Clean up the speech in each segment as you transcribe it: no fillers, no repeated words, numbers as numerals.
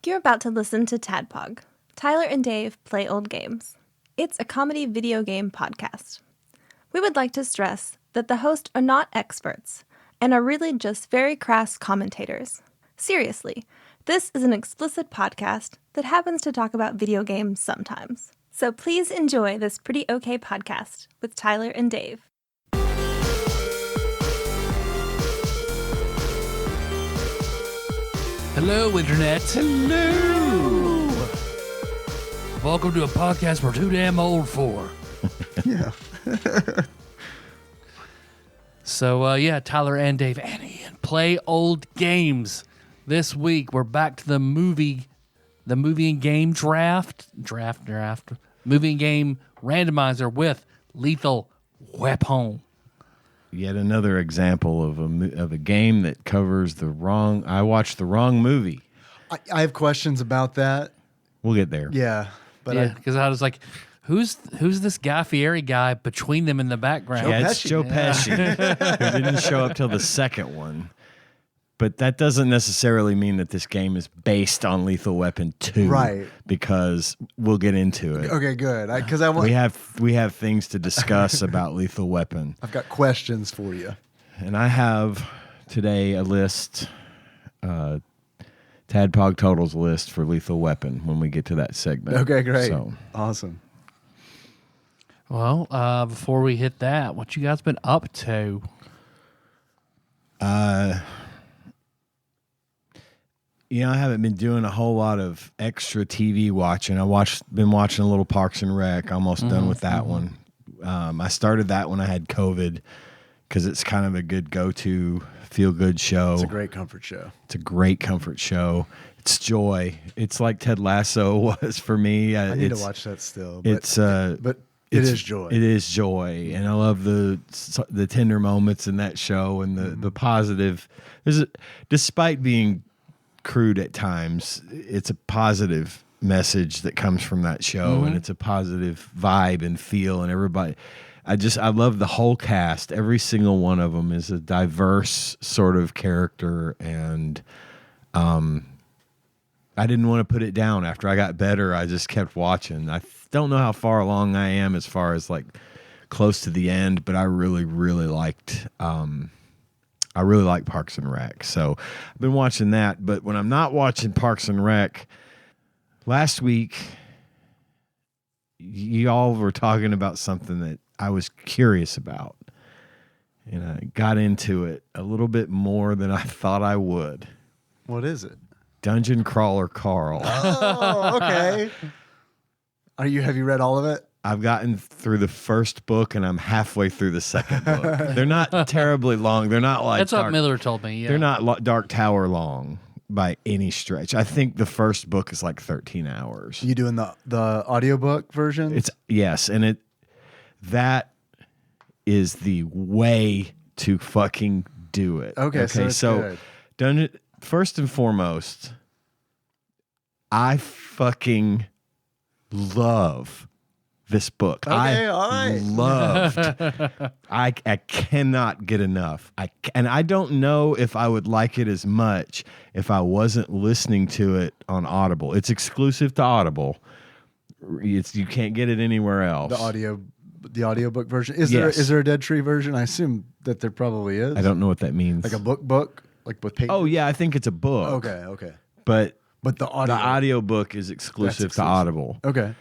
You're about to listen to TADPOG, Tyler and Dave Play Old Games. It's a comedy video game podcast. We would like to stress that the hosts are not experts and are really just very crass commentators. Seriously, this is an explicit podcast that happens to talk about video games sometimes. So please enjoy this pretty okay podcast with Tyler and Dave. Hello, Internet. Hello. Welcome to a podcast we're too damn old for. Yeah. So, Tyler and Dave and Ian play old games. This week, we're back to the movie and game draft. Movie and game randomizer with Lethal Weapon. Yet another example of a game that covers the wrong. I watched the wrong movie. I have questions about that. We'll get there. Yeah, but Yeah, because I was like, who's this Guy Fieri guy between them in the background? Yeah, it's Pesci. Joe Pesci, who didn't show up till the second one. But that doesn't necessarily mean that this game is based on Lethal Weapon 2. Right. Because we'll get into it. okay, good. Because I want. We have things to discuss about Lethal Weapon. I've got questions for you. And I have today a list, TADPOG totals list for Lethal Weapon when we get to that segment. Okay, great. So, Awesome. Well, before we hit that, what you guys been up to? I haven't been doing a whole lot of extra TV watching. Been watching a little Parks and Rec. Almost done with that one. I started that when I had COVID because it's kind of a good go-to feel-good show. It's a great comfort show. It's a great comfort show. It's joy. It's like Ted Lasso was for me. I need to watch that still. But, but it is joy. It is joy, and I love the tender moments in that show and the positive. Despite being crude at times, it's a positive message that comes from that show, and it's a positive vibe and feel, and everybody. I love the whole cast. Every single one of them is a diverse sort of character, and I didn't want to put it down. After I got better, I just kept watching. I don't know how far along I am as far as like close to the end, but I really, really liked. I really like Parks and Rec, so I've been watching that. But when I'm not watching Parks and Rec, last week y'all were talking about something that I was curious about, and I got into it a little bit more than I thought I would. What is it? Dungeon Crawler Carl. Oh, okay. Have you read all of it? I've gotten through the first book, and I'm halfway through the second book. They're not terribly long. They're not like That's what Miller told me. Yeah. They're not Dark Tower long by any stretch. I think the first book is like 13 hours. You doing the audiobook version? Yes, and that is the way to fucking do it. Okay, so good. First and foremost, I fucking love this book. Okay, all right. Loved. I cannot get enough. And I don't know if I would like it as much if I wasn't listening to it on Audible. It's exclusive to Audible. You can't get it anywhere else. The audiobook version. Is there a Dead Tree version? I assume that there probably is. I don't know what that means. Like a book, like with paper. Oh yeah, I think it's a book. Okay. But the audio book is exclusive to Audible. Okay.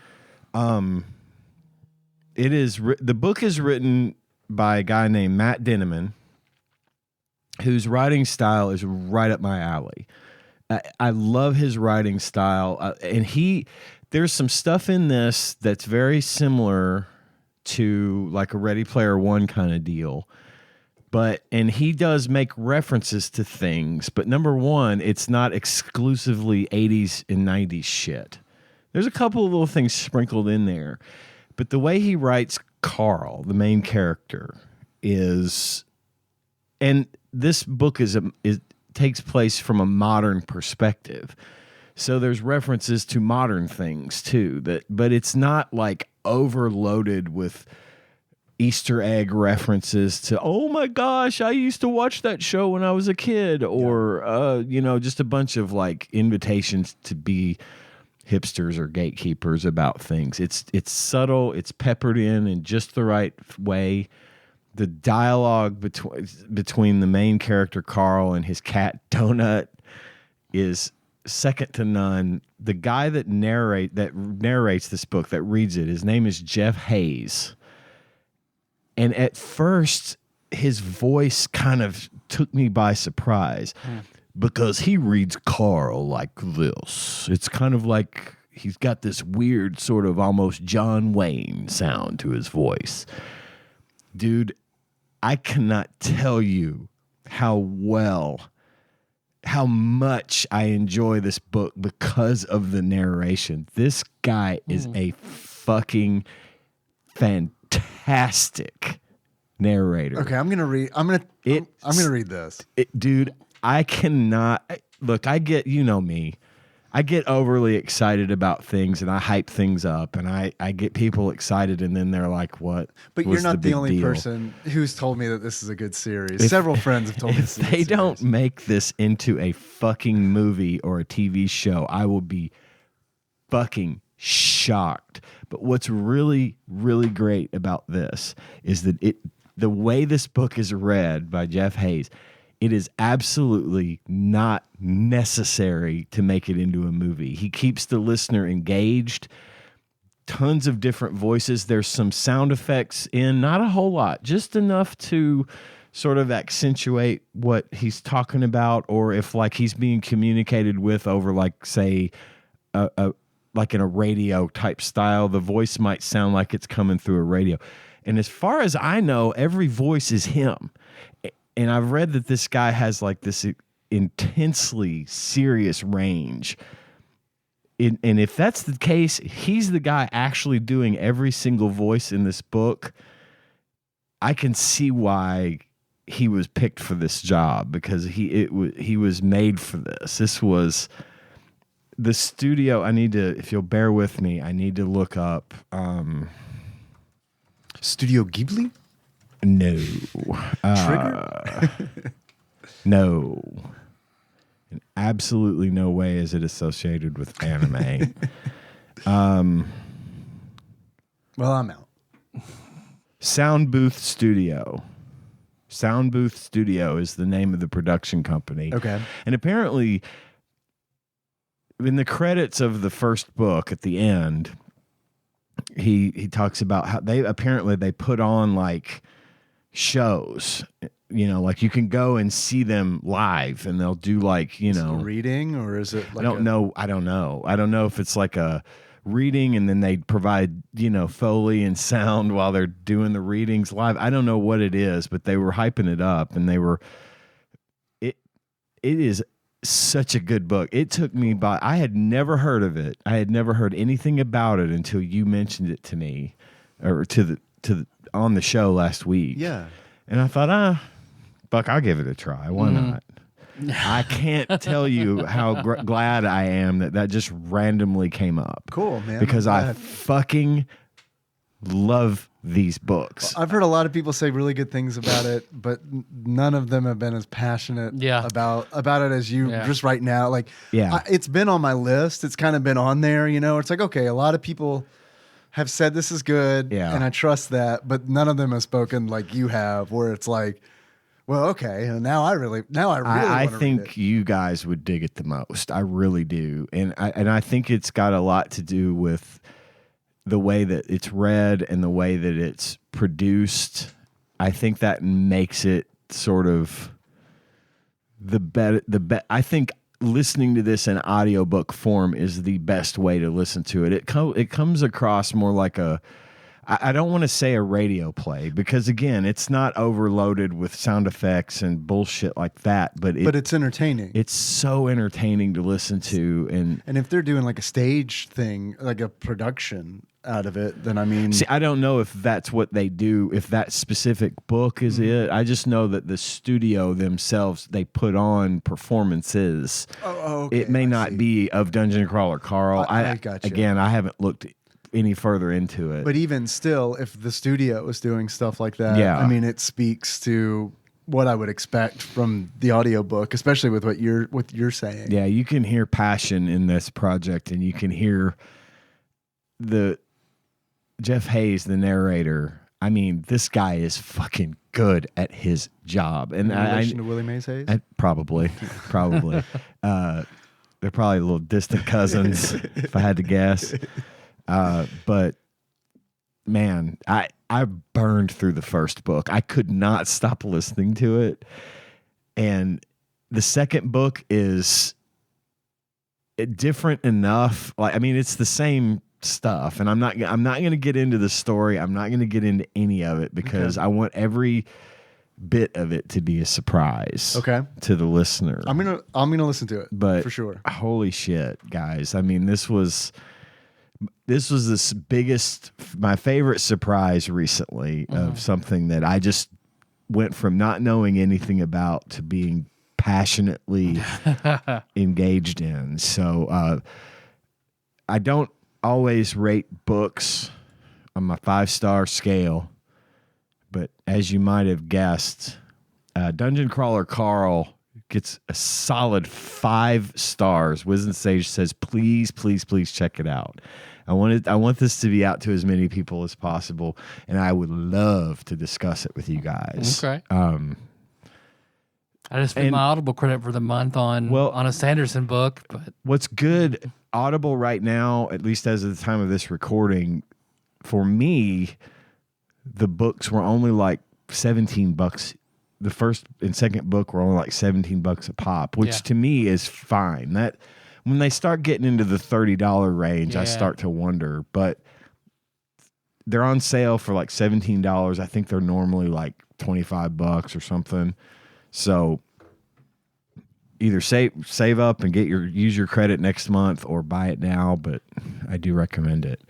It is. The book is written by a guy named Matt Dinneman, whose writing style is right up my alley. I love his writing style, and there's some stuff in this that's very similar to like a Ready Player One kind of deal. And he does make references to things, but number one, it's not exclusively 80s and 90s shit. There's a couple of little things sprinkled in there. But the way he writes Carl, the main character, is, and this book takes place from a modern perspective. So there's references to modern things too, but it's not like overloaded with Easter egg references to, oh my gosh, I used to watch that show when I was a kid, or just a bunch of like invitations to be hipsters or gatekeepers about things. It's subtle, it's peppered in just the right way. The dialogue between the main character Carl and his cat Donut is second to none. The guy that narrates this book, that reads it, his name is Jeff Hayes. And at first, his voice kind of took me by surprise because he reads Carl like this. It's kind of like he's got this weird sort of almost John Wayne sound to his voice. Dude, I cannot tell you how much I enjoy this book because of the narration. This guy is a fucking fantastic narrator. Okay, I'm gonna read this. Dude, I cannot look. I get, me. I get overly excited about things and I hype things up and I get people excited and then they're like, what? But you're not the only person who's told me that this is a good series. Several friends have told me this is a good series. If they don't make this into a fucking movie or a TV show, I will be fucking shocked. But what's really, really great about this is that the way this book is read by Jeff Hayes, it is absolutely not necessary to make it into a movie. He keeps the listener engaged. Tons of different voices. There's some sound effects in, not a whole lot, just enough to sort of accentuate what he's talking about, or if like he's being communicated with over like, say, like in a radio type style, the voice might sound like it's coming through a radio. And as far as I know, every voice is him. And I've read that this guy has like this intensely serious range. And if that's the case, he's the guy actually doing every single voice in this book. I can see why he was picked for this job, because he was made for this. This was the studio. If you'll bear with me, I need to look up Studio Ghibli? No. Trigger? No. In absolutely no way is it associated with anime. Well, I'm out. Sound Booth Studio. Sound Booth Studio is the name of the production company. Okay. And apparently, in the credits of the first book at the end, he talks about how they put on like shows, like you can go and see them live and they'll do like, Is it a reading, or is it like I don't know. I don't know if it's like a reading and then they provide, Foley and sound while they're doing the readings live. I don't know what it is, but they were hyping it up and it is such a good book. It took me I had never heard of it. I had never heard anything about it until you mentioned it to me or on the show last week. Yeah. And I thought, Buck, I'll give it a try. Why not? I can't tell you how glad I am that just randomly came up. Cool, man. Because I fucking love these books. Well, I've heard a lot of people say really good things about it, but none of them have been as passionate about it as you just right now. Like, it's been on my list. It's kind of been on there, It's like, okay, a lot of people have said this is good, and I trust that, but none of them have spoken like you have, where it's like, well, okay, and I think you guys would dig it the most. I really do, and I think it's got a lot to do with the way that it's read and the way that it's produced. I think that makes it sort of the better. I think listening to this in audiobook form is the best way to listen to it. It comes across more like I don't want to say a radio play, because again, it's not overloaded with sound effects and bullshit like that, but it's entertaining. It's so entertaining to listen to. And if they're doing like a stage thing, like a production out of it, then see, I don't know if that's what they do, if that specific book is it. I just know that the studio themselves, they put on performances. Oh, okay. It may not be of Dungeon Crawler Carl. I got you. Again, I haven't looked any further into it. But even still, if the studio was doing stuff like that, I mean, it speaks to what I would expect from the audiobook, especially with what you're saying. Yeah, you can hear passion in this project, and you can hear the Jeff Hayes, the narrator. I mean, this guy is fucking good at his job. And in relation to Willie Mays Hayes? Probably. They're probably little distant cousins, if I had to guess. But man, I burned through the first book. I could not stop listening to it. And the second book is different enough. Like, I mean, it's the same stuff, and I'm not going to get into the story. I'm not going to get into any of it because I want every bit of it to be a surprise to the listener. I'm gonna listen to it, but for sure. Holy shit, guys. I mean, this was my favorite surprise recently of something that I just went from not knowing anything about to being passionately engaged in. So I don't always rate books on my 5-star scale, but as you might have guessed, Dungeon Crawler Carl gets a solid 5 stars. Wizen Sage says, please, please, please check it out. I want this to be out to as many people as possible, and I would love to discuss it with you guys. Okay. I just spent my Audible credit for the month on a Sanderson book. But what's good, Audible right now, at least as of the time of this recording, for me, the books were only like $17. The first and second book were only like $17 a pop, which to me is fine. That when they start getting into the $30 range, I start to wonder. But they're on sale for like $17. I think they're normally like $25 or something. So either save up and use your credit next month, or buy it now. But I do recommend it.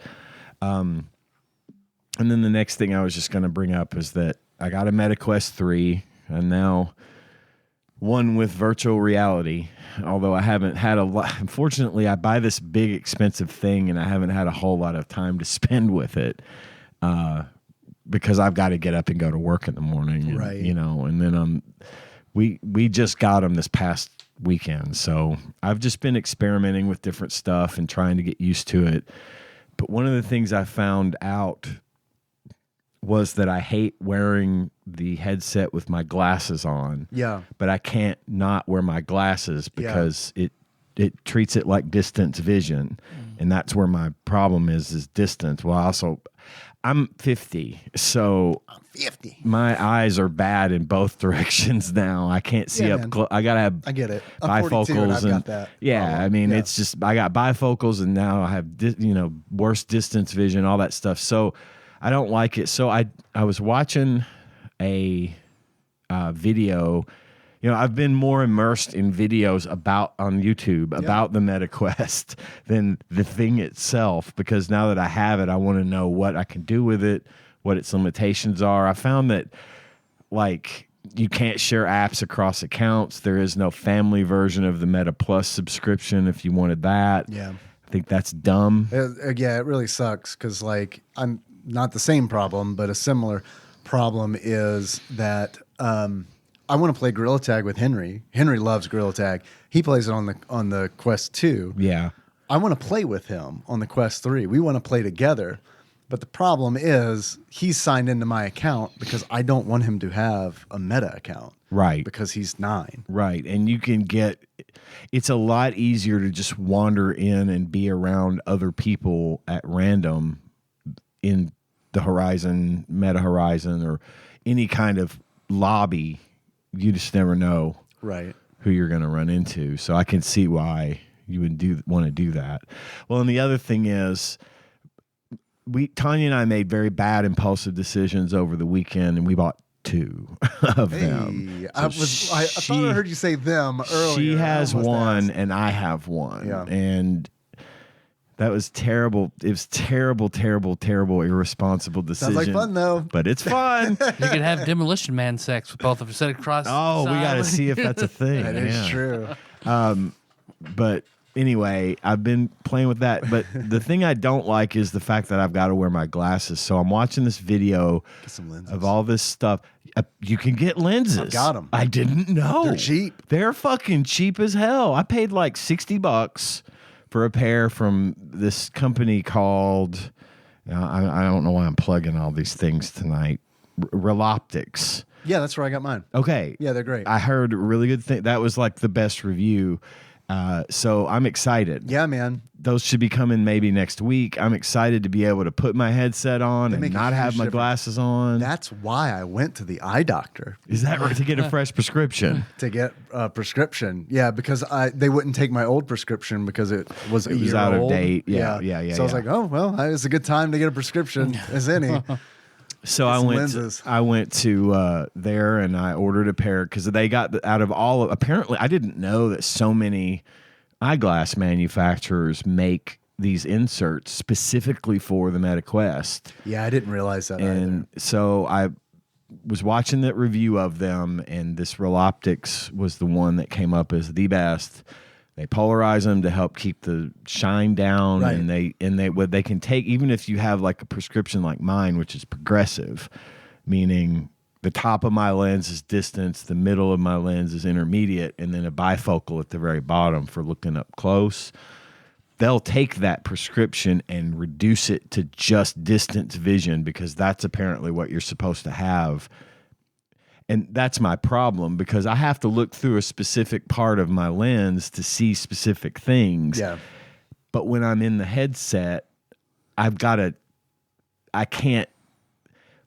And then the next thing I was just going to bring up is that I got a MetaQuest 3, and now one with virtual reality. Although I haven't had a lot. Unfortunately, I buy this big expensive thing, and I haven't had a whole lot of time to spend with it because I've got to get up and go to work in the morning. And, right. You know, and then we just got them this past weekend, so I've just been experimenting with different stuff and trying to get used to it. But one of the things I found out was that I hate wearing the headset with my glasses on. Yeah. But I can't not wear my glasses because it treats it like distance vision. And that's where my problem is distance. Well, also, I'm 50, so I'm 50. My eyes are bad in both directions now. I can't see up close. I gotta have. I get it. I'm bifocals 42 and I've got that. Yeah, I mean, it's just I got bifocals, and now I have worse distance vision, all that stuff. So I don't like it. So I was watching a video. You know, I've been more immersed in videos on YouTube about the MetaQuest than the thing itself, because now that I have it, I want to know what I can do with it, what its limitations are. I found that, like, you can't share apps across accounts. There is no family version of the Meta Plus subscription if you wanted that. Yeah. I think that's dumb. Yeah, it really sucks because, like, I'm not the same problem, but a similar problem is that I want to play Gorilla Tag with Henry. Henry loves Gorilla Tag. He plays it on the Quest 2. Yeah. I want to play with him on the Quest 3. We want to play together. But the problem is he's signed into my account because I don't want him to have a Meta account. Right. Because he's 9. Right. And it's a lot easier to just wander in and be around other people at random in the Horizon, Meta Horizon, or any kind of lobby. You just never know who you're going to run into. So I can see why you would want to do that. Well, and the other thing is, Tanya and I made very bad impulsive decisions over the weekend, and we bought 2 of them. I thought I heard you say them earlier. She has one, and I have one. Yeah. And that was terrible. It was terrible, terrible, terrible, irresponsible decision. Sounds like fun, though. But it's fun. You could have Demolition Man sex with both of them. Sit across. Oh, we got to see if that's a thing. That is true. But anyway, I've been playing with that. But the thing I don't like is the fact that I've got to wear my glasses. So I'm watching this video of all this stuff. You can get lenses. I've got them. I didn't know. They're cheap. They're fucking cheap as hell. I paid like $60 for a pair from this company called, I don't know why I'm plugging all these things tonight, Reloptics. Yeah, that's where I got mine. Okay. Yeah, they're great. I heard a really good thing. That was like the best review. So I'm excited. Yeah, man. Those should be coming maybe next week. I'm excited to be able to put my headset on and not have my glasses on. That's why I went to the eye doctor. Is that right? To get a fresh prescription? To get a prescription. Yeah, because they wouldn't take my old prescription because it was out old. of date. Yeah. So I was like, oh, well, it's a good time to get a prescription as any. So I went to there and I ordered a pair because they got out of all. Apparently, I didn't know that so many eyeglass manufacturers make these inserts specifically for the MetaQuest. Yeah, I didn't realize that. And so I was watching that review of them, and this Reloptics was the one that came up as the best. They polarize them to help keep the shine down, right. and they can take, even if you have like a prescription like mine, which is progressive, meaning the top of my lens is distance, the middle of my lens is intermediate, and then a bifocal at the very bottom for looking up close. They'll take that prescription and reduce it to just distance vision because that's apparently what you're supposed to have. And that's my problem because I have to look through a specific part of my lens to see specific things. Yeah. But when I'm in the headset, I can't.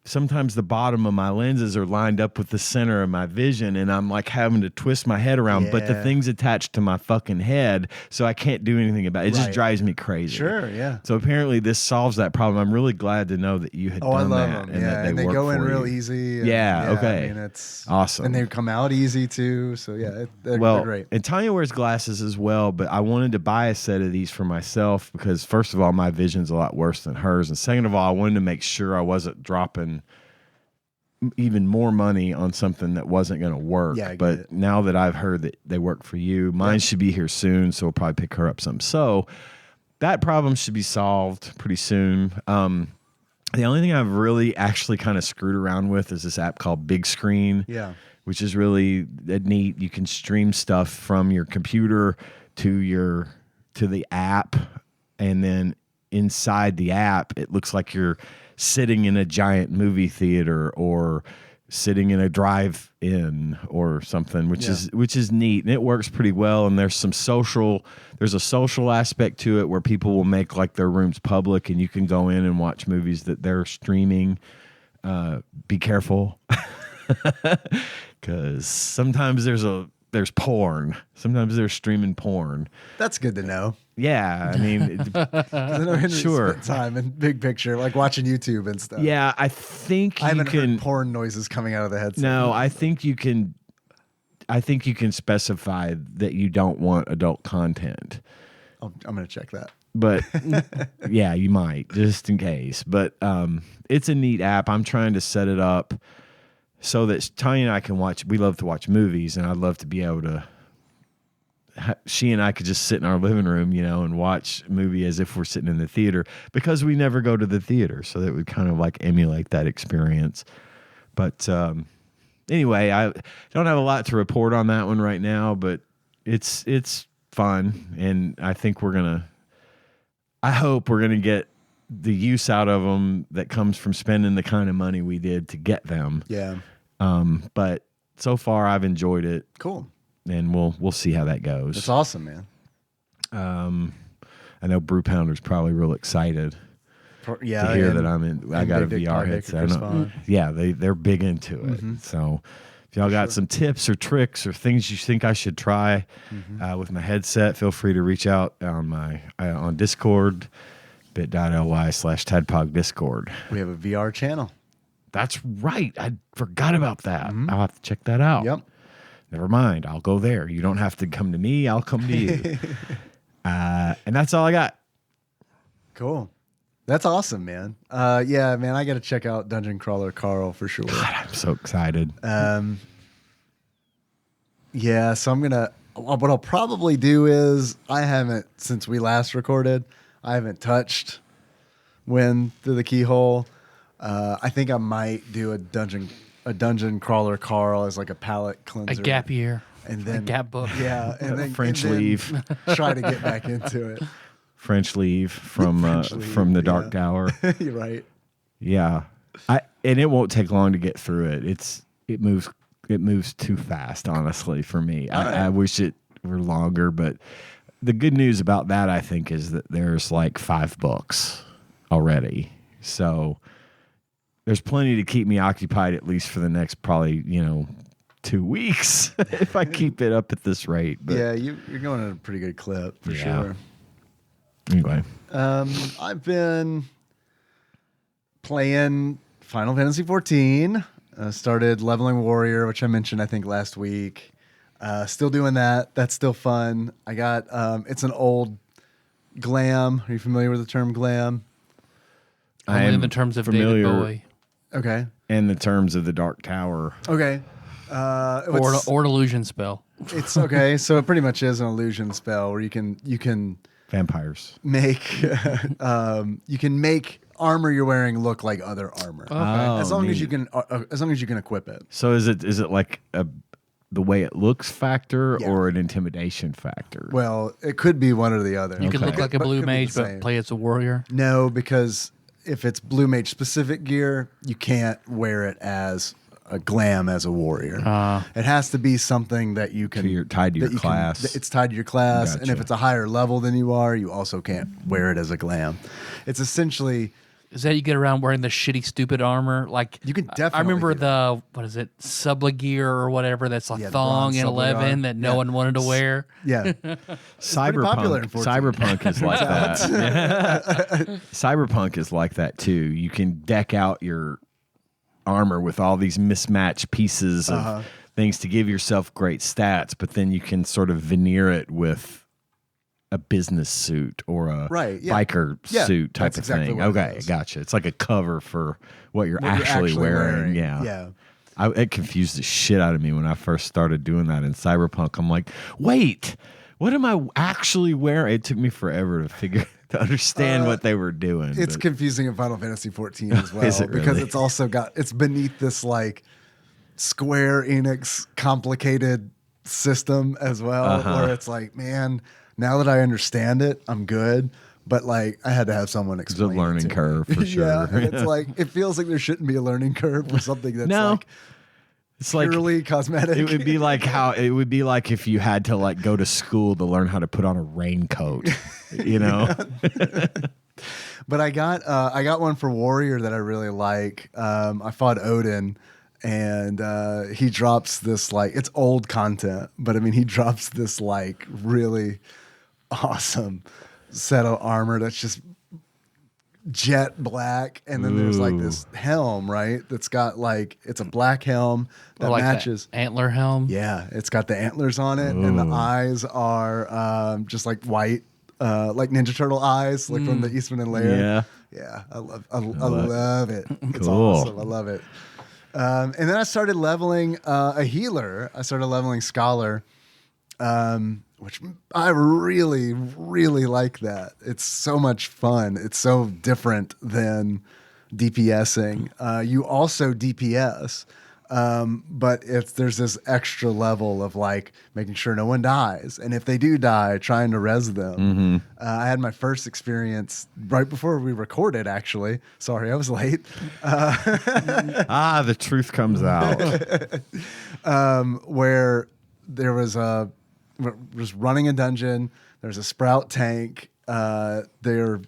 Sometimes the bottom of my lenses are lined up with the center of my vision, and I'm like having to twist my head around, but the thing's attached to my fucking head, so I can't do anything about it. It just drives me crazy. Sure, yeah. So apparently this solves that problem. I'm really glad to know that you had done that. Them. And that and they go in real easy. And, okay. I mean, it's awesome. And they come out easy too, so they're great. And Tanya wears glasses as well, but I wanted to buy a set of these for myself because first of all, my vision's a lot worse than hers, and second of all, I wanted to make sure I wasn't dropping even more money on something that wasn't going to work. Yeah, but now that I've heard that they work for you, mine should be here soon, so we'll probably pick her up some. So that problem should be solved pretty soon. The only thing I've really actually kind of screwed around with is this app called Big Screen, which is really neat. You can stream stuff from your computer to the app, and then inside the app, it looks like you're sitting in a giant movie theater or sitting in a drive-in or something, which is neat, and it works pretty well. And there's a social aspect to it where people will make like their rooms public, and you can go in and watch movies that they're streaming. Be careful, because sometimes there's porn. Sometimes they're streaming porn. That's good to know. Yeah, I mean, sure. Spent time in big picture, like watching YouTube and stuff. Yeah, I think I haven't heard porn noises coming out of the headset. No, I think you can specify that you don't want adult content. I'm going to check that. But yeah, you might, just in case. But it's a neat app. I'm trying to set it up so that Tanya and I can watch. We love to watch movies, and I'd love to be able to. She and I could just sit in our living room, and watch a movie as if we're sitting in the theater because we never go to the theater. So that would kind of like emulate that experience. But anyway, I don't have a lot to report on that one right now, but it's fun. And I think I hope we're going to get the use out of them that comes from spending the kind of money we did to get them. Yeah. But so far I've enjoyed it. Cool. And we'll see how that goes. That's awesome, man. I know Brew Pounder's probably real excited to hear that I'm in. I got a VR headset. They're big into it. Mm-hmm. So if y'all got some tips or tricks or things you think I should try with my headset, feel free to reach out on Discord, bit.ly/TADPOG Discord. We have a VR channel. That's right. I forgot about that. Mm-hmm. I'll have to check that out. Yep. Never mind. I'll go there. You don't have to come to me. I'll come to you. And that's all I got. Cool. That's awesome, man. Yeah, man, I got to check out Dungeon Crawler Carl for sure. God, I'm so excited. Yeah, so I'm going to, what I'll probably do is since we last recorded, I haven't touched Wind Through the Keyhole. I think I might do a dungeon crawler Carl as like a palate cleanser. A gap year. And then a gap book. Yeah. And then French leave. Try to get back into it. French leave from the Dark Tower. You're right. Yeah. And it won't take long to get through it. It moves too fast, honestly, for me. I wish it were longer, but the good news about that, I think, is that there's like 5 books already. So there's plenty to keep me occupied, at least for the next probably, 2 weeks if I keep it up at this rate. But, yeah, you're going at a pretty good clip for sure. Anyway. I've been playing Final Fantasy 14. Started leveling Warrior, which I mentioned, I think, last week. Still doing that. That's still fun. I got, it's an old glam. Are you familiar with the term glam? Only in the terms of David Bowie. Okay. In the terms of the Dark Tower. Okay. Or an illusion spell. It's okay. So it pretty much is an illusion spell where you can vampires make you can make armor you're wearing look like other armor. Okay. As long as you can equip it. So is it like the way it looks factor or an intimidation factor? Well, it could be one or the other. You can look like a blue mage but play as a warrior? No, because if it's blue mage specific gear, you can't wear it as a glam as a warrior. It has to be something that you can... So you're tied to your class. It's tied to your class. Gotcha. And if it's a higher level than you are, you also can't wear it as a glam. It's essentially... Is that you get around wearing the shitty, stupid armor? Like you can definitely. I remember what is it, Subla gear or whatever? That's a thong in 11 that no one wanted to wear. Yeah, Cyberpunk is like that. Cyberpunk is like that too. You can deck out your armor with all these mismatched pieces of things to give yourself great stats, but then you can sort of veneer it with a business suit or a biker suit type of thing. Okay, gotcha. It's like a cover for what you're actually wearing. Yeah. It confused the shit out of me when I first started doing that in Cyberpunk. I'm like, wait, what am I actually wearing? It took me forever to understand what they were doing. It's confusing in Final Fantasy 14 as well because it's also it's beneath this like Square Enix complicated system as well, where it's like, man, now that I understand it, I'm good. But like, I had to have someone explain. It's a learning curve for sure. Yeah, it's like it feels like there shouldn't be a learning curve for something that's it's purely cosmetic. It would be like if you had to like go to school to learn how to put on a raincoat, But I got one for Warrior that I really like. I fought Odin. And he drops this like, it's old content, but I mean, he drops this like really awesome set of armor that's just jet black. And then there's like this helm, right? That's got like, it's a black helm that matches. Antler helm? Yeah, it's got the antlers on it. And the eyes are just like white, like Ninja Turtle eyes, like from the Eastman and Laird. Yeah, I love it. It's awesome. I love it. And then I started leveling a healer. I started leveling Scholar, which I really, really like that. It's so much fun. It's so different than DPSing. You also DPS, but there's this extra level of like making sure no one dies. And if they do die, trying to res them. I had my first experience right before we recorded, actually. Sorry, I was late. The truth comes out. Where there was running a dungeon. There's a sprout tank. They're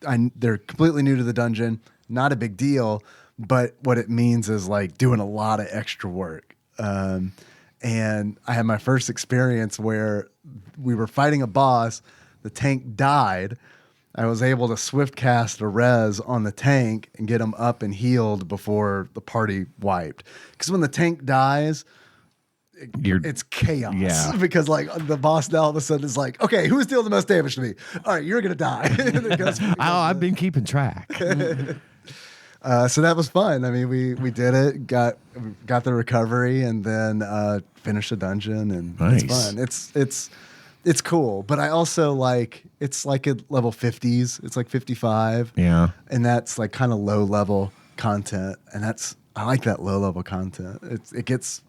completely new to the dungeon. Not a big deal. But what it means is like doing a lot of extra work. And I had my first experience where we were fighting a boss. The tank died. I was able to swift cast a res on the tank and get him up and healed before the party wiped. Because when the tank dies, it's chaos. Yeah. Because like the boss now all of a sudden is like, okay, who's dealing the most damage to me? All right, you're going to die. I've been keeping track. So that was fun. I mean, we did it, got the recovery, and then finished the dungeon, and nice. It's fun. It's cool, but I also it's like at level 50s. It's like 55. Yeah, and that's like kind of low level content, and I like that low level content. It gets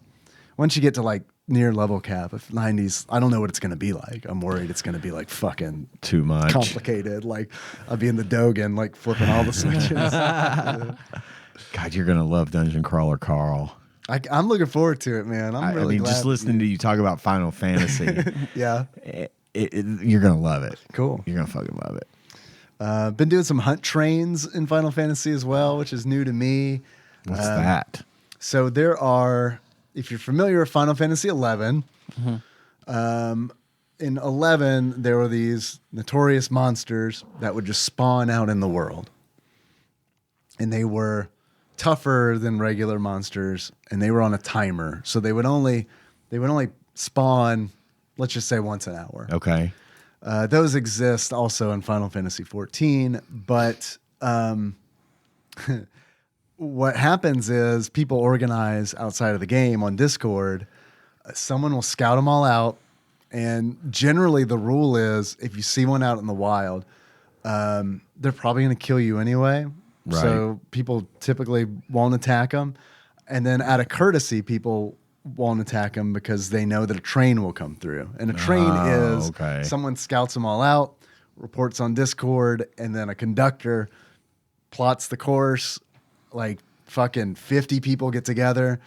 once you get to like near level cap of 90s, I don't know what it's going to be like. I'm worried it's going to be like fucking too much complicated. Like I'll be in the Dogen, like flipping all the switches. God, you're going to love Dungeon Crawler Carl. I'm looking forward to it, man. I'm really glad. Just listening to you talk about Final Fantasy. Yeah. You're going to love it. Cool. You're going to fucking love it. Been doing some hunt trains in Final Fantasy as well, which is new to me. What's that? So there are, if you're familiar with Final Fantasy 11, in 11 there were these notorious monsters that would just spawn out in the world, and they were tougher than regular monsters, and they were on a timer, so they would only spawn, let's just say, once an hour. Okay. Those exist also in Final Fantasy 14, but what happens is people organize outside of the game on Discord. Someone will scout them all out, and generally the rule is if you see one out in the wild, they're probably going to kill you anyway. Right. So people typically won't attack them, and then out of courtesy, people won't attack them because they know that a train will come through. And a train is someone scouts them all out, reports on Discord, and then a conductor plots the course. Like fucking 50 people get together,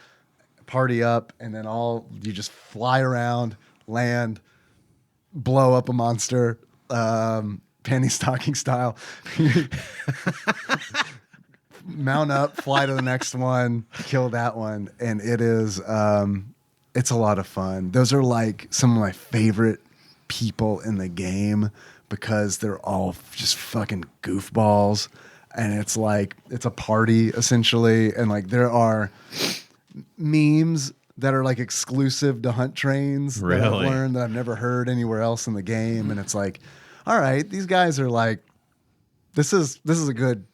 party up, and then you just fly around, land, blow up a monster, panty stocking style. Mount up, fly to the next one, kill that one, and it is it's a lot of fun. Those are like some of my favorite people in the game because they're all just fucking goofballs, and it's like it's a party essentially, and like there are memes that are like exclusive to hunt trains that I've learned that I've never heard anywhere else in the game, and it's like, all right, these guys are like, this is a good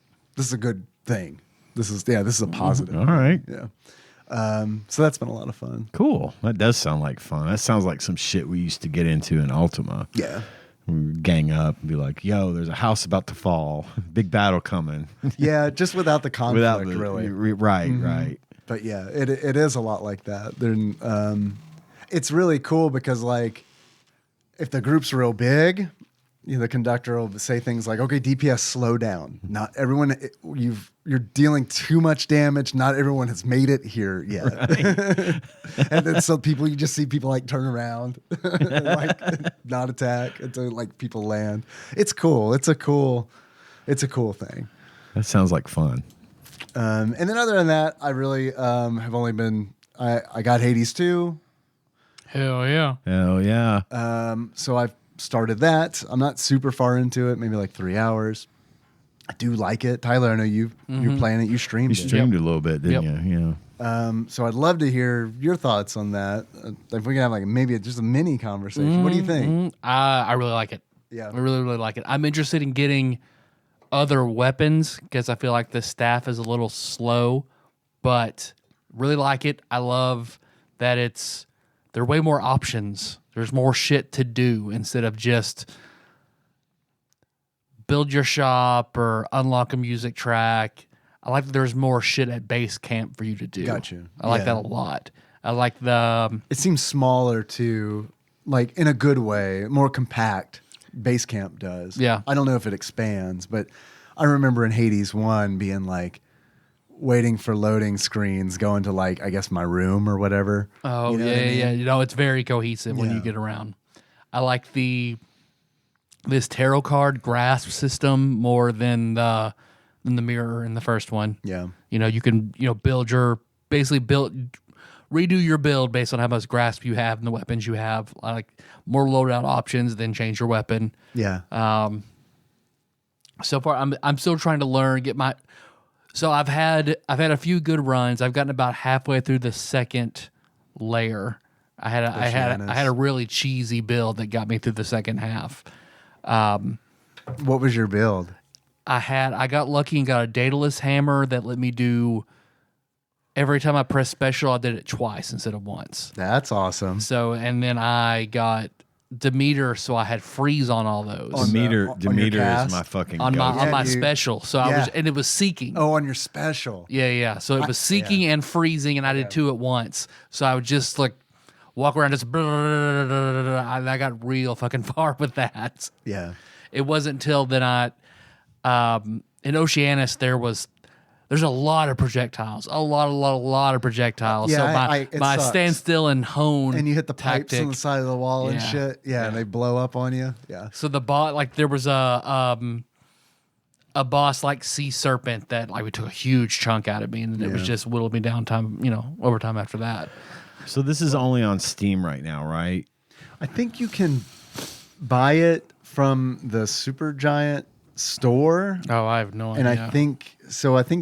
thing. This is a positive. All right. Yeah. So that's been a lot of fun. Cool. That does sound like fun. That sounds like some shit we used to get into in Ultima. Yeah. We would gang up and be like, yo, there's a house about to fall. Big battle coming. Yeah, just without the conflict, really. Right, right. But yeah, it is a lot like that. It's really cool because like if the group's real big, the conductor will say things like, okay, DPS, slow down. Not everyone, you're dealing too much damage. Not everyone has made it here yet. Right. And then you just see people like turn around, like not attack until like people land. It's cool. It's a cool thing. That sounds like fun. And then other than that, I really have only been, I got Hades 2. Hell yeah. Hell yeah. So I've started that. I'm not super far into it, maybe like 3 hours. I do like it. Tyler, I know you're playing it. You streamed it. You streamed it a little bit, didn't you? Yeah. So I'd love to hear your thoughts on that. If we can have like maybe just a mini conversation. What do you think? I really like it. Yeah. I really, really like it. I'm interested in getting other weapons because I feel like the staff is a little slow, but really like it. I love that there are way more options. There's more shit to do instead of just build your shop or unlock a music track. I like that there's more shit at base camp for you to do. Got you. I like that a lot. I like it seems smaller too, like in a good way, more compact. Base camp does. Yeah. I don't know if it expands, but I remember in Hades 1 being like waiting for loading screens, going to like, I guess my room or whatever. Oh, you know yeah. You know, it's very cohesive when you get around. I like this tarot card grasp system more than the mirror in the first one. Yeah. You know, you can, redo your build based on how much grasp you have and the weapons you have. I like more loadout options, then change your weapon. Yeah. So far I'm still trying to learn, so I've had a few good runs. I've gotten about halfway through the second layer. I had a really cheesy build that got me through the second half. What was your build? I got lucky and got a dataless hammer that let me do. Every time I pressed special, I did it twice instead of once. That's awesome. So, and then I got Demeter, so I had freeze on all those. Demeter is my fucking on my special. So I was, and it was seeking. Oh, on your special. Yeah. So it was seeking and freezing, and I did two at once. So I would just like walk around, just I got real fucking far with that. Yeah. It wasn't until then in Oceanus there's a lot of projectiles, a lot of projectiles. Yeah, so my standstill and hone, and you hit the pipes tactic, on the side of the wall and shit. Yeah, and they blow up on you. Yeah. So the boss, like there was a boss like Sea Serpent that like we took a huge chunk out of me, and it was just whittled me down over time after that. So this is only on Steam right now, right? I think you can buy it from the Supergiant store. Oh, I have no idea. And I think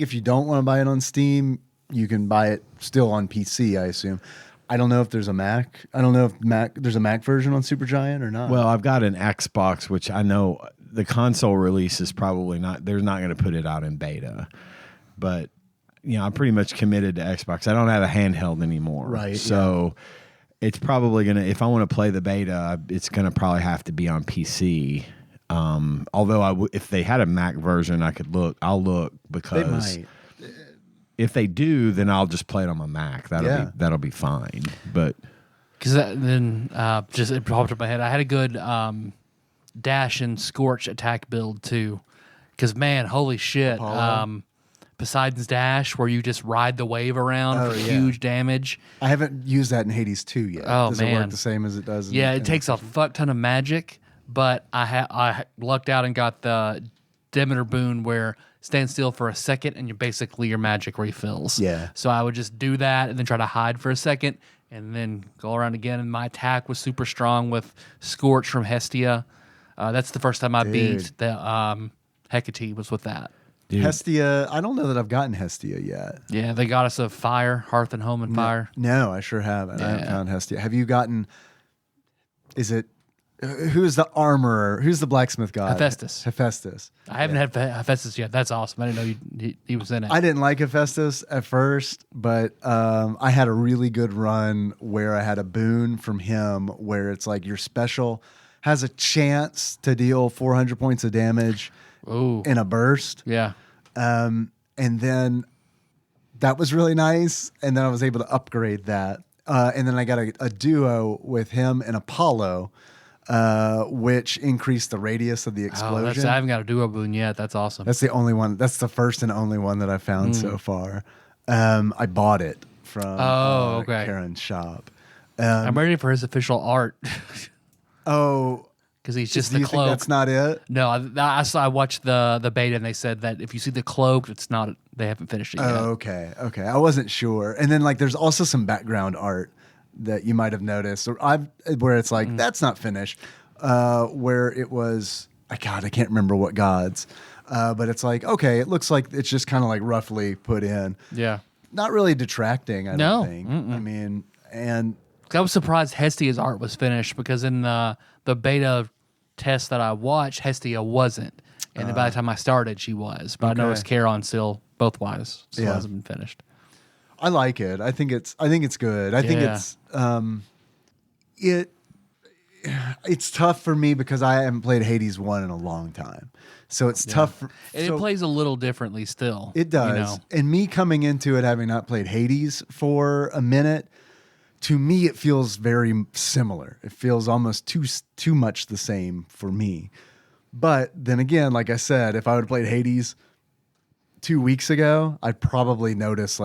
if you don't want to buy it on Steam, you can buy it still on PC, I assume. I don't know if there's a Mac. I don't know if there's a Mac version on Supergiant or not. Well, I've got an Xbox, which I know the console release is probably not. They're not going to put it out in beta, but I'm pretty much committed to Xbox. I don't have a handheld anymore, right? So it's probably gonna. If I want to play the beta, it's gonna probably have to be on PC. Although if they had a Mac version, I'll look because if they do, then I'll just play it on my Mac. That'll be fine. But because then just it popped up my head. I had a good Dash and Scorch attack build too. Because man, holy shit! Poseidon's Dash, where you just ride the wave around for huge damage. I haven't used that in Hades 2 yet. Oh, does it work the same as it does? It takes a fuck ton of magic. But I lucked out and got the Demeter boon where stand still for a second and your magic refills. Yeah. So I would just do that and then try to hide for a second and then go around again. And my attack was super strong with Scorch from Hestia. That's the first time I beat the Hecate was with that. Dude. Hestia, I don't know that I've gotten Hestia yet. Yeah, they got us a fire, Hearth and Home and Fire. No, I sure haven't. I haven't found Hestia. Have you gotten, who's the armorer? Who's the blacksmith god? Hephaestus. I haven't had Hephaestus yet. That's awesome. I didn't know he was in it. I didn't like Hephaestus at first, but I had a really good run where I had a boon from him where it's like your special has a chance to deal 400 points of damage in a burst. Yeah. And then that was really nice. And then I was able to upgrade that. And then I got a duo with him and Apollo, which increased the radius of the explosion. I haven't got a duo boon yet. That's awesome. That's the only one. That's the first and only one that I found so far. I bought it from Karen's shop. I'm ready for his official art. Because he's just the cloak. Think that's not it? No, I watched the beta and they said that if you see the cloak, it's not. They haven't finished it yet. Oh, okay. I wasn't sure. And then there's also some background art that you might have noticed, where it's like that's not finished. Where it was, I can't remember what gods, but it's like it looks like it's just kind of like roughly put in. Yeah, not really detracting. I don't think. I mean, and I was surprised Hestia's art was finished because in the beta test that I watched, Hestia wasn't, and then by the time I started, she was. But I noticed Charon still both wise still hasn't been finished. I like it. I think it's good. I think it's tough for me because I haven't played Hades 1 in a long time. So it's tough. It plays a little differently still. It does. And me coming into it having not played Hades for a minute, to me it feels very similar. It feels almost too much the same for me. But then again, like I said, if I would have played Hades 2 weeks ago, I'd probably notice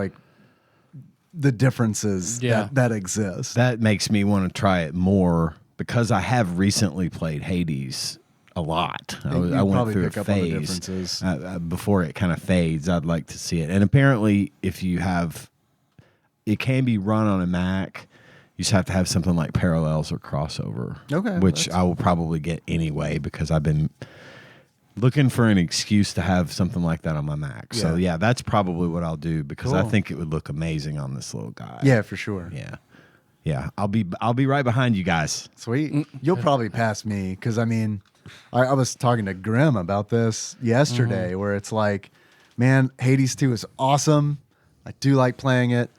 the differences that exist. That makes me want to try it more because I have recently played Hades a lot. I went through a phase before it kind of fades. I'd like to see it. And apparently if you have, it can be run on a Mac. You just have to have something like Parallels or Crossover, which I will probably get anyway because I've been looking for an excuse to have something like that on my Mac. So that's probably what I'll do because I think it would look amazing on this little guy. Yeah, for sure. Yeah. I'll be right behind you guys. Sweet. You'll probably pass me because I mean, I was talking to Grim about this yesterday, where it's like, man, Hades 2 is awesome. I do like playing it.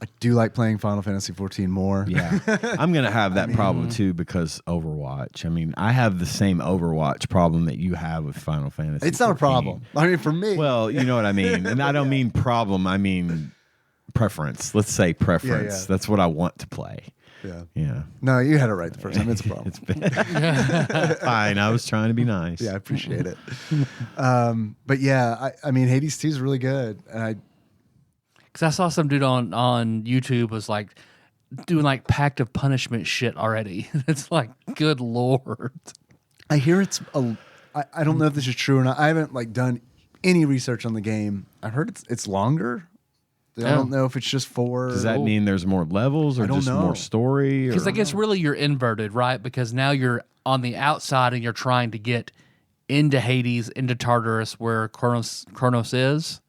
I do like playing Final Fantasy 14 more. Yeah. I'm going to have that problem too because Overwatch. I mean, I have the same Overwatch problem that you have with Final Fantasy. It's not a problem. I mean, for me. Well, you know what I mean. And I don't mean problem. I mean preference. Let's say preference. Yeah. That's what I want to play. Yeah. No, you had it right the first time. It's a problem. It's been fine. I was trying to be nice. Yeah, I appreciate it. But yeah, I mean, Hades 2 is really good. And because I saw some dude on YouTube was like doing like Pact of Punishment shit already. It's like, good Lord. I hear I don't know if this is true or not. I haven't like done any research on the game. I heard it's longer. I don't know if it's just 4. Does that mean there's more levels or just more story? Because I guess really you're inverted, right? Because now you're on the outside and you're trying to get into Hades, into Tartarus, where Kronos is.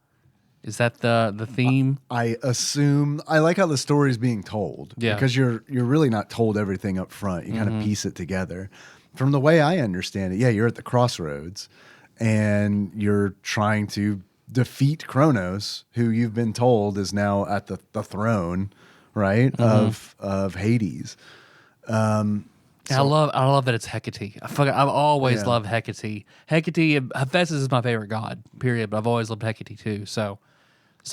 Is that the theme? I assume. I like how the story is being told. Yeah. Because you're really not told everything up front. You kind of piece it together. From the way I understand it, you're at the crossroads and you're trying to defeat Kronos, who you've been told is now at the throne, right, of Hades. I love that it's Hecate. I've always loved Hecate. Hecate, Hephaestus is my favorite god, period, but I've always loved Hecate too. So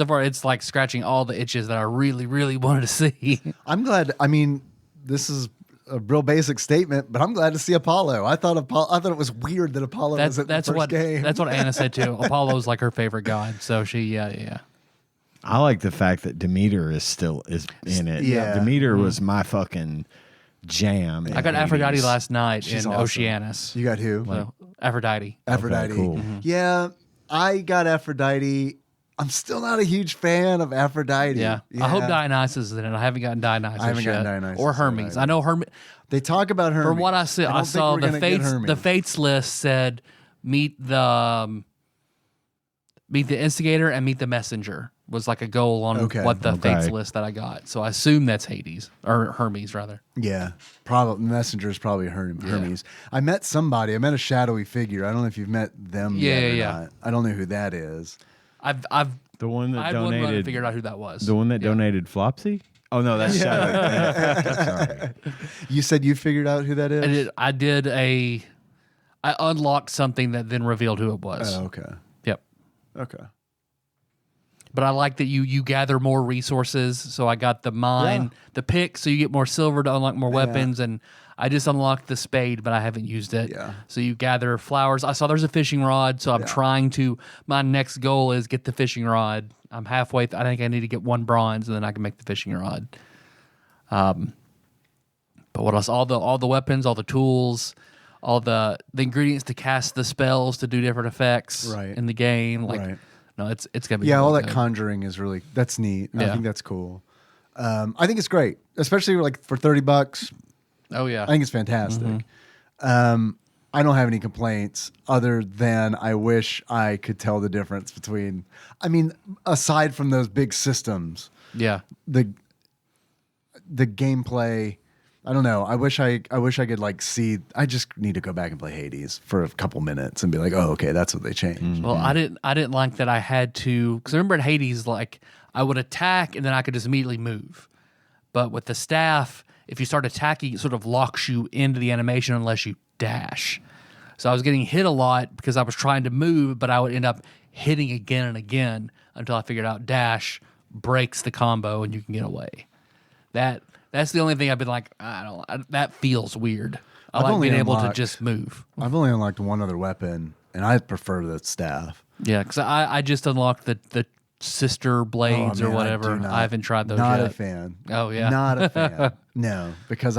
far it's like scratching all the itches that I really, really wanted to see. I'm glad. I mean, this is a real basic statement, but I'm glad to see Apollo. I thought it was weird that Apollo was at the first game. That's what Anna said too. Apollo's like her favorite god, so she, yeah. I like the fact that Demeter is in it. Yeah. Demeter was my fucking jam. I got Aphrodite last night in awesome. Oceanus. You got who? So, Aphrodite. Aphrodite. Okay, cool. Yeah, I got Aphrodite. I'm still not a huge fan of Aphrodite. Yeah. I hope Dionysus is in it. I haven't gotten Dionysus yet. I haven't gotten Dionysus or Hermes. I know Hermes. They talk about Hermes. From what I saw the Fates list said meet the instigator and meet the messenger was like a goal on what the Fates list that I got. So I assume that's Hades or Hermes rather. Yeah, probably messenger is probably Hermes. I met somebody. I met a shadowy figure. I don't know if you've met them yet or not. I don't know who that is. I've the one that I donated. figured out who that was. The one that donated Flopsy. Oh no, that's Shadow. Sorry. You said you figured out who that is? I unlocked something that then revealed who it was. Oh, okay. Yep. Okay. But I like that you gather more resources. So I got the mine, the pick, so you get more silver to unlock more weapons, and I just unlocked the spade, but I haven't used it. Yeah. So you gather flowers. I saw there's a fishing rod, so I'm trying to. My next goal is get the fishing rod. I'm halfway. I think I need to get 1 bronze, and then I can make the fishing rod. But what else? All the weapons, all the tools, all the ingredients to cast the spells to do different effects in the game. Like, no, it's gonna be all really that good. Conjuring is really neat. I think that's cool. I think it's great, especially like for $30. Oh yeah, I think it's fantastic. I don't have any complaints other than I wish I could tell the difference between. I mean, aside from those big systems, the gameplay. I don't know. I wish I could like see. I just need to go back and play Hades for a couple minutes and be like, oh, okay, that's what they changed. Well, I didn't like that I had to, because I remember in Hades, like I would attack and then I could just immediately move. But with the staff, if you start attacking, it sort of locks you into the animation unless you dash. So I was getting hit a lot because I was trying to move, but I would end up hitting again and again until I figured out dash breaks the combo and you can get away. That's the only thing I've been like, that feels weird. I like being able to just move. I've only unlocked one other weapon, and I prefer the staff. Yeah, because I just unlocked the sister blades or whatever. I haven't tried those yet. Not a fan. Oh, yeah. Not a fan. No, because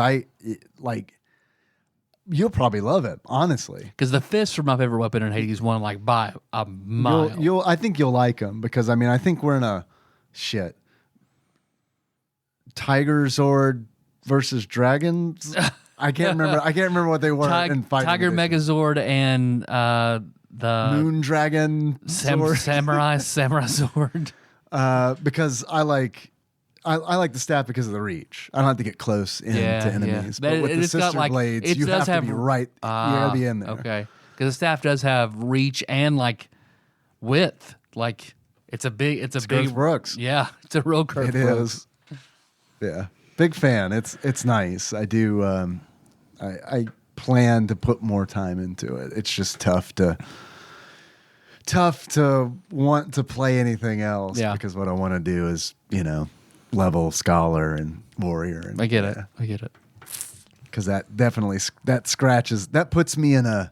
you'll probably love it, honestly. Because the fists are my favorite weapon in Hades 1, like by a mile. I think you'll like them, because, I mean, I think we're in a Tiger Zord versus Dragons. I can't remember what they were in fighting. Tiger Megazord and the Moon Dragon Samurai Sword. Because I like I like the staff because of the reach. I don't have to get close in to enemies. Yeah. But with the sister blades, you have to be right. You gotta be in there. Okay, because the staff does have reach and like width. Like it's big Girth Brooks. Yeah, it's a real Girth Brooks. It is. Yeah, big fan. It's nice. I do. I plan to put more time into it. It's just tough to want to play anything else because what I want to do is, level scholar and warrior. And, I get it. Because that definitely that puts me in a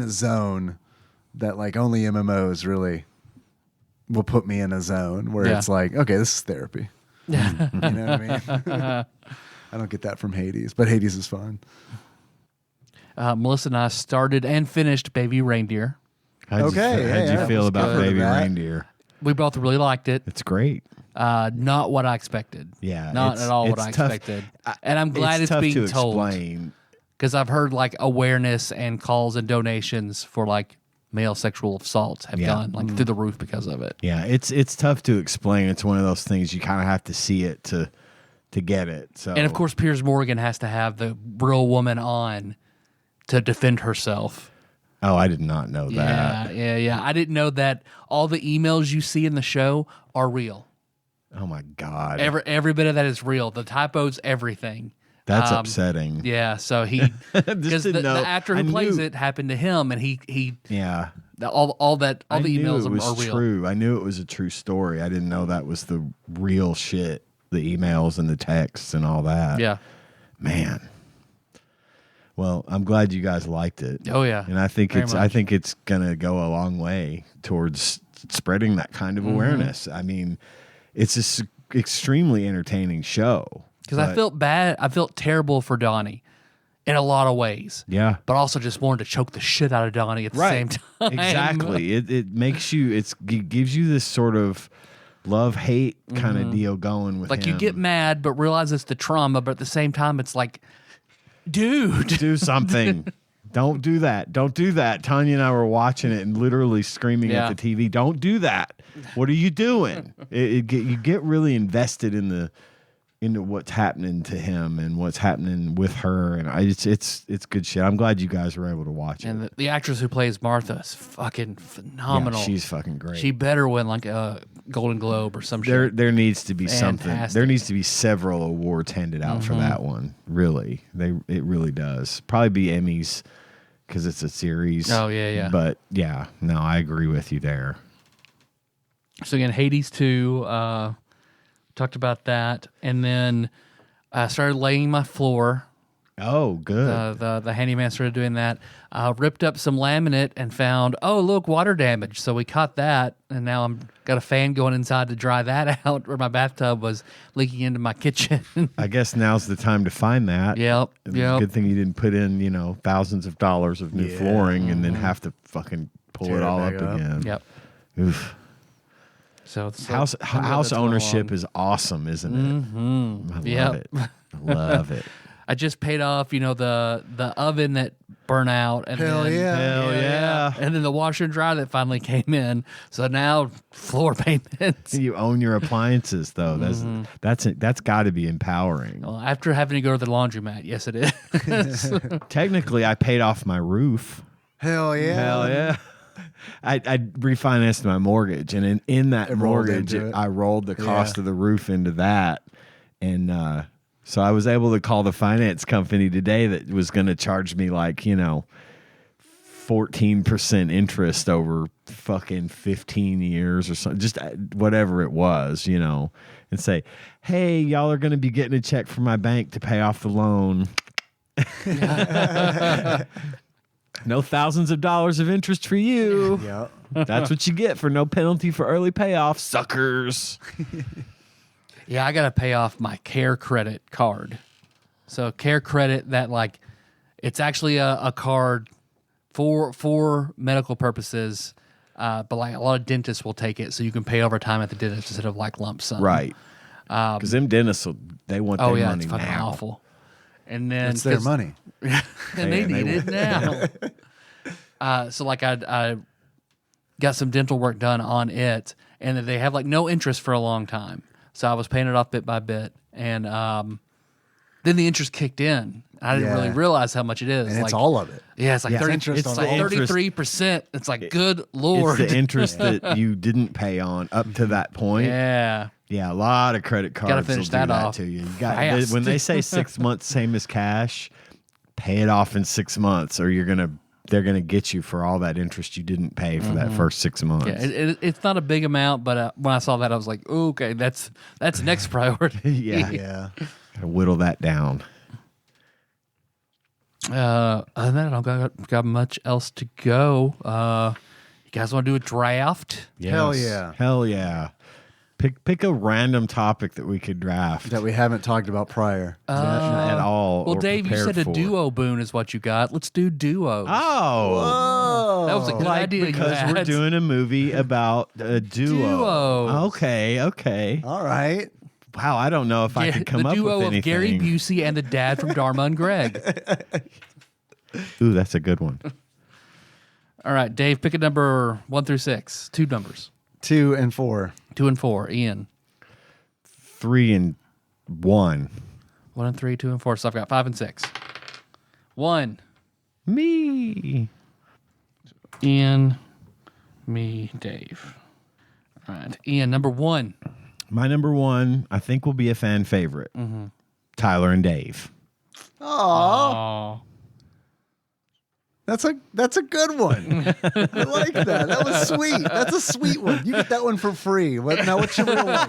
zone that like only MMOs really will put me in a zone where it's like, okay, this is therapy. You know what I mean? I don't get that from Hades, but Hades is fun. Melissa and I started and finished Baby Reindeer. How'd you feel about Baby Reindeer? We both really liked it. It's great. Not what I expected. Yeah, not at all what I expected. And I'm glad it's being told. Because I've heard like awareness and calls and donations for like male sexual assaults have gone like through the roof because of it. Yeah, it's tough to explain. It's one of those things you kind of have to see it to get it. So, and of course, Piers Morgan has to have the real woman on to defend herself. Oh, I did not know that. Yeah. I didn't know that all the emails you see in the show are real. Oh my God. Every bit of that is real. The typos, everything. That's upsetting. Yeah, so he because the actor who plays it happened to him, and he all the emails are real. True. I knew it was a true story. I didn't know that was the real shit. The emails and the texts and all that. Yeah, man. Well, I'm glad you guys liked it. Oh yeah, and I think it's gonna go a long way towards spreading that kind of awareness. I mean, it's an extremely entertaining show. Because I felt bad. I felt terrible for Donnie in a lot of ways. Yeah. But also just wanted to choke the shit out of Donnie at the same time. Exactly. It makes you, it gives you this sort of love-hate kind of deal going with like him. You get mad, but realize it's the trauma. But at the same time, it's like, dude. Do something. Don't do that. Don't do that. Tanya and I were watching it and literally screaming at the TV. Don't do that. What are you doing? You get really invested into what's happening to him and what's happening with her, and it's good shit. I'm glad you guys were able to watch it. And the actress who plays Martha is fucking phenomenal. Yeah, she's fucking great. She better win like a Golden Globe or some shit. There needs to be something. Fantastic. There needs to be several awards handed out for that one. Really, it really does. Probably be Emmys because it's a series. Oh yeah. But yeah, no, I agree with you there. So again, Hades 2. Talked about that, and then I started laying my floor. Oh, good. The handyman started doing that. Ripped up some laminate and found, look, water damage. So we caught that, and now I'm got a fan going inside to dry that out. Where my bathtub was leaking into my kitchen. I guess now's the time to find that. Yep. Good thing you didn't put in, thousands of dollars of new flooring and then have to fucking pull it all up again. Yep. Oof. So house ownership is awesome, isn't it? I love it. I love it. I just paid off, the oven that burnt out, and Hell yeah, and then the washer and dryer that finally came in. So now floor payments. You own your appliances, though. That's got to be empowering. Well, after having to go to the laundromat, yes, it is. Technically, I paid off my roof. Hell yeah. I refinanced my mortgage, and in that mortgage, I rolled the cost of the roof into that, and so I was able to call the finance company today that was going to charge me 14% interest over fucking 15 years or something, just whatever it was, and say, hey, y'all are going to be getting a check from my bank to pay off the loan. No thousands of dollars of interest for you. Yep. That's what you get for no penalty for early payoff, suckers. Yeah, I got to pay off my Care Credit card. So Care Credit, that it's actually a card for medical purposes, but a lot of dentists will take it, so you can pay over time at the dentist instead of lump sum. Right. Because them dentists, they want their money it's fucking now. Awful. And then it's their money. and they need it now. So I got some dental work done on it, and they have no interest for a long time. So I was paying it off bit by bit. And then the interest kicked in. I didn't really realize how much it is. And it's all of it. Yeah, it's like 33%. It's like, good Lord. It's the interest that you didn't pay on up to that point. Yeah. Yeah, a lot of credit cards Gotta finish will do that that off to you. fast. When they say 6 months, same as cash, pay it off in 6 months, or they're gonna get you for all that interest you didn't pay for that first 6 months. Yeah, it's not a big amount, but when I saw that, I was like, okay, that's next priority. yeah. Gotta whittle that down. Other than that, I don't got much else to go. You guys want to do a draft? Yes. Hell yeah. Pick a random topic that we could draft that we haven't talked about prior. Not at all. Well, or Dave, you said a prepared for. duo boon is what you got. Let's do duos. Oh, That was a good idea. because we're doing a movie about a duo. Duos. Okay. All right. Wow, I don't know if I could come up with The duo anything. of Gary Busey and the dad from Dharma and Greg. Ooh, that's a good one. All right, Dave, pick a number 1 through 6. 2 numbers. 2 and 4. 2 and 4. Ian. 3 and 1. 1 and 3, 2 and 4. So I've got 5 and 6. 1. Me. Ian, me, Dave. All right, Ian, number 1. My number 1, I think, will be a fan favorite. Tyler and Dave. Oh. That's a good one. I like that. That was sweet. That's a sweet one. You get that one for free. Now what's your real one?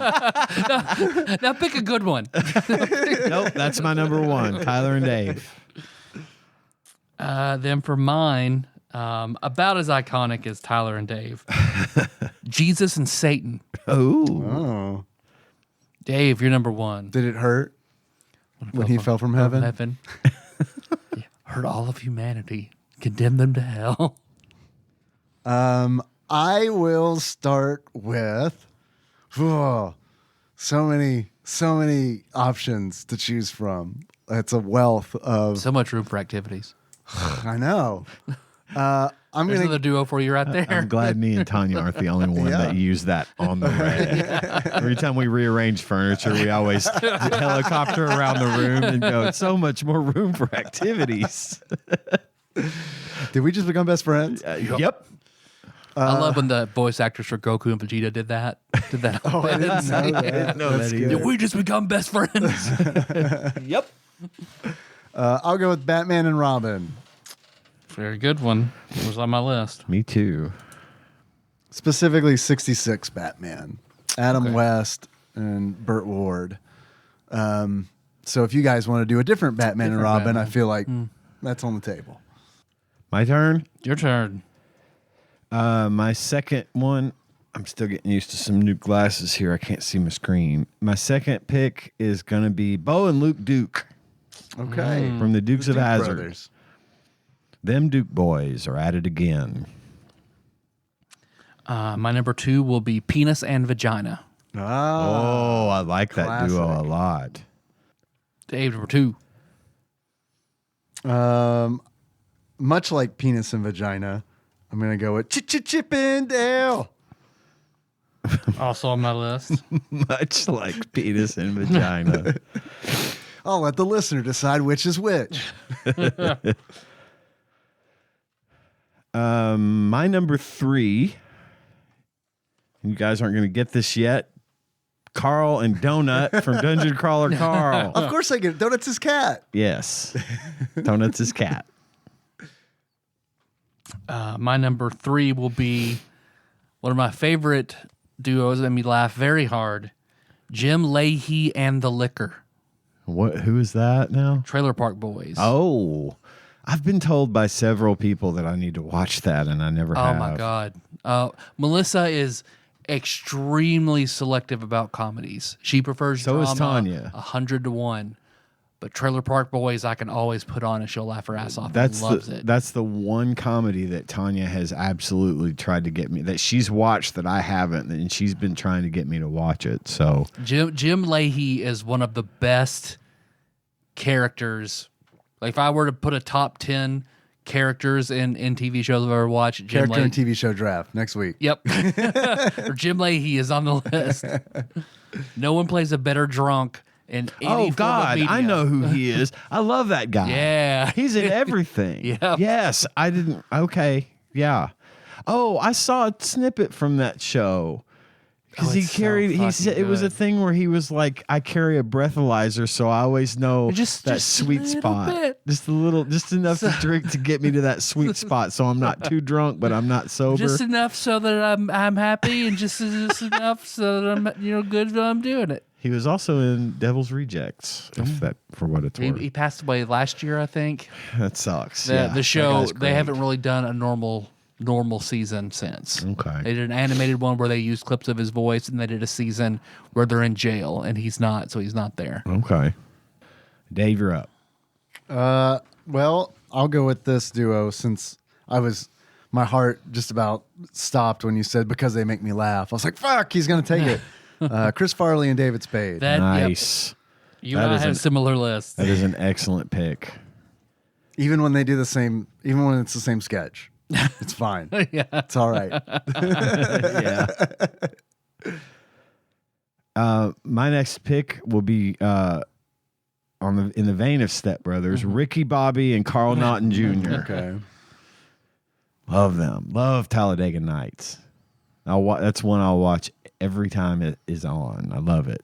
Now pick a good one. Nope, that's my number 1, Tyler and Dave. Then for mine, about as iconic as Tyler and Dave, Jesus and Satan. Oh. Dave, you're number 1. Did it hurt when he fell from heaven? Yeah. Hurt all of humanity. Condemn them to hell. I will start with so many options to choose from. It's a wealth of So much room for activities. I know. I'm There's gonna another duo for you right there. I'm glad me and Tanya aren't the only one that use that on the reg. Every time we rearrange furniture, we always helicopter around the room and go, so much more room for activities. Did we just become best friends? Yep. I love when the voice actors for Goku and Vegeta did that. Oh, I didn't know that. know That's that good. Did we just become best friends? Yep. I'll go with Batman and Robin. Very good one. It was on my list. Me too. Specifically 66 Batman. Adam West and Burt Ward. So if you guys want to do a different Batman and Robin, Batman. I feel like that's on the table. My turn? Your turn. My second one, I'm still getting used to some new glasses here. I can't see my screen. My second pick is going to be Bo and Luke Duke. Okay. From the Dukes of Duke Hazzard. brothers. Them Duke boys are at it again. My number 2 will be Penis and Vagina. Oh, I like that classic. duo a lot. Dave, number 2. Much like Penis and Vagina, I'm going to go with Chippendale. Also on my list. Much like penis and vagina. I'll let the listener decide which is which. My number 3, you guys aren't going to get this yet. Carl and Donut from Dungeon Crawler Carl. Of course I get it. Donut's his cat. Yes. Donut's his cat. My number 3 will be one of my favorite duos that made me laugh very hard. Jim Lahey and the Liquor. Who is that now? Trailer Park Boys. Oh, I've been told by several people that I need to watch that, and I never have. Oh my God. Melissa is extremely selective about comedies. She prefers So is drama Tanya. 100-1. But Trailer Park Boys, I can always put on and she'll laugh her ass off. That's loves it. That's the one comedy that Tanya has absolutely tried to get me, that she's watched that I haven't, and she's been trying to get me to watch it. So Jim Lahey is one of the best characters. Like if I were to put a top 10 characters in TV shows I've ever watched. Character in TV show draft next week. Yep. Or Jim Lahey is on the list. No one plays a better drunk in any form of media. I know who he is. I love that guy. Yeah. He's in everything. Yep. Yes, I didn't. Okay. Yeah. Oh, I saw a snippet from that show. Because he said it was a thing where he was like, I carry a breathalyzer, so I always know that sweet spot. Bit. Just enough to drink to get me to that sweet spot, so I'm not too drunk, but I'm not sober. Just enough so that I'm happy, and just enough so that I'm good when I'm doing it. He was also in Devil's Rejects, if that for what it's worth. He passed away last year, I think. That sucks. The show, they haven't really done a normal season since. Okay. They did an animated one where they used clips of his voice, and they did a season where they're in jail, and he's not there. Okay. Dave, you're up. Well, I'll go with this duo since my heart just about stopped when you said because they make me laugh. I was like, fuck, he's going to take it. Chris Farley and David Spade. Nice. Yep. You and I have similar lists. That is an excellent pick. Even when they do even when it's the same sketch. It's fine. Yeah. It's all right. Yeah. My next pick will be in the vein of Step Brothers, Ricky Bobby and Carl Naughton Jr. Okay. Love them. Love Talladega Nights. That's one I'll watch every time it is on. I love it.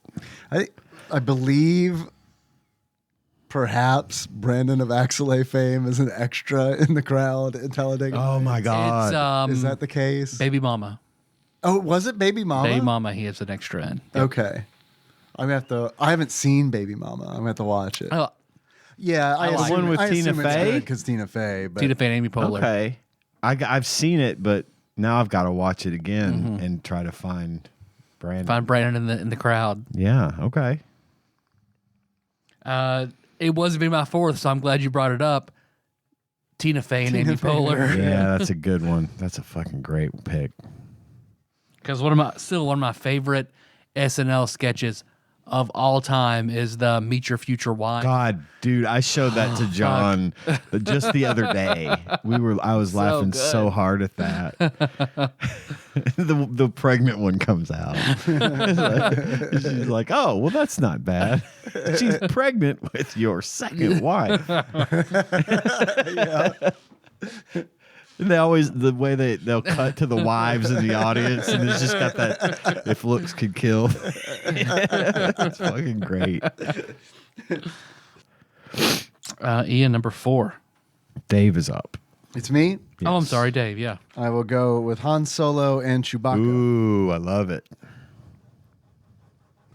I believe perhaps Brandon of Axelay fame is an extra in the crowd in Talladega. Oh my God. Is that the case? Baby Mama. Oh, was it Baby Mama? Baby Mama, he has an extra in. Okay. I haven't seen Baby Mama. I'm gonna have to watch it. Oh, yeah, the one with Tina Fey? Because Tina Fey. But Tina Fey and Amy Poehler. Okay. I've seen it, but now I've got to watch it again and try to find Brandon. Find Brandon in the crowd. Yeah. Okay. It was be my fourth, so I'm glad you brought it up. Tina Fey and Amy Poehler. Yeah, that's a good one. That's a fucking great pick. Because still one of my favorite SNL sketches of all time is the Meet Your Future Wife. God, dude, I showed that to John just the other day. I was laughing so hard at that. the pregnant one comes out. She's like, "Oh, well, that's not bad. She's pregnant with your second wife." Yeah. And they always, the way they'll cut to the wives in the audience, and it's just got that "if looks could kill." It's fucking great. Ian, number 4. Dave is up. It's me? Yes. Oh, I'm sorry, Dave. Yeah. I will go with Han Solo and Chewbacca. Ooh, I love it.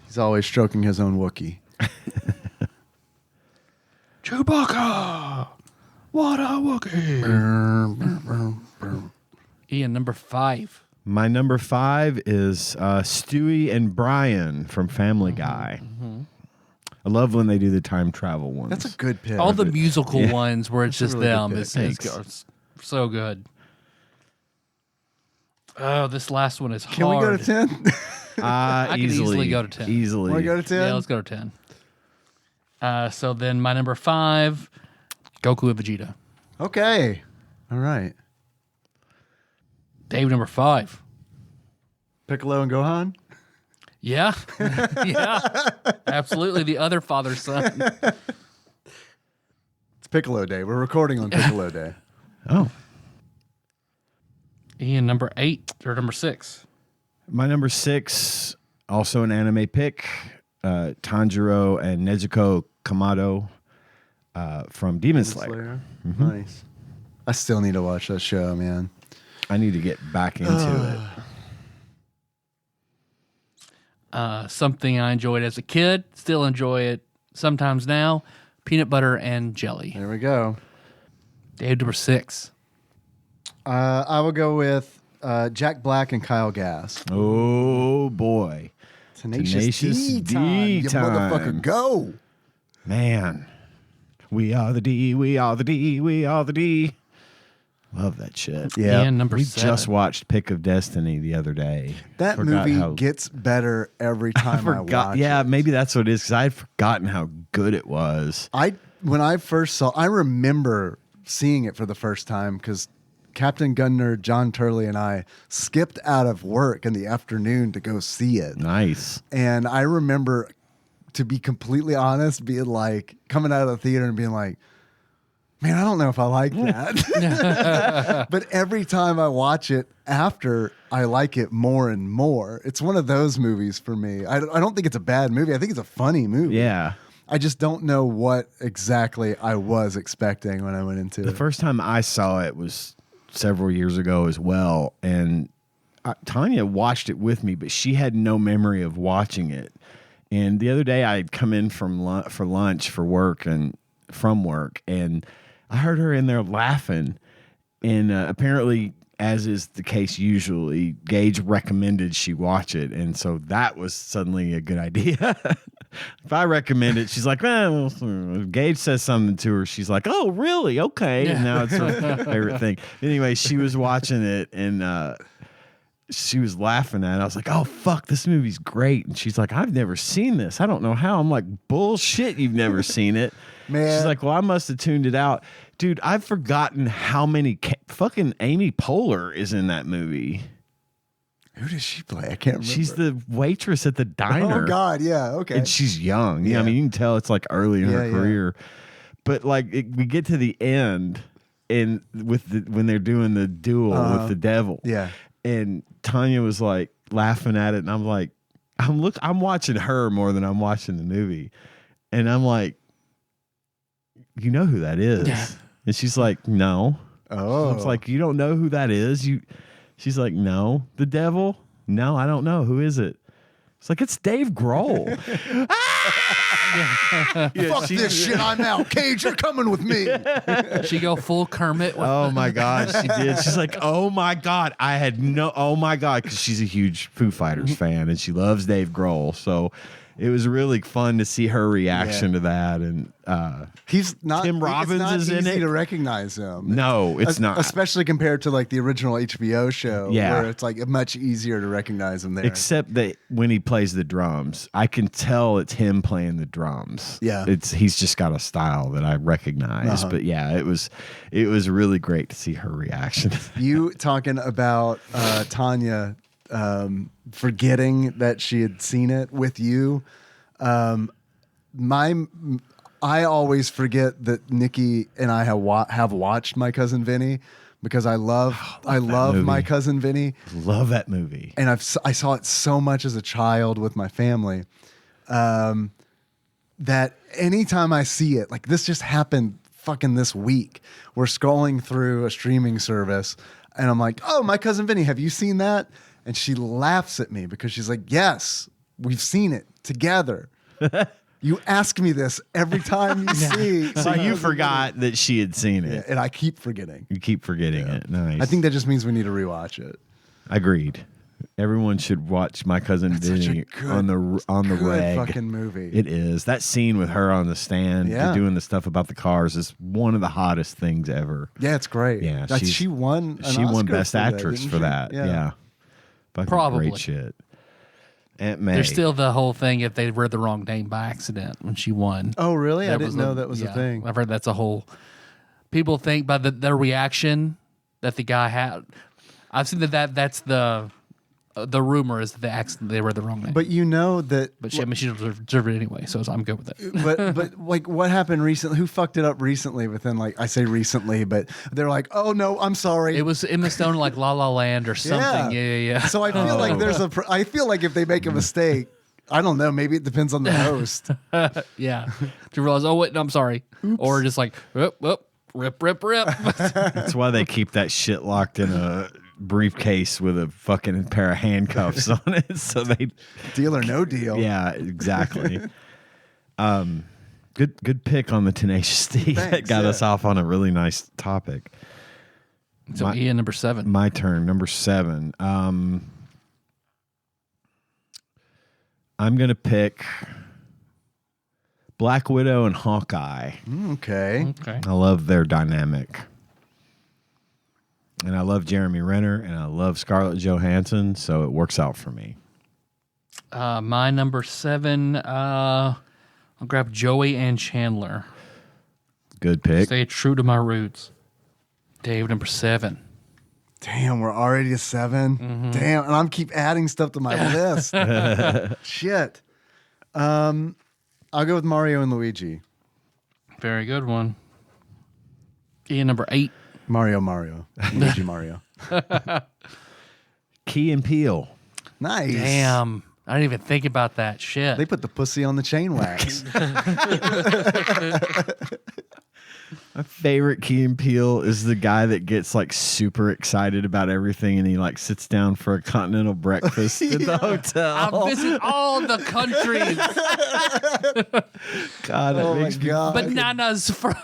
He's always stroking his own Wookiee. Chewbacca! What a Wookiee! Ian, number 5. My number 5 is Stewie and Brian from Family Guy. I love when they do the time travel ones. That's a good pick. All the musical ones where it's just really them. good pick. It's so good. Oh, this last one is hard. Can we go to 10? I can easily go to 10. Easily. Want to go to 10? Yeah, let's go to 10. So then my number 5, Goku and Vegeta. Okay. All right. Dave, number 5. Piccolo and Gohan? Yeah. Yeah. Absolutely. The other father-son. It's Piccolo Day. We're recording on Piccolo Day. Oh. Ian, number 8 or number 6. My number 6, also an anime pick, Tanjiro and Nezuko Kamado from Demon Slayer. Mm-hmm. Nice. I still need to watch that show, man. I need to get back into it. Something I enjoyed as a kid, still enjoy it sometimes now, peanut butter and jelly. There we go. Dave, number 6. I will go with Jack Black and Kyle Gass. Oh, boy. Tenacious D time. You motherfucker, go. Man. We are the D, we are the D, we are the D. Love that shit. Yeah. And number we 7. just watched Pick of Destiny the other day. That movie gets better every time I watch it. Maybe that's what it is, because I had forgotten how good it was. When I first saw, I remember seeing it for the first time because Captain Gun Nerd John Turley and I skipped out of work in the afternoon to go see it. Nice. And I remember, to be completely honest, being like, coming out of the theater and being like, man, I don't know if I like that. But every time I watch it after, I like it more and more. It's one of those movies for me. I don't think it's a bad movie. I think it's a funny movie. Yeah. I just don't know what exactly I was expecting when I went into it. The first time I saw it was several years ago as well, and Tanya watched it with me, but she had no memory of watching it. And the other day I'd come in for lunch for work and from work, and I heard her in there laughing, and apparently, as is the case usually, Gage recommended she watch it, and so that was suddenly a good idea. If I recommend it, she's like, well, Gage says something to her. She's like, oh, really? Okay. And now it's her favorite thing. Anyway, she was watching it, and she was laughing at it. I was like, oh, fuck, this movie's great. And she's like, I've never seen this. I don't know how. I'm like, bullshit, you've never seen it. Man. She's like, well, I must have tuned it out. Dude, I've forgotten how many fucking Amy Poehler is in that movie. Who does she play? I can't remember. She's the waitress at the diner. Oh, God, yeah, okay. And she's young. Yeah, I mean, you can tell it's like early in her career. But like, we get to the end, and when they're doing the duel with the devil. Yeah. And Tanya was like laughing at it, and I'm like, I'm watching her more than I'm watching the movie. And I'm like, you know who that is? Yeah. And she's like, no. Oh. It's like, you don't know who that is? She's like, no. The devil? No, I don't know. Who is it? It's like, it's Dave Grohl. Fuck this shit, I'm out. Cage, you're coming with me. She go full Kermit. Oh my God, she did. She's like, oh my God. Oh my God, because she's a huge Foo Fighters fan, and she loves Dave Grohl. So it was really fun to see her reaction to that. And Tim Robbins is in it. It's not easy to recognize him. No, it's not. Especially compared to like the original HBO show, where it's like much easier to recognize him there. Except that when he plays the drums, I can tell it's him playing the drums. Yeah, he's just got a style that I recognize. But yeah, it was really great to see her reaction. You talking about Tanya forgetting that she had seen it with you. I always forget that Nikki and I have watched My Cousin Vinny, because I love My Cousin Vinny. Love that movie. And I saw it so much as a child with my family, that anytime I see it, like this just happened fucking this week. We're scrolling through a streaming service, and I'm like, oh, My Cousin Vinny, have you seen that? And she laughs at me because she's like, yes, we've seen it together. You ask me this every time you see. So you forgot that she had seen it. Yeah, and I keep forgetting. You keep forgetting it. Nice. I think that just means we need to rewatch it. Agreed. Everyone should watch My Cousin Vinny on the reg. Fucking movie. It is. That scene with her on the stand doing the stuff about the cars is one of the hottest things ever. Yeah, it's great. Yeah, she won. She won Best Actress for that. Yeah. Probably. Great shit. Aunt May. There's still the whole thing if they read the wrong name by accident when she won. Oh, really? I didn't know that was a thing. I've heard that's a whole... People think by their reaction that the guy had... I've seen that's the rumor is that they read the wrong name. But you know that... But she deserved it anyway, so I'm good with it. But like what happened recently? Who fucked it up recently within like... I say recently, but they're like, oh no, I'm sorry. It was Emma Stone like La La Land or something. Yeah. So I feel like I feel like if they make a mistake, I don't know, maybe it depends on the host. Yeah. To realize, oh wait, no, I'm sorry. Oops. Or just like, rip. That's why they keep that shit locked in a briefcase with a fucking pair of handcuffs on it, so they deal or no deal. Yeah, exactly. Good pick on the Tenacious D. That got us off on a really nice topic. So Ian, number 7. My turn, number 7. I'm gonna pick Black Widow and Hawkeye. Okay. I love their dynamic. And I love Jeremy Renner, and I love Scarlett Johansson, so it works out for me. My number 7, I'll grab Joey and Chandler. Good pick. Stay true to my roots. Dave, number 7. Damn, we're already to 7. Mm-hmm. Damn, and I'm keep adding stuff to my list. Shit. I'll go with Mario and Luigi. Very good one. Ian, number 8. Mario. Luigi Mario. Key and Peele. Nice. Damn. I didn't even think about that shit. They put the pussy on the chain wax. My favorite Key and Peele is the guy that gets like super excited about everything and he like sits down for a continental breakfast at the hotel. I visit all the countries. God, that makes me bananas from.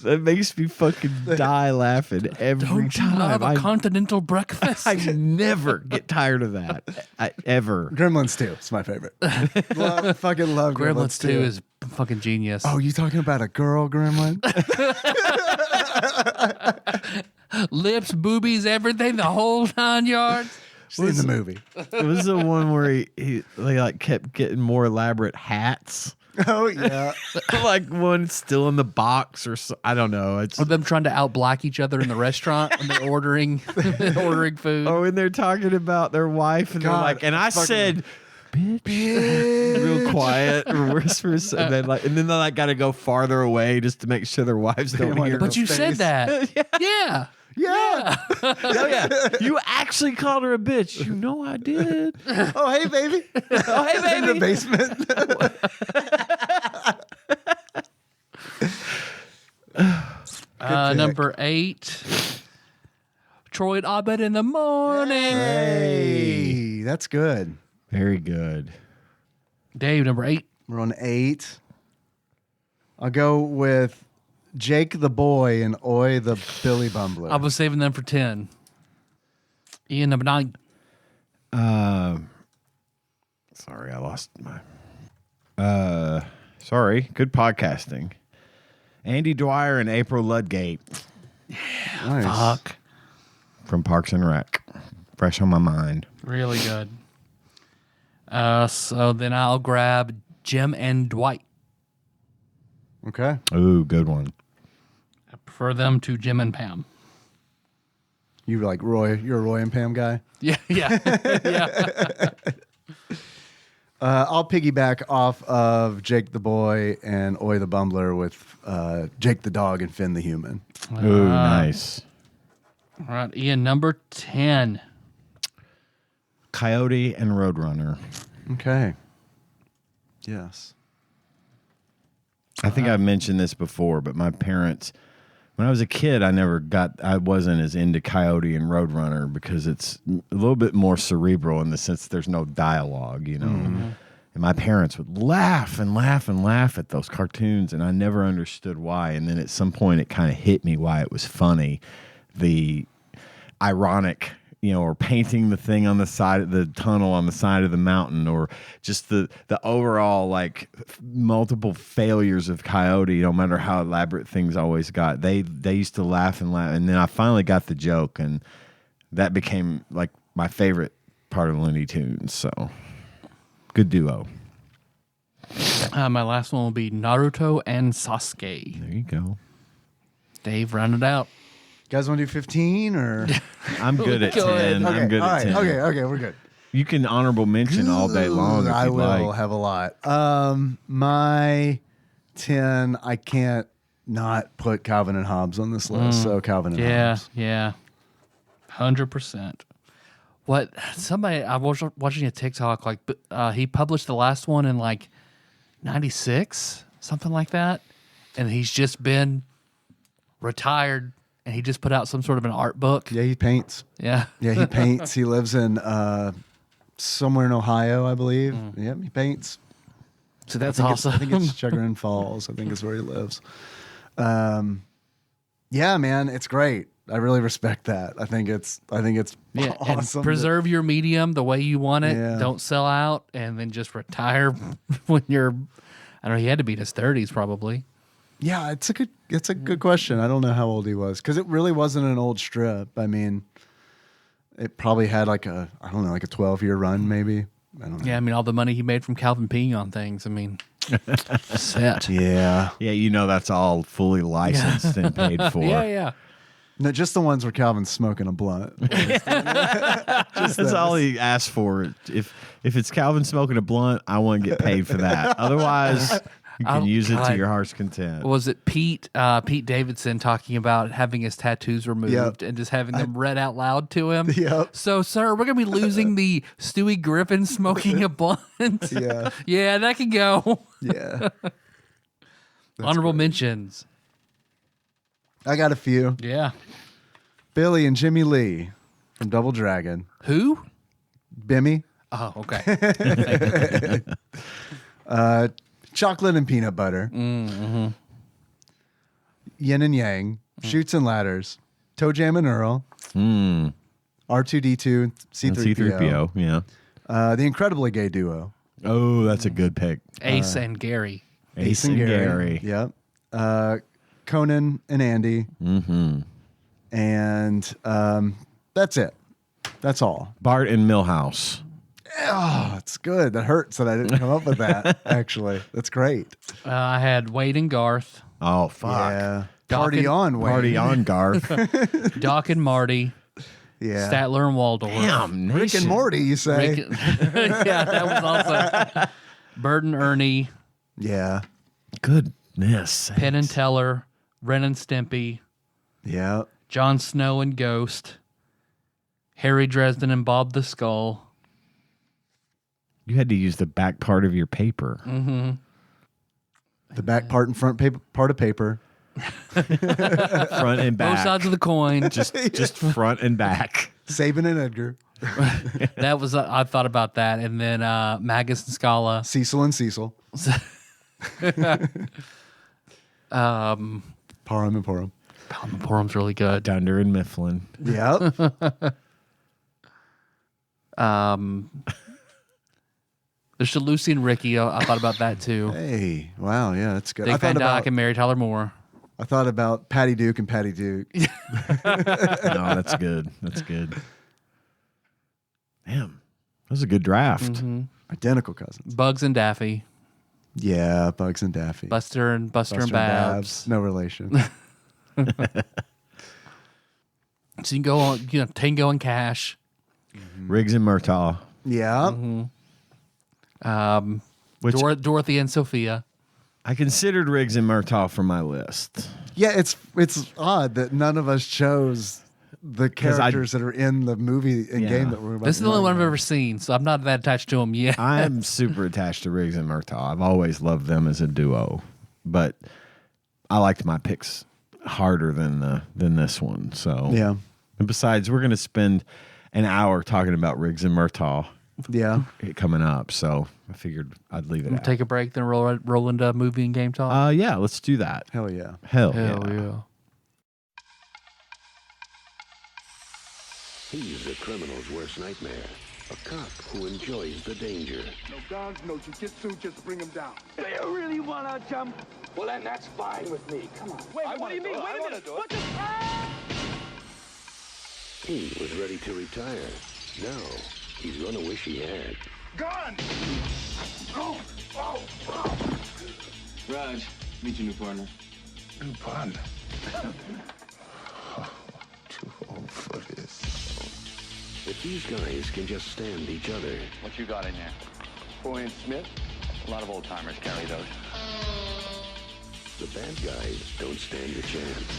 That makes me fucking die laughing every Don't time. You love a continental breakfast? I never get tired of that. Ever. Gremlins 2 is my favorite. Fucking love Gremlins 2 is fucking genius. Oh, you talking about a girl gremlin? Lips, boobies, everything, the whole 9 yards. In the movie. It was the one where they like kept getting more elaborate hats. Oh yeah, like one still in the box or so, I don't know. It's or them trying to out-black each other in the restaurant when they're ordering food. Oh, and they're talking about their wife and they're like, and I said, bitch, real quiet or whispers, and then they like got to go farther away just to make sure their wives don't hear. But you said that, yeah. Oh yeah, you actually called her a bitch. You know I did. Oh hey baby. Oh hey baby. In the basement. Number 8. Troy and Abed in the morning. Hey, that's good. Very good. Dave, number 8. We're on 8. I'll go with Jake the Boy and Oi the Billy Bumbler. I was saving them for 10. Ian, number 9. Sorry, I lost my. Sorry, good podcasting. Andy Dwyer and April Ludgate. Yeah, nice. Fuck. From Parks and Rec. Fresh on my mind. Really good. So then I'll grab Jim and Dwight. Okay. Ooh, good one. I prefer them to Jim and Pam. You like Roy? You're a Roy and Pam guy? Yeah. Yeah. I'll piggyback off of Jake the Boy and Oi the Bumbler with Jake the Dog and Finn the Human. Ooh, nice. All right, Ian, number 10. Coyote and Roadrunner. Okay. Yes. I think I've mentioned this before, but my parents, when I was a kid, I wasn't as into Coyote and Roadrunner because it's a little bit more cerebral in the sense there's no dialogue, you know. Mm-hmm. And my parents would laugh and laugh and laugh at those cartoons, and I never understood why. And then at some point, it kind of hit me why it was funny. The ironic, you know, or painting the thing on the side of the tunnel on the side of the mountain, or just the overall like multiple failures of Coyote, no matter how elaborate things always got. They used to laugh and laugh, and then I finally got the joke, and that became like my favorite part of Looney Tunes. So good duo. My last one will be Naruto and Sasuke. There you go. Dave, round it out. You guys want to do 15 or? I'm good at 10. Okay, I'm good at 10. Okay, we're good. You can honorable mention all day long if I you'd will like. have a lot. My 10, I can't not put Calvin and Hobbes on this list. So Calvin and Hobbes. Yeah. 100%. What somebody I was watching a TikTok, like he published the last one in like 96, something like that, and he's just been retired. And he just put out some sort of an art book. Yeah, he paints. Yeah. Yeah, he paints. He lives in somewhere in Ohio, I believe. Yep, he paints. So that's awesome. I think it's Chagrin Falls. I think is where he lives. Yeah, man, it's great. I really respect that. I think it's awesome. And preserve your medium the way you want it. Yeah. Don't sell out, and then just retire when you're. I don't know. He had to be in his 30s probably. Yeah, it's a good question. I don't know how old he was because it really wasn't an old strip. I mean, it probably had like a 12-year run maybe. I don't know. Yeah, I mean all the money he made from Calvin peeing on things. I mean, Set. Yeah, you know that's all fully licensed and paid for. Yeah. No, just the ones where Calvin's smoking a blunt. That's all he asked for. If it's Calvin smoking a blunt, I want to get paid for that. Otherwise, you can use it to your heart's content. Was it Pete Davidson talking about having his tattoos removed and just having them read out loud to him? Yep. So, sir, we're going to be losing the Stewie Griffin smoking a blunt. Yeah. Yeah, that can go. Yeah. Honorable mentions. I got a few. Yeah. Billy and Jimmy Lee from Double Dragon. Who? Bimmy. Oh, okay. Chocolate and peanut butter. Mm-hmm. Yin and Yang. Shoots and Ladders. Toe Jam and Earl. R2D2 and C3PO. Yeah. The Incredibly Gay Duo. Oh, that's a good pick. Ace and Gary. Ace and Gary. Yep. Conan and Andy. Mm-hmm. And that's it. That's all. Bart and Milhouse. Oh, it's good. That hurts that I didn't come up with that, actually. That's great. I had Wade and Garth. Oh, fuck. Yeah. Doc Party and- on, Wayne. Party on, Garth. Doc and Marty. Yeah. Statler and Waldorf. Damn, Rick and Morty, you say? Yeah, that was also Bert and Ernie, Yeah. Goodness. Penn and Teller, Ren and Stimpy, Yeah. Jon Snow and Ghost, Harry Dresden and Bob the Skull. You had to use the back part of your paper. Mm-hmm. The back part and front part of paper. Front and back. Both sides of the coin. Just front and back. Sabin and Edgar. That was I thought about that, and then Magus and Scala. Cecil and Cecil. Parham and Parham. Porum's really good. Dunder and Mifflin. Yep. There's the Lucy and Ricky. I thought about that too. Hey, wow, yeah, that's good. Dick Van Dyke and Mary Tyler Moore. I thought about Patty Duke and Patty Duke. No, that's good. That's good. Damn. That was a good draft. Mm-hmm. Identical cousins. Bugs and Daffy. Yeah, Bugs and Daffy. Buster and Babs. No relation. So you can go on, Tango and Cash. Riggs and Murtaugh. Yeah. Which Dorothy and Sophia. I considered Riggs and Murtaugh for my list. Yeah, it's odd that none of us chose the characters that are in the movie and game that we're about This is to the only learn one I've about. ever seen, so I'm not that attached to them yet. I'm super attached to Riggs and Murtaugh. I've always loved them as a duo, but I liked my picks harder than this one. So Yeah. And besides, we're going to spend an hour talking about Riggs and Murtaugh. Yeah. Coming up, so I figured I'd leave it out. Take a break, then roll into movie and game talk. Yeah, let's do that. Hell yeah. Hell yeah. He's a criminal's worst nightmare. A cop who enjoys the danger. No guns, no jiu-jitsu, just bring him down. Do you really want to jump? Well, then that's fine with me. Come on. Wait, what do you mean? Wait a minute. What the... He was ready to retire. Now, he's gonna wish he had. Gun! Oh! Raj, meet your new partner. New partner. Too old for this. If these guys can just stand each other, What you got in there? 4-inch Smith. A lot of old timers carry those. the bad guys don't stand a chance.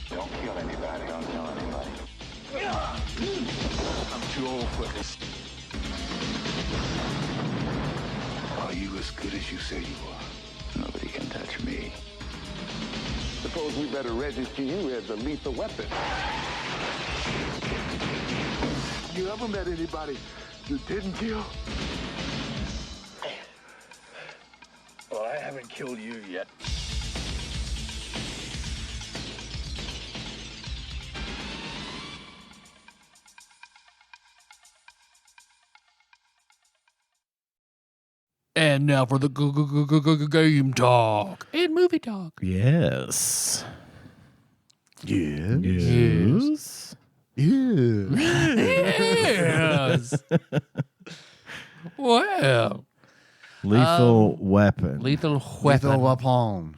Don't kill anybody. Don't tell anybody. I'm too old for this. Are you as good as you say you are? Nobody can touch me. Suppose we better register you as a lethal weapon. You ever met anybody you didn't kill? Well, I haven't killed you yet. And now for the game talk and movie talk. Yes. Yeah. Yes. Yeah. Yes. Well, Lethal Weapon. Lethal Weapon. Lethal Weapon.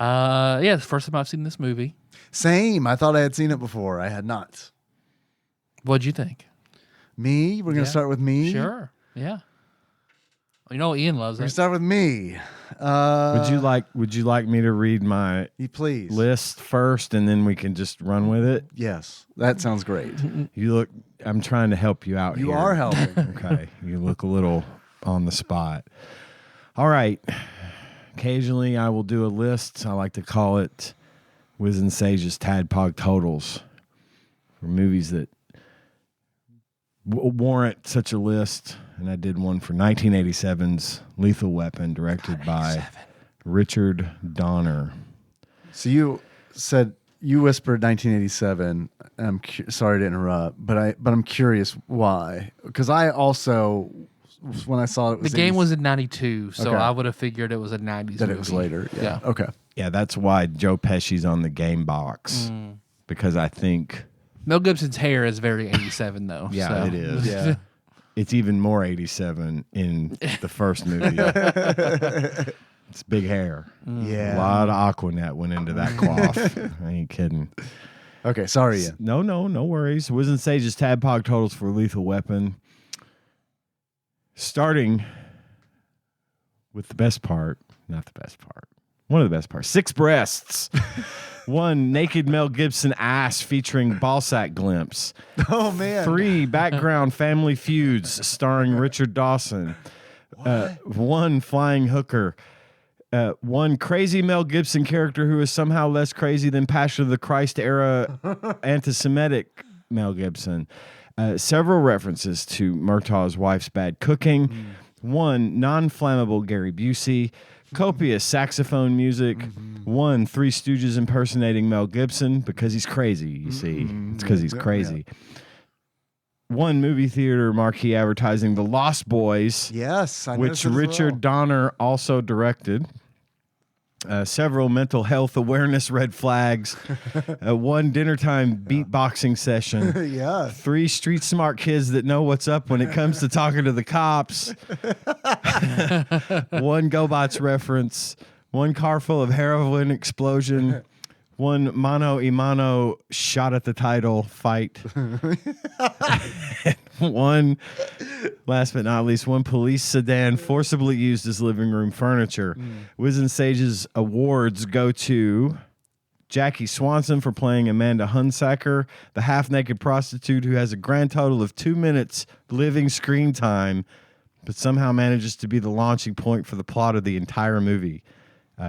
Yeah, it's the first time I've seen this movie. Same. I thought I had seen it before. I had not. What'd you think? Me? We're going to start with me? Sure. Yeah. You know Ian loves We're going it. to start with me. Would you like me to read my please list first and then we can just run with it? Yes. That sounds great. I'm trying to help you out here. You are helping. Okay. You look a little on the spot. All right. Occasionally I will do a list. I like to call it Wiz and Sage's TADPOG totals for movies that warrant such a list. And I did one for 1987's Lethal Weapon, directed by Richard Donner. So you said you whispered 1987. I'm sorry to interrupt, but I'm curious why. Because I also, when I saw it, the game was in 92, so I would have figured it was a 90s that movie. it was later. Yeah. Okay. Yeah, that's why Joe Pesci's on the game box, because I think Mel Gibson's hair is very 87 though. Yeah, so. it is. Yeah. It's even more 87 in the first movie. It's big hair. Yeah. A lot of Aquanet went into that cloth. I ain't kidding. Okay, sorry, Ian. No worries. Wiz and Sage's TADPOG totals for Lethal Weapon. Starting with the best part, not the best part, one of the best parts. 6 breasts. 1 naked Mel Gibson ass featuring ballsack glimpse. Oh, man. 3 background family feuds starring Richard Dawson. 1 flying hooker. 1 crazy Mel Gibson character who is somehow less crazy than Passion of the Christ era anti-Semitic Mel Gibson. Several references to Murtaugh's wife's bad cooking. 1 non-flammable Gary Busey. Copious saxophone music. 1 Three Stooges impersonating Mel Gibson because he's crazy, you see. It's because he's crazy. 1 movie theater marquee advertising The Lost Boys. Yes, I which Richard Donner also directed. Several mental health awareness red flags. 1 dinner time beatboxing session. Yeah. 3 street smart kids that know what's up when it comes to talking to the cops. 1 GoBots reference. 1 car full of heroin explosion. 1 mano a mano shot at the title fight. 1, last but not least, 1 police sedan forcibly used as living room furniture. Wiz and Sage's awards go to Jackie Swanson for playing Amanda Hunsaker, the half-naked prostitute who has a grand total of 2 minutes living screen time, but somehow manages to be the launching point for the plot of the entire movie.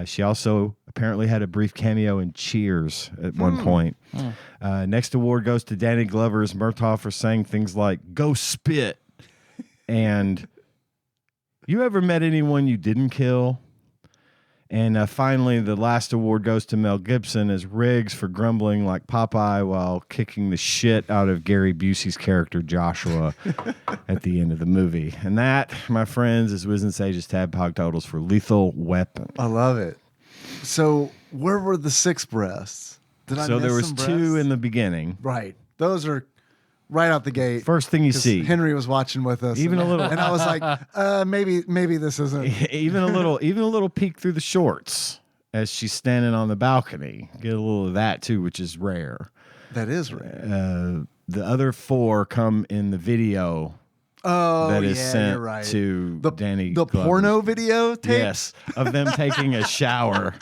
She also apparently had a brief cameo in Cheers at one point. Next award goes to Danny Glover's Murtaugh for saying things like, "Go spit." And you ever met anyone you didn't kill? And finally, the last award goes to Mel Gibson as Riggs for grumbling like Popeye while kicking the shit out of Gary Busey's character Joshua at the end of the movie. And that, my friends, is Wiz and Sage's TADPOG totals for Lethal Weapon. I love it. So where were the 6 breasts? So there was 2 in the beginning. Right. Those are right out the gate. First thing you see. Henry was watching with us. Even a little. And I was like, maybe this isn't. Even a little peek through the shorts as she's standing on the balcony. Get a little of that too, which is rare. That is rare. The other 4 come in the video. That is sent to Danny the Glover's. Porno video tape? Yes, of them taking a shower.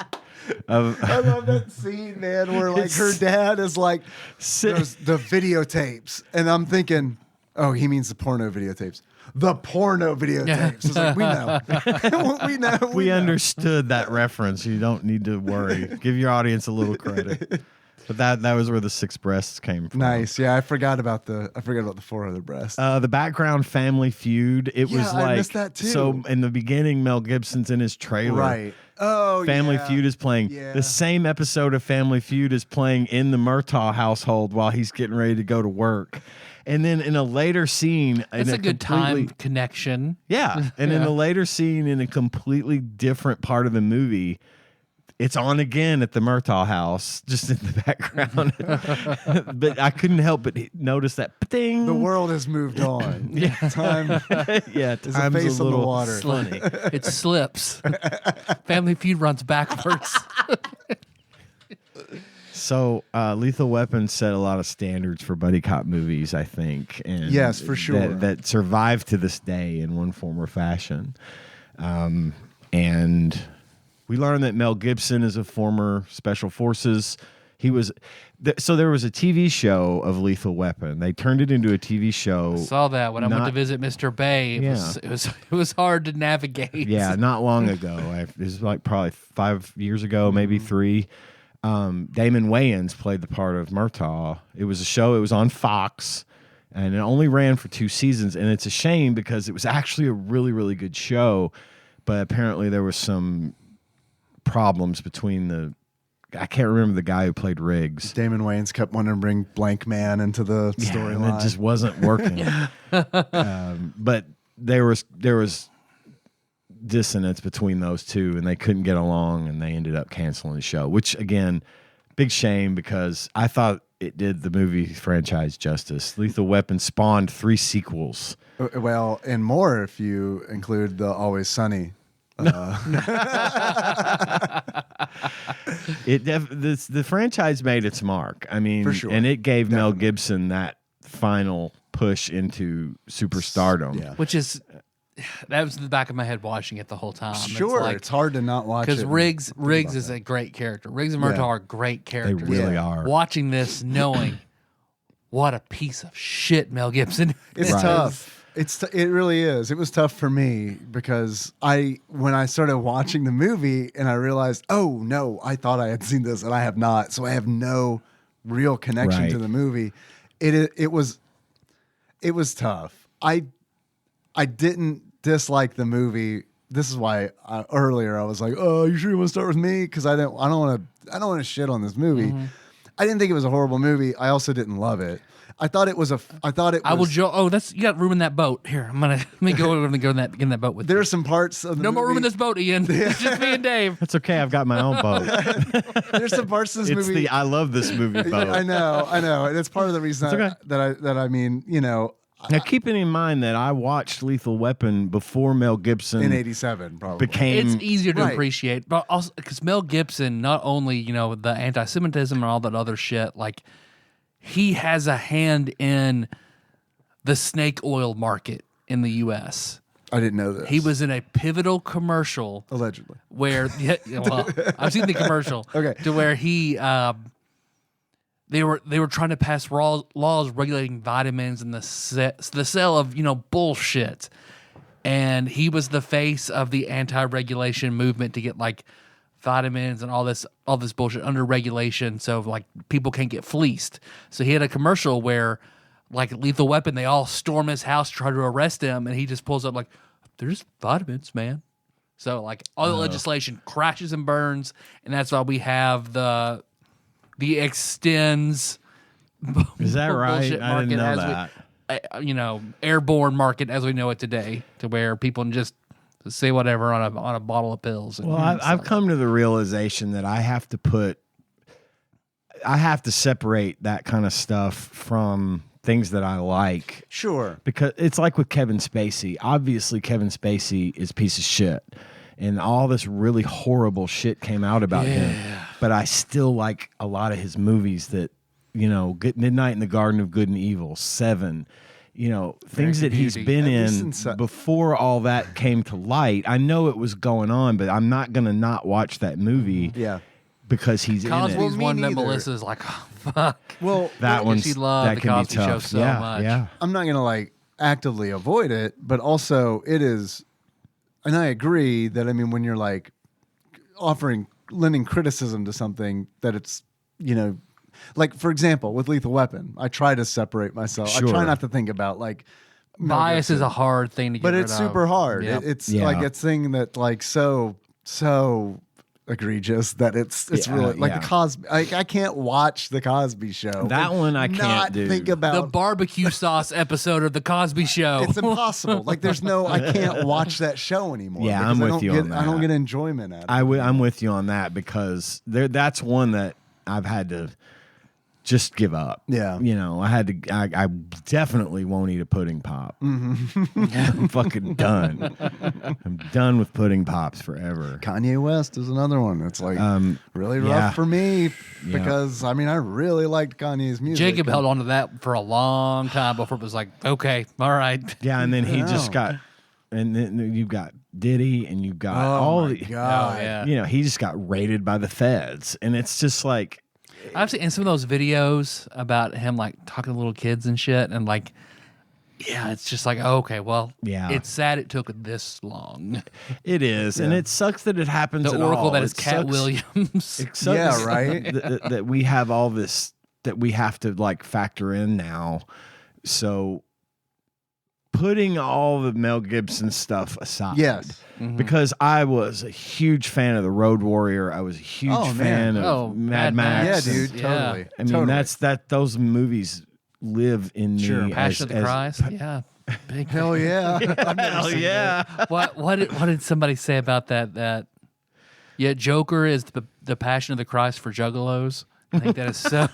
I love that scene, man, where like her dad is like, there's the videotapes. And I'm thinking, oh, he means the porno videotapes. The porno videotapes. It's like, we know. we know. Understood that reference. You don't need to worry. Give your audience a little credit. But that was where the 6 breasts came from. Nice. Yeah, I forgot about the 4 other breasts. The background family feud. It was like, I missed that too. So in the beginning, Mel Gibson's in his trailer. Right. Oh, Family Feud is playing. Yeah. The same episode of Family Feud is playing in the Murtaugh household while he's getting ready to go to work. And then in a later scene, it's a good time connection. Yeah. And in a later scene in a completely different part of the movie, It's on again at the Murtaugh house, just in the background. But I couldn't help but notice that. Ding. The world has moved on. Yeah. Time is a face on the water. Funny. It slips. Family Feud runs backwards. So, Lethal Weapon set a lot of standards for buddy cop movies, I think. And yes, for sure. That survive to this day in one form or fashion. And we learned that Mel Gibson is a former Special Forces. He was so there was a TV show of Lethal Weapon. They turned it into a TV show. I saw that when I went to visit Mr. Bay. It was hard to navigate. Yeah, not long ago. It was like probably 5 years ago, maybe 3. Damon Wayans played the part of Murtaugh. It was a show. It was on Fox, and it only ran for 2 seasons. And it's a shame because it was actually a really, really good show, but apparently there was some problems between I can't remember the guy who played Riggs. Damon Wayans kept wanting to bring Blank Man into the storyline. It just wasn't working. But there was dissonance between those two, and they couldn't get along, and they ended up canceling the show, which again, big shame because I thought it did the movie franchise justice. Lethal Weapon spawned 3 sequels. Well, and more if you include the Always Sunny. The franchise made its mark. I mean, for sure. And it gave Mel Gibson that final push into superstardom. Yeah. Which is, that was in the back of my head watching it the whole time. Sure, it's hard to not watch it. Because Riggs is a great character. Riggs and Murtaugh are great characters. They really are. Watching this, knowing what a piece of shit Mel Gibson is. It's tough. It really is. It was tough for me because when I started watching the movie and I realized, oh no, I thought I had seen this and I have not, so I have no real connection to the movie. It was tough. I didn't dislike the movie. This is why earlier I was like, oh, you sure you want to start with me? Because I don't want to shit on this movie. Mm-hmm. I didn't think it was a horrible movie. I also didn't love it. I thought it was. I will. You got room in that boat. Here, let me go in that boat with. There you. are some parts of the no movie. more room in this boat, Ian. It's just me and Dave. That's okay. I've got my own boat. There's some parts of this movie. I love this movie boat. I know, and it's part of the reason that I mean, you know. Now, keeping in mind that I watched Lethal Weapon before Mel Gibson in '87, probably it's easier to appreciate, but also because Mel Gibson, not only the anti-Semitism and all that other shit, like he has a hand in the snake oil market in the U.S. I didn't know this. He was in a pivotal commercial, allegedly, where I've seen the commercial. Okay, to where he. They were trying to pass laws regulating vitamins and the sale of bullshit, and he was the face of the anti-regulation movement to get like vitamins and all this bullshit under regulation, so like people can't get fleeced. So he had a commercial where like Lethal Weapon, they all storm his house, try to arrest him, and he just pulls up like, "There's vitamins, man." So like all the legislation crashes and burns, and that's why we have the extends. Is that right? I didn't know that. Airborne market as we know it today, to where people can just say whatever on a bottle of pills. Well, I've come to the realization that I have to separate that kind of stuff from things that I like. Sure. Because it's like with Kevin Spacey. Obviously, Kevin Spacey is a piece of shit. And all this really horrible shit came out about him. But I still like a lot of his movies that, Good Midnight in the Garden of Good and Evil, Seven, things that he's been in before all that came to light. I know it was going on, but I'm not going to not watch that movie. Yeah. Because he's in it. Cosby's one that Melissa's like, oh, fuck. Well, she loved the Cosby Show so much. Yeah. I'm not going to actively avoid it, but also it is. And I agree that, when you're lending criticism to something that it's, like for example, with Lethal Weapon, I try to separate myself. Sure. I try not to think about bias is a hard thing to get rid rid of. But it's super hard. Yep. It's like a thing that so egregious that it's really like the Cosby. I can't watch the Cosby Show. That one I can't do. Think about the barbecue sauce episode of the Cosby Show. It's impossible. Like I can't watch that show anymore. Yeah, I'm with you on that. I don't get enjoyment out of it. I'm with you on that because that's one that I've had to just give up. Yeah. I definitely won't eat a pudding pop. Mm-hmm. I'm fucking done. I'm done with pudding pops forever. Kanye West is another one. It's like really rough for me because I really liked Kanye's music. Jacob held on to that for a long time before it was like, okay, all right. Yeah, and then he just got, and then you've got Diddy and you've got all the, he just got raided by the feds. And it's just like, I've seen some of those videos about him like talking to little kids and shit, and like, it's just like, okay, well, it's sad it took this long. It is, and it sucks that it happens. The oracle that is Cat Williams. It sucks that we have all this that we have to like factor in now. So putting all the Mel Gibson stuff aside, because I was a huge fan of The Road Warrior. I was a huge fan of Mad Max. Yeah, dude, totally. I mean, that's those movies live in me. Passion of the Christ. Big hell yeah, hell yeah. What did somebody say about that? Joker is the Passion of the Christ for juggalos. I think that is so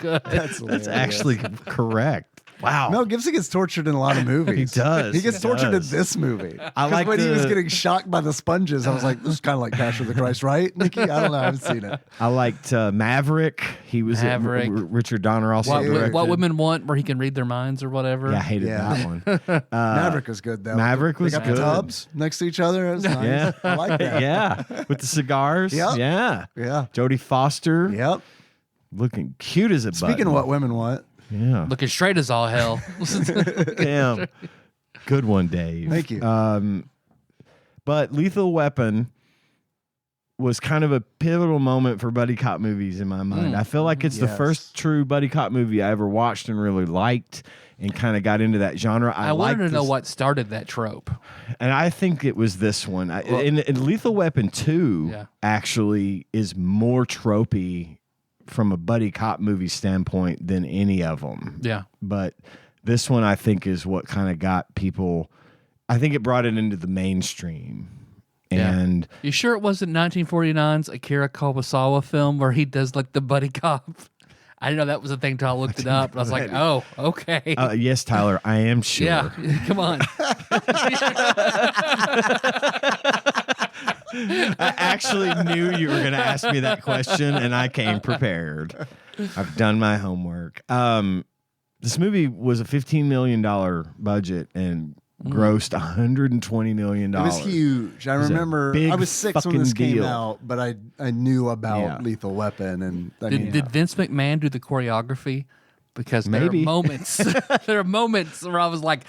good. That's actually correct. Wow. Mel Gibson gets tortured in a lot of movies. He does. He gets tortured in this movie. I like when he was getting shocked by the sponges, I was like, this is kind of like Passion of the Christ, right, Nikki? I don't know. I haven't seen it. I liked Maverick. He was Richard Donner also directed. What Women Want, where he can read their minds or whatever. Yeah, I hated that one. Maverick was good, though. Maverick was good. They got the tubs next to each other. It was nice. Yeah. I like that. Yeah. With the cigars. Yep. Yeah. Yeah. Jodie Foster. Yep. Looking cute as a button. Speaking of what women want. Yeah. Looking straight as all hell. Damn. Good one, Dave. Thank you. But Lethal Weapon was kind of a pivotal moment for buddy cop movies in my mind. I feel like it's the first true buddy cop movie I ever watched and really liked and kind of got into that genre. I wanted to know what started that trope. And I think it was this one. In Lethal Weapon 2 actually is more tropey from a buddy cop movie standpoint than any of them. Yeah. But this one I think is what kind of got people, I think it brought it into the mainstream. And you sure it wasn't 1949's Akira Kurosawa film where he does like the buddy cop? I didn't know that was a thing until I looked it up. And I was like, oh, okay. Yes, Tyler, I am sure. Yeah, come on. I actually knew you were going to ask me that question, and I came prepared. I've done my homework. This movie was a $15 million budget and grossed $120 million. It was huge. I remember I was 6 when this came out, but I knew about Lethal Weapon. And did Vince McMahon do the choreography? Because there are moments where I was like,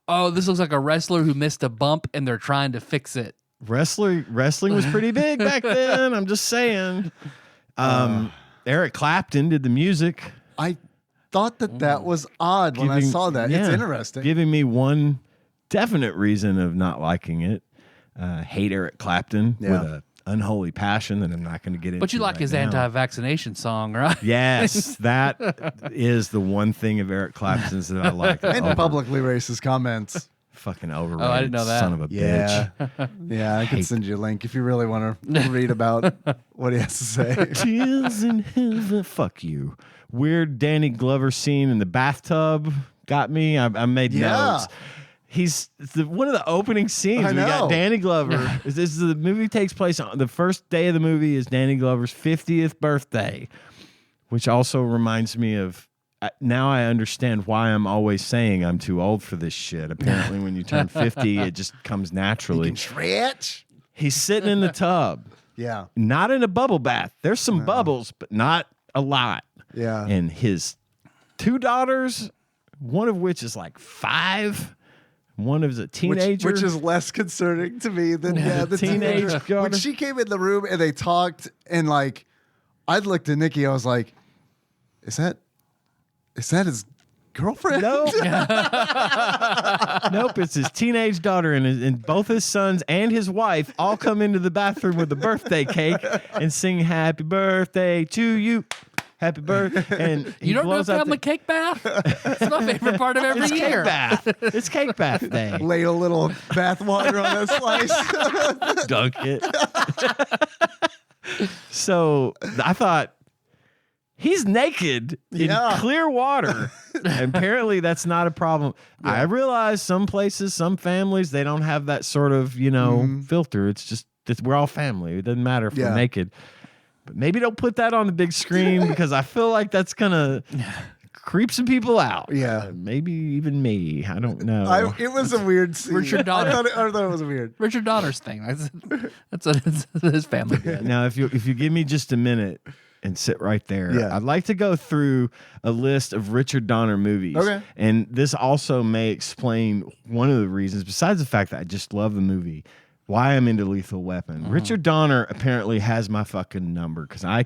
oh, this looks like a wrestler who missed a bump and they're trying to fix it. Wrestling was pretty big back then. I'm just saying. Eric Clapton did the music. I thought that was odd when I saw that. It's interesting. Giving me one definite reason of not liking it. Hate Eric Clapton with an unholy passion that I'm not going to get into. But you like his anti-vaccination song, right? Yes, that is the one thing of Eric Clapton's that I like. And publicly racist comments. Fucking overrated. Oh, I didn't know that. Son of a bitch. Yeah, I can send you a link if you really want to read about what he has to say. Tears in heaven. Fuck you. Weird Danny Glover scene in the bathtub got me. I made notes. He's one of the opening scenes. We got Danny Glover. The movie takes place on the first day of the movie is Danny Glover's 50th birthday, which also reminds me of. Now I understand why I'm always saying I'm too old for this shit. Apparently, when you turn 50, it just comes naturally. You can stretch. He's sitting in the tub. Yeah. Not in a bubble bath. There's some bubbles, but not a lot. Yeah. And his 2 daughters, one of which is like 5. One is a teenager. Which is less concerning to me than the teenager. When she came in the room and they talked and like, I looked at Nikki, I was like, is that his girlfriend? Nope. Nope. It's his teenage daughter, and both his sons and his wife all come into the bathroom with a birthday cake and sing "Happy Birthday to you." Happy birthday! And you don't know if they have a cake bath? It's my favorite part of every year. Cake bath. It's cake bath day. Lay a little bath water on that slice. Dunk it. So I thought, he's naked in clear water. Apparently, that's not a problem. Yeah. I realize some places, some families, they don't have that sort of, filter. It's just, we're all family. It doesn't matter if we're naked. But maybe don't put that on the big screen because I feel like that's going to creep some people out. Yeah. Maybe even me. I don't know. It was a weird scene. Richard Donner. I thought it was weird. Richard Donner's thing. That's what his family did. Now, if you give me just a minute and sit right there, I'd like to go through a list of Richard Donner movies. Okay. And this also may explain one of the reasons, besides the fact that I just love the movie, why I'm into Lethal Weapon. Richard Donner apparently has my fucking number because I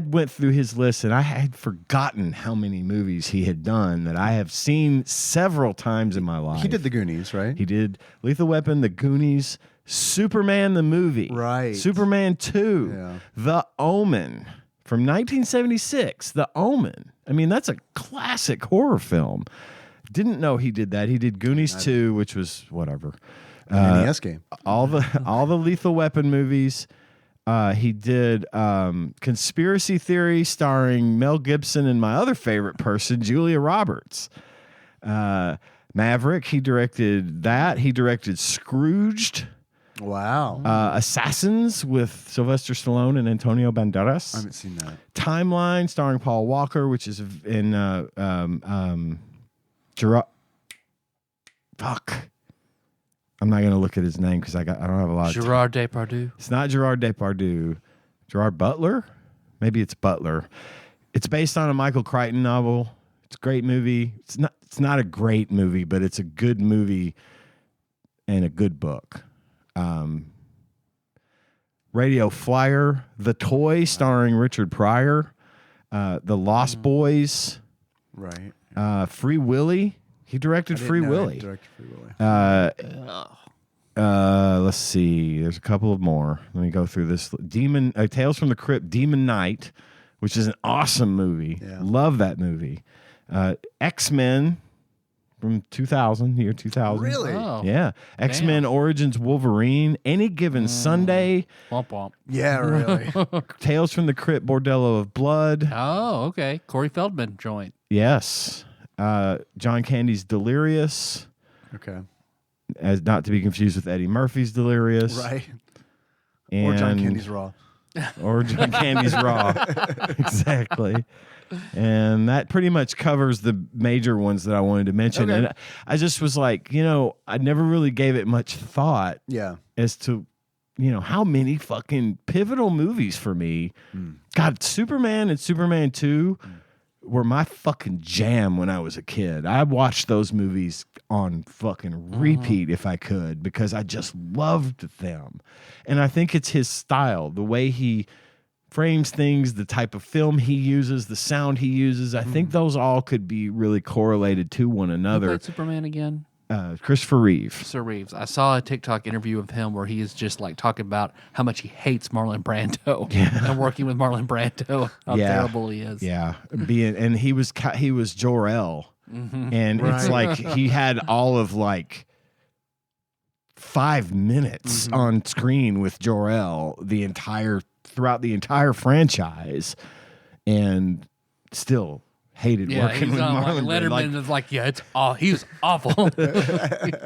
went through his list and I had forgotten how many movies he had done that I have seen several times in my life. He did The Goonies, right? He did Lethal Weapon, The Goonies, Superman the movie. Right. Superman 2, The Omen from 1976, The Omen. I mean, that's a classic horror film. Didn't know he did that. He did Goonies 2, which was whatever. NES game. All the Lethal Weapon movies. He did Conspiracy Theory starring Mel Gibson and my other favorite person, Julia Roberts. Maverick, he directed that. He directed Scrooged. Wow. Assassins with Sylvester Stallone and Antonio Banderas. I haven't seen that. Timeline starring Paul Walker, which is in Gerard. Fuck. I'm not going to look at his name because I don't have a lot of Gerard Depardieu. It's not Gerard Depardieu. Gerard Butler? Maybe it's Butler. It's based on a Michael Crichton novel. It's a great movie. It's not a great movie, but it's a good movie and a good book. Radio Flyer, The Toy starring Richard Pryor, The Lost Boys. Right. Free Willy. He directed Free Willy. Let's see. There's a couple of more. Let me go through this. Tales from the Crypt, Demon Knight, which is an awesome movie. Yeah. Love that movie. X-Men from 2000, year 2000. Really? Oh, yeah. X-Men Origins Wolverine, Any Given Sunday. Womp womp. Yeah, really. Tales from the Crypt, Bordello of Blood. Oh, okay. Corey Feldman joint. Yes. John Candy's Delirious. Okay. As not to be confused with Eddie Murphy's Delirious. Right. Or John Candy's Raw. Or John Candy's Raw. Exactly. And that pretty much covers the major ones that I wanted to mention. Okay. And I just was like, I never really gave it much thought as to, how many fucking pivotal movies for me. God, Superman and Superman 2 were my fucking jam when I was a kid. I watched those movies on fucking repeat if I could because I just loved them. And I think it's his style, the way he frames things, the type of film he uses, the sound he uses. I think those all could be really correlated to one another. Who played Superman again? Christopher Reeve. Sir Reeves. I saw a TikTok interview of him where he is just like talking about how much he hates Marlon Brando and working with Marlon Brando, how terrible he is. Yeah, and he was Jor-El, and it's like he had all of like 5 minutes on screen with Jor-El throughout the entire franchise, and still hated working with Marlon Brando. Letterman is like, he was awful.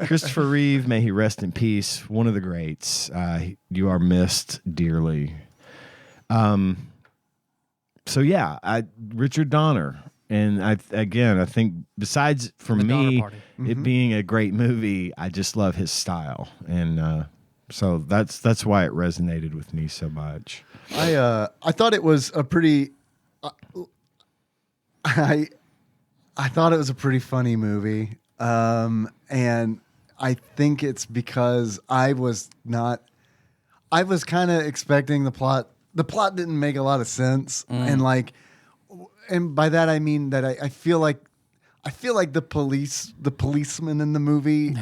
Christopher Reeve, may he rest in peace. One of the greats. You are missed dearly. Richard Donner, and I think besides for me it being a great movie, I just love his style, and so that's why it resonated with me so much. I thought it was a pretty. I thought it was a pretty funny movie, and I think it's because I was kind of expecting the plot. The plot didn't make a lot of sense, and and by that I mean that I feel like the policeman in the movie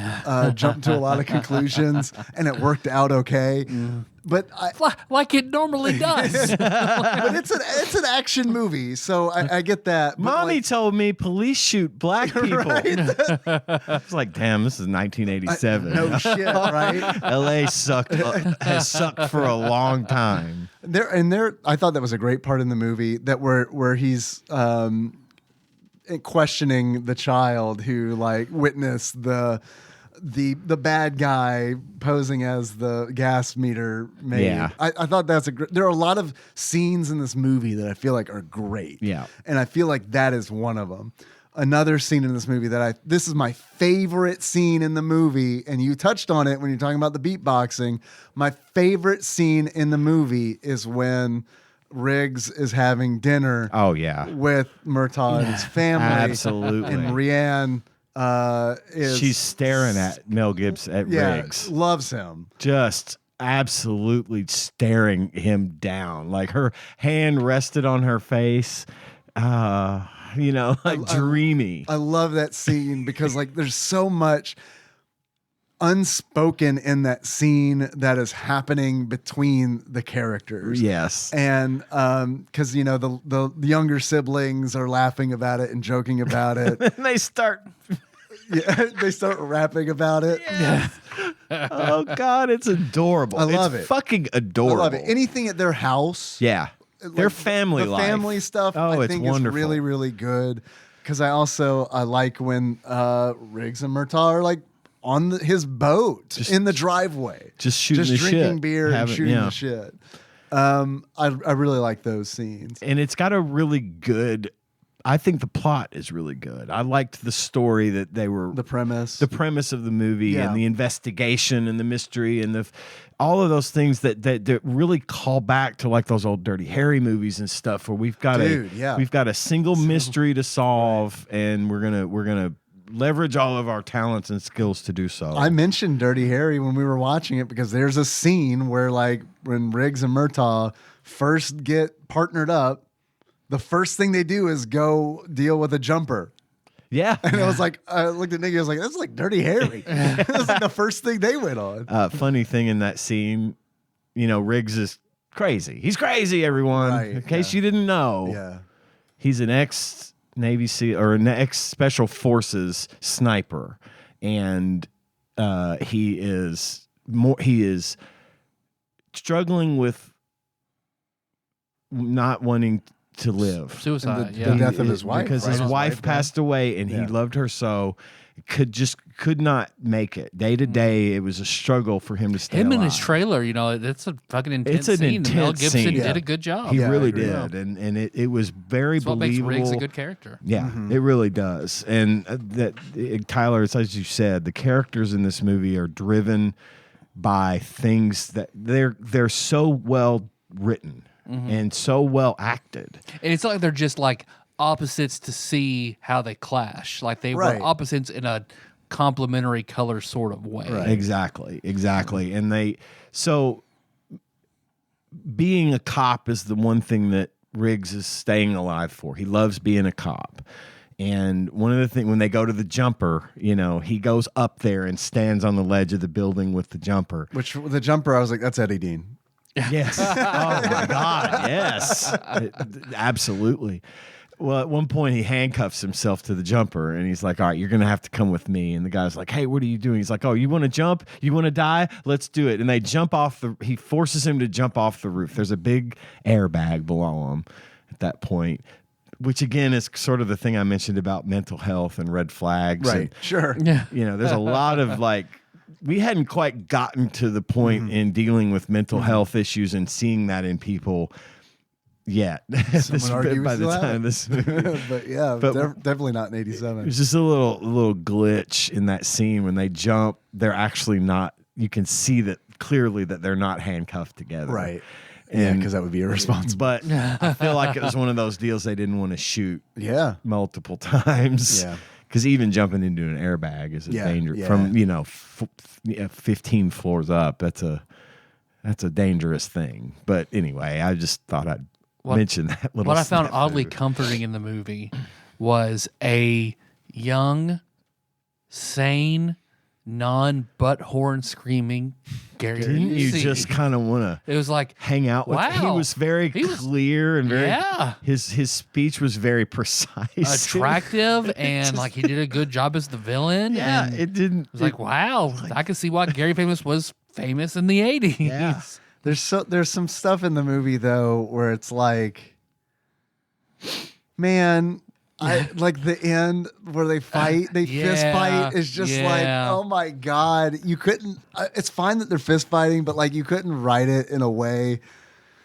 jumped to a lot of conclusions, and it worked out okay. But like it normally does. But it's an action movie, so I get that. Mommy told me police shoot black people. Right? It's like, damn, this is 1987. No shit, right? LA has sucked for a long time. I thought that was a great part in the movie that where he's questioning the child who like witnessed the bad guy posing as the gas meter maid. Yeah. I thought that's there are a lot of scenes in this movie that I feel like are great. Yeah. And I feel like that is one of them. Another scene in this movie this is my favorite scene in the movie, and you touched on it when you're talking about the beatboxing. My favorite scene in the movie is when Riggs is having dinner. Oh yeah, with Murtaugh and his family. Absolutely. And Rianne she's staring at Mel Gibson at Riggs. Loves him. Just absolutely staring him down. Like her hand rested on her face. Dreamy. I love that scene because like there's so much unspoken in that scene that is happening between the characters. Yes. And because the younger siblings are laughing about it and joking about it. And they start rapping about it. Yes. Oh God, it's adorable. I love it. Fucking adorable. I love it. Anything at their house. Yeah. Their family the life. Family stuff I think is really, really good. Because I like when Riggs and Murtaugh are like on his boat in the driveway. Just shooting the drinking shit. beer and shooting the shit. I really like those scenes. And it's got a really good, I think the plot is really good. I liked the story that they were... The premise of the movie and the investigation and the mystery and all of those things that really call back to like those old Dirty Harry movies and stuff where we've got a single mystery to solve and we're gonna leverage all of our talents and skills to do so. I mentioned Dirty Harry when we were watching it because there's a scene where like when Riggs and Murtaugh first get partnered up, the first thing they do is go deal with a jumper. Yeah. And I was like, I looked at Nicky, I was like, that's like Dirty Harry. That's like the first thing they went on. Funny thing in that scene, Riggs is crazy. He's crazy, everyone. Right, in case you didn't know. Yeah. He's an ex-Navy SEAL or an ex-Special Forces sniper. And he is struggling with not wanting to live. Suicide, the death of his wife. Because his wife passed away and he loved her so, could not make it. Day to day, it was a struggle for him to stay alive. In his trailer, it's a fucking intense scene. Mel Gibson did a good job. He really did. And it was very That's what believable. makes Riggs a good character. Yeah, it really does. And Tyler, it's as you said, the characters in this movie are driven by things that they're so well written. And so well acted. And it's like they're just like opposites to see how they clash. Like they were opposites in a complementary color sort of way. Right. Exactly. And so being a cop is the one thing that Riggs is staying alive for. He loves being a cop. And one of the things, when they go to the jumper, he goes up there and stands on the ledge of the building with the jumper. Which the jumper, I was like, that's Eddie Dean. Yes. Oh my God. Yes. Absolutely. Well, at one point he handcuffs himself to the jumper and he's like, all right, you're going to have to come with me. And the guy's like, hey, what are you doing? He's like, oh, you want to jump? You want to die? Let's do it. And they jump off he forces him to jump off the roof. There's a big airbag below him at that point, which again is sort of the thing I mentioned about mental health and red flags. Right. And, sure. Yeah. There's a lot of we hadn't quite gotten to the point in dealing with mental health issues and seeing that in people yet. By the time this movie. but definitely not in 87. There's just a little glitch in that scene when they jump. They're actually not. You can see that clearly that they're not handcuffed together. Right. And because that would be irresponsible. But I feel like it was one of those deals they didn't want to shoot. Multiple times. Yeah. Because even jumping into an airbag is a danger from 15 floors up. That's a dangerous thing. But anyway, I just thought I'd mention that little. What I found snafu. oddly comforting in the movie was a young, sane, non-butt horn screaming Gary. Didn't you Busey. just kind of want to? It was like hang out with. wow. He was very clear and very. Yeah. His speech was very precise, attractive, and like he did a good job as the villain. Yeah, and it didn't. It was like wow, I can see why Gary Famous was famous in the 80s. Yeah. There's some stuff in the movie though where it's like, man, I like the end where they fight, fist fight is just like, oh my God, you couldn't. It's fine that they're fist fighting, but like you couldn't write it in a way.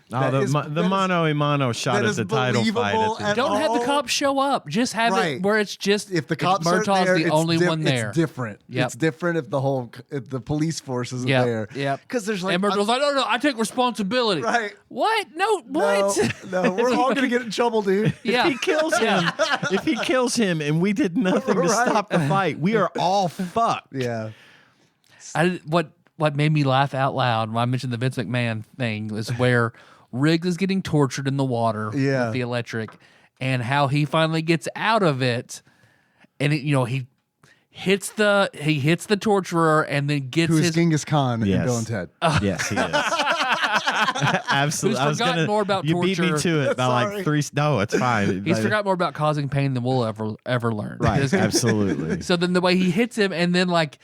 The mano a mano shot at the title fight. Don't have the cops show up. Just have it where it's just if the cops are there, the only one there. It's different. Yep. It's different if the police force isn't there. Yeah, because there's like and Murtaugh's like, no, I take responsibility. Right? What? No, what? No, we're all gonna get in trouble, dude. Yeah. If he kills him, if he kills him, and we did nothing to stop the fight, we are all fucked. Yeah. What made me laugh out loud when I mentioned the Vince McMahon thing was where Riggs is getting tortured in the water with the electric, and how he finally gets out of it, and he hits the torturer and then gets his Genghis Khan in Bill and Ted. Yes, he is. Absolutely. Who's forgotten more about you torture. beat me to it by like 3. No, it's fine. He's forgot more about causing pain than we'll ever learn. Right. Absolutely. So then the way he hits him, and then like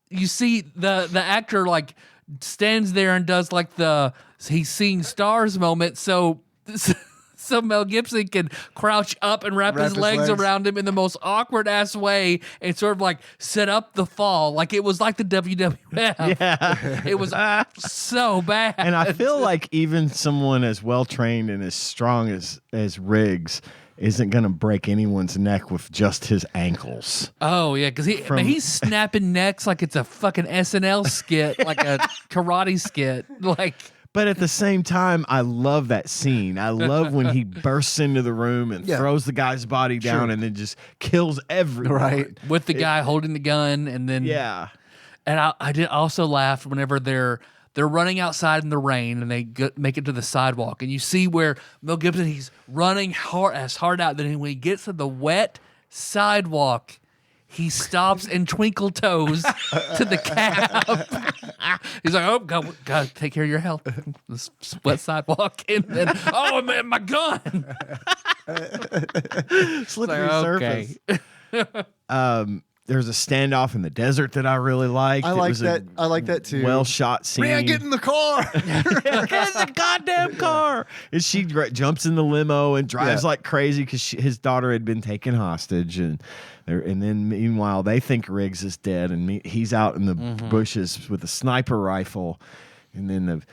you see the actor like stands there and does like the he's seeing stars moment. So Mel Gibson can crouch up and wrap his legs around him in the most awkward ass way and sort of like set up the fall. Like it was like the WWF. Yeah. It was so bad. And I feel like even someone as well trained and as strong as Riggs isn't going to break anyone's neck with just his ankles. Oh, yeah, because he's snapping necks like it's a fucking SNL skit, like a karate skit. But at the same time, I love that scene. I love when he bursts into the room and throws the guy's body down and then just kills everyone. Right. With the guy holding the gun and then... Yeah. And I did also laugh whenever they're running outside in the rain and they make it to the sidewalk. And you see where Mel Gibson, he's running hard out. Then when he gets to the wet sidewalk, he stops and twinkle toes to the cab. He's like, oh, God, take care of your health. This wet sidewalk. And then, oh, man, my gun. Slippery surface. There's a standoff in the desert that I really liked. I like that too. Well shot scene. Man, get in the car. Get in the goddamn car. And she jumps in the limo and drives like crazy because his daughter had been taken hostage. And then meanwhile, they think Riggs is dead. And he's out in the bushes with a sniper rifle. And then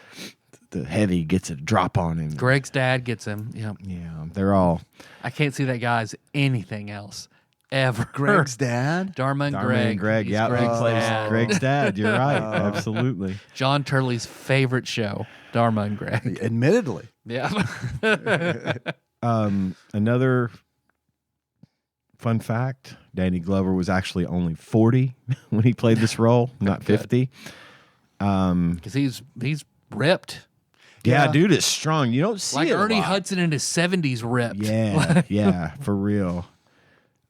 the heavy gets a drop on him. Greg's dad gets him. Yep. Yeah, they're all. I can't see that guy as anything else. Ever. Greg's dad? Dharma and Greg. Yeah, Greg's dad. Greg's dad. You're right. Absolutely. John Turley's favorite show, Dharma and Greg. Admittedly. Yeah. Another fun fact, Danny Glover was actually only 40 when he played this role, not 50. Because he's ripped. Yeah, dude is strong. You don't see like it Ernie Hudson in his 70s ripped. Yeah, yeah, for real.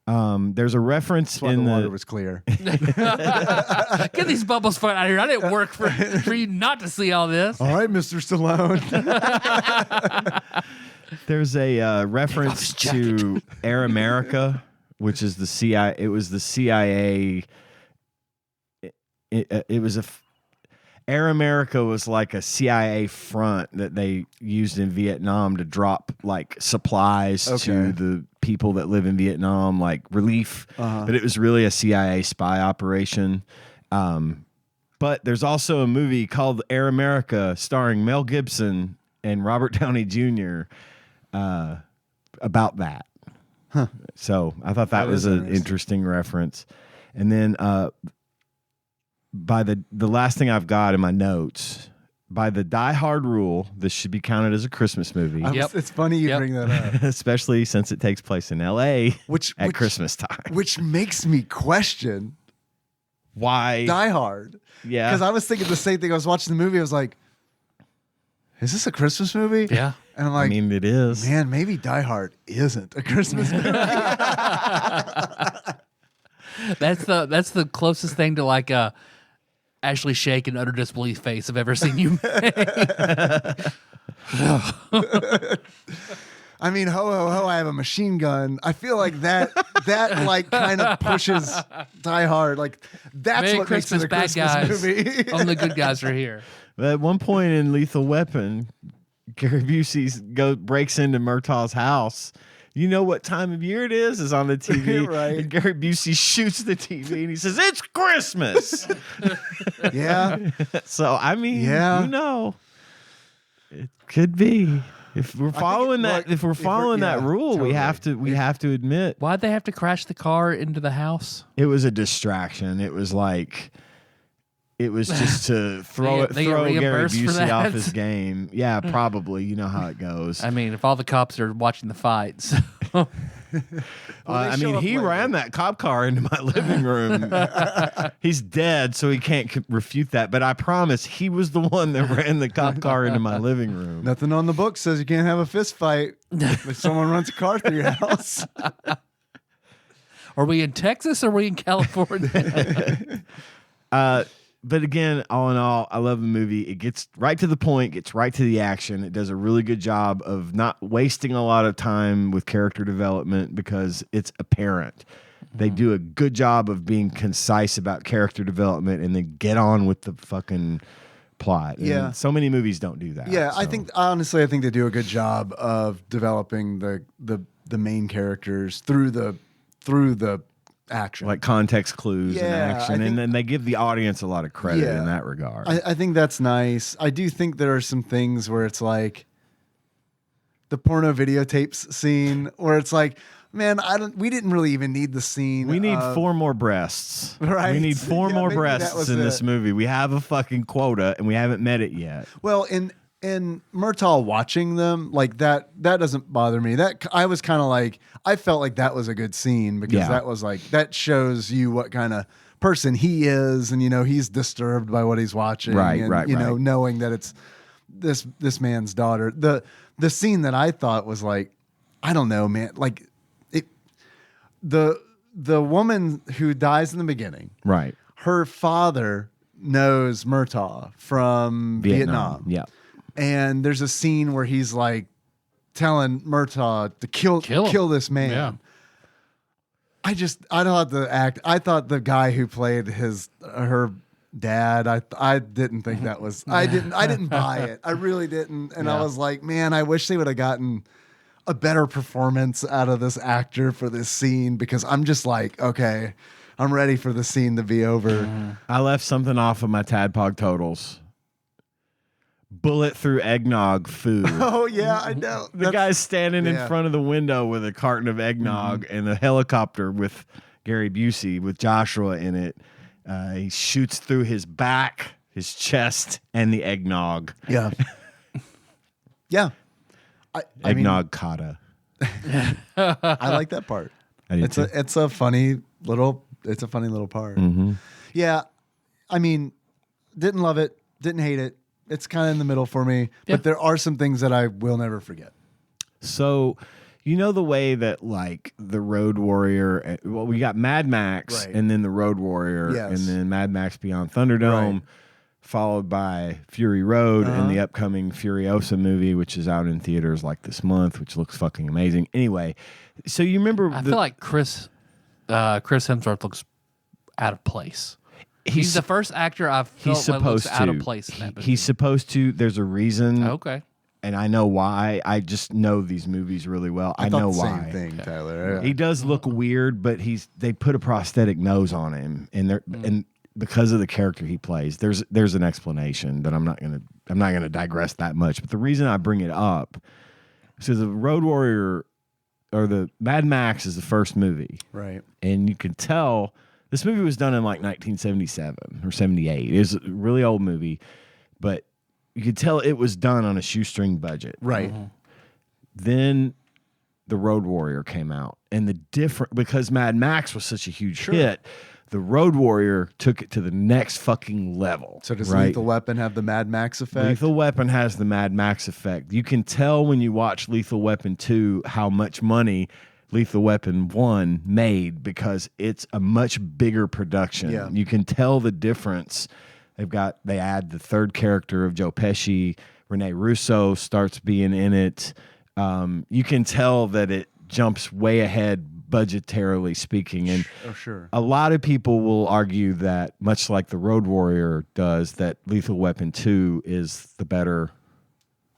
There's a reference in the water was clear. Get these bubbles out of here. I didn't work for you not to see all this. All right, Mr. Stallone. There's a reference to Air America, which is the CIA. It was the CIA. It was Air America was like a CIA front that they used in Vietnam to drop like supplies to the people that live in Vietnam, like relief. But it was really a CIA spy operation. But there's also a movie called Air America starring Mel Gibson and Robert Downey Jr. About that. Huh. So I thought that was an interesting reference. And then by the last thing I've got in my notes, by the Die Hard rule, this should be counted as a Christmas movie. It's funny you bring that up. Especially since it takes place in L.A. at Christmas time. Which makes me question why Die Hard. Yeah. Because I was thinking the same thing. I was watching the movie. I was like, is this a Christmas movie? Yeah. And I'm like, I mean, it is. Man, maybe Die Hard isn't a Christmas movie. That's the closest thing to like a Ashley Shake and utter disbelief face I've ever seen you make. I mean, ho ho ho! I have a machine gun. I feel like that like kind of pushes Die Hard. Like that's Merry what Christmas, makes it a bad Christmas guys. movie. Only the good guys are here. But at one point in Lethal Weapon, Gary Busey breaks into Murtaugh's house. You know what time of year it is on the TV. Right. And Gary Busey shoots the TV and he says, "It's Christmas." Yeah. So I mean, Yeah. you know, it could be. If we're following that rule, totally. we have to admit Why'd they have to crash the car into the house? it was a distraction. It was just to throw They get Gary reimbursed for Busey that? off his game. Yeah, probably. You know how it goes. I mean, if all the cops are watching the fights. I mean, he ran that cop car into my living room. He's dead, so he can't refute that. But I promise he was the one that ran the cop car into my living room. Nothing on the book says you can't have a fist fight if someone runs a car through your house. Are we in Texas or are we in California? But again, all in all, I love the movie. It gets right to the point, gets right to the action. It does a really good job of not wasting a lot of time with character development because it's apparent. They do a good job of being concise about character development and then get on with the fucking plot. And Yeah. so many movies don't do that. Yeah, so. I think they do a good job of developing the main characters through the action. Like context clues and Yeah, action. And then they give the audience a lot of credit Yeah. in that regard. I think that's nice. I do think there are some things where it's like the porno videotapes scene where it's like, man, we didn't really even need the scene. We need 4 more breasts. Right. We need 4 more maybe that breasts was in this it. movie. We have a fucking quota and we haven't met it yet. Well, in Murtaugh watching them, like that doesn't bother me. That I was kind of like, I felt like that was a good scene because that was like, that shows you what kind of person he is, and he's disturbed by what he's watching, and knowing that it's this man's daughter. The scene that I thought was like, I don't know, man, like the woman who dies in the beginning, Right. her father knows Murtaugh from Vietnam. Yeah. And there's a scene where he's like telling Murtaugh to kill this man. Yeah. I thought the guy who played her dad, I didn't think that was, I didn't buy it. I really didn't. And I was like, man, I wish they would have gotten a better performance out of this actor for this scene, because I'm just like, okay, I'm ready for the scene to be over. I left something off of my Tadpog totals. Bullet through eggnog food. Oh yeah, I know. The guy's standing in front of the window with a carton of eggnog and a helicopter with Gary Busey with Joshua in it. He shoots through his back, his chest, and the eggnog. Yeah. Yeah. Eggnog kata. I like that part. It's a funny little part. Mm-hmm. Yeah. I mean, didn't love it, didn't hate it. It's kind of in the middle for me, but there are some things that I will never forget. So, the way that like the Road Warrior, we got Mad Max and then the Road Warrior and then Mad Max Beyond Thunderdome, followed by Fury Road and the upcoming Furiosa movie, which is out in theaters like this month, which looks fucking amazing. Anyway, so you remember... I feel like Chris Hemsworth looks out of place. He's the first actor I've felt like looks out of place in that movie. He's supposed to. There's a reason. Okay. And I know why. I just know these movies really well. I know why. Same thing, Tyler. He does look weird, but they put a prosthetic nose on him, and because of the character he plays, there's an explanation that I'm not gonna digress that much. But the reason I bring it up, so the Road Warrior or the Mad Max is the first movie, right? And you can tell. This movie was done in like 1977 or 78. It was a really old movie, but you could tell it was done on a shoestring budget. Right. Then the Road Warrior came out, and because Mad Max was such a huge hit, the Road Warrior took it to the next fucking level. So does Lethal Weapon have the Mad Max effect? Lethal Weapon has the Mad Max effect. You can tell when you watch Lethal Weapon 2 how much money Lethal Weapon 1 made, because it's a much bigger production. Yeah. You can tell the difference. They add the third character of Joe Pesci. Rene Russo starts being in it. You can tell that it jumps way ahead budgetarily speaking, and a lot of people will argue that, much like the Road Warrior does, that Lethal Weapon 2 is the better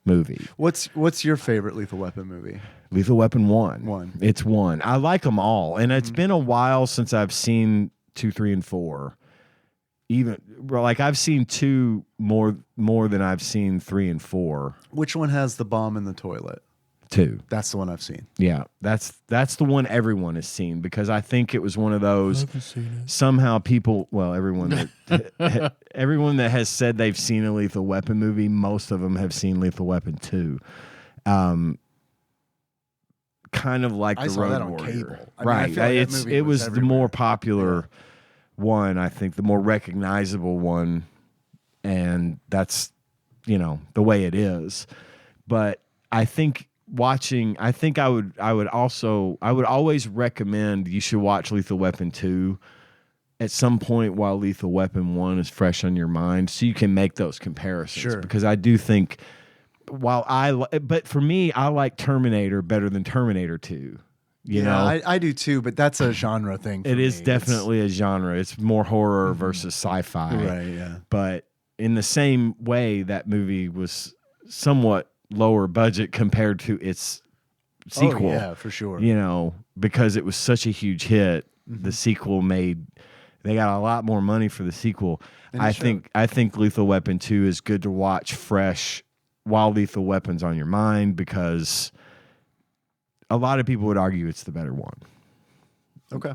movie. What's your favorite Lethal Weapon movie? Lethal Weapon 1. It's 1. I like them all, and it's been a while since I've seen 2, 3, and 4. Even like I've seen 2 more than I've seen 3 and 4. Which one has the bomb in the toilet? 2. That's the one I've seen. Yeah, that's the one everyone has seen, because I think it was one of those somehow people. Well, everyone that has said they've seen a Lethal Weapon movie, most of them have seen Lethal Weapon 2. Kind of like the Road Warrior, right? It was the more popular one, I think, the more recognizable one, and that's the way it is. But I think. I would always recommend you should watch Lethal Weapon 2 at some point while Lethal Weapon 1 is fresh on your mind, so you can make those comparisons. Sure. Because I do think, but for me, I like Terminator better than Terminator 2. You know? I do too, but that's a genre thing. It is definitely a genre. It's more horror versus sci-fi. Right, yeah. But in the same way, that movie was somewhat lower budget compared to its sequel. Oh, yeah, for sure. Because it was such a huge hit, the sequel they got a lot more money for the sequel. I think Lethal Weapon 2 is good to watch fresh while Lethal Weapon's on your mind, because a lot of people would argue it's the better one. Okay.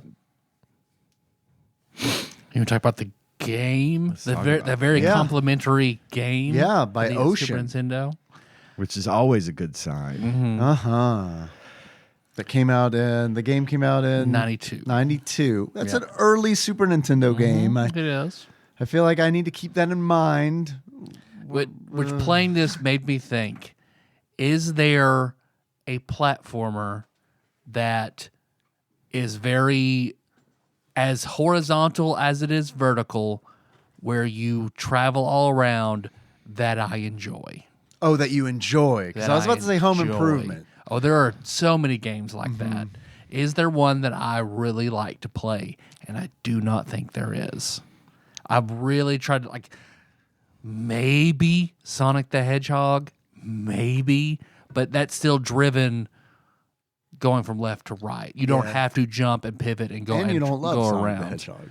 You want to talk about the game? The very complimentary game? Yeah, by Ocean. Super Nintendo. Which is always a good sign. Mm-hmm. The game came out in 92. That's an early Super Nintendo game. It is. I feel like I need to keep that in mind. Which playing this made me think, is there a platformer that is very as horizontal as it is vertical, where you travel all around, that I enjoy? Oh, that you enjoy. Because I was about to say Home Improvement. Oh, there are so many games like that. Is there one that I really like to play? And I do not think there is. I've really tried to, maybe Sonic the Hedgehog, maybe, but that's still driven going from left to right. You don't have to jump and pivot and go, and you don't love go Sonic around. the Hedgehog.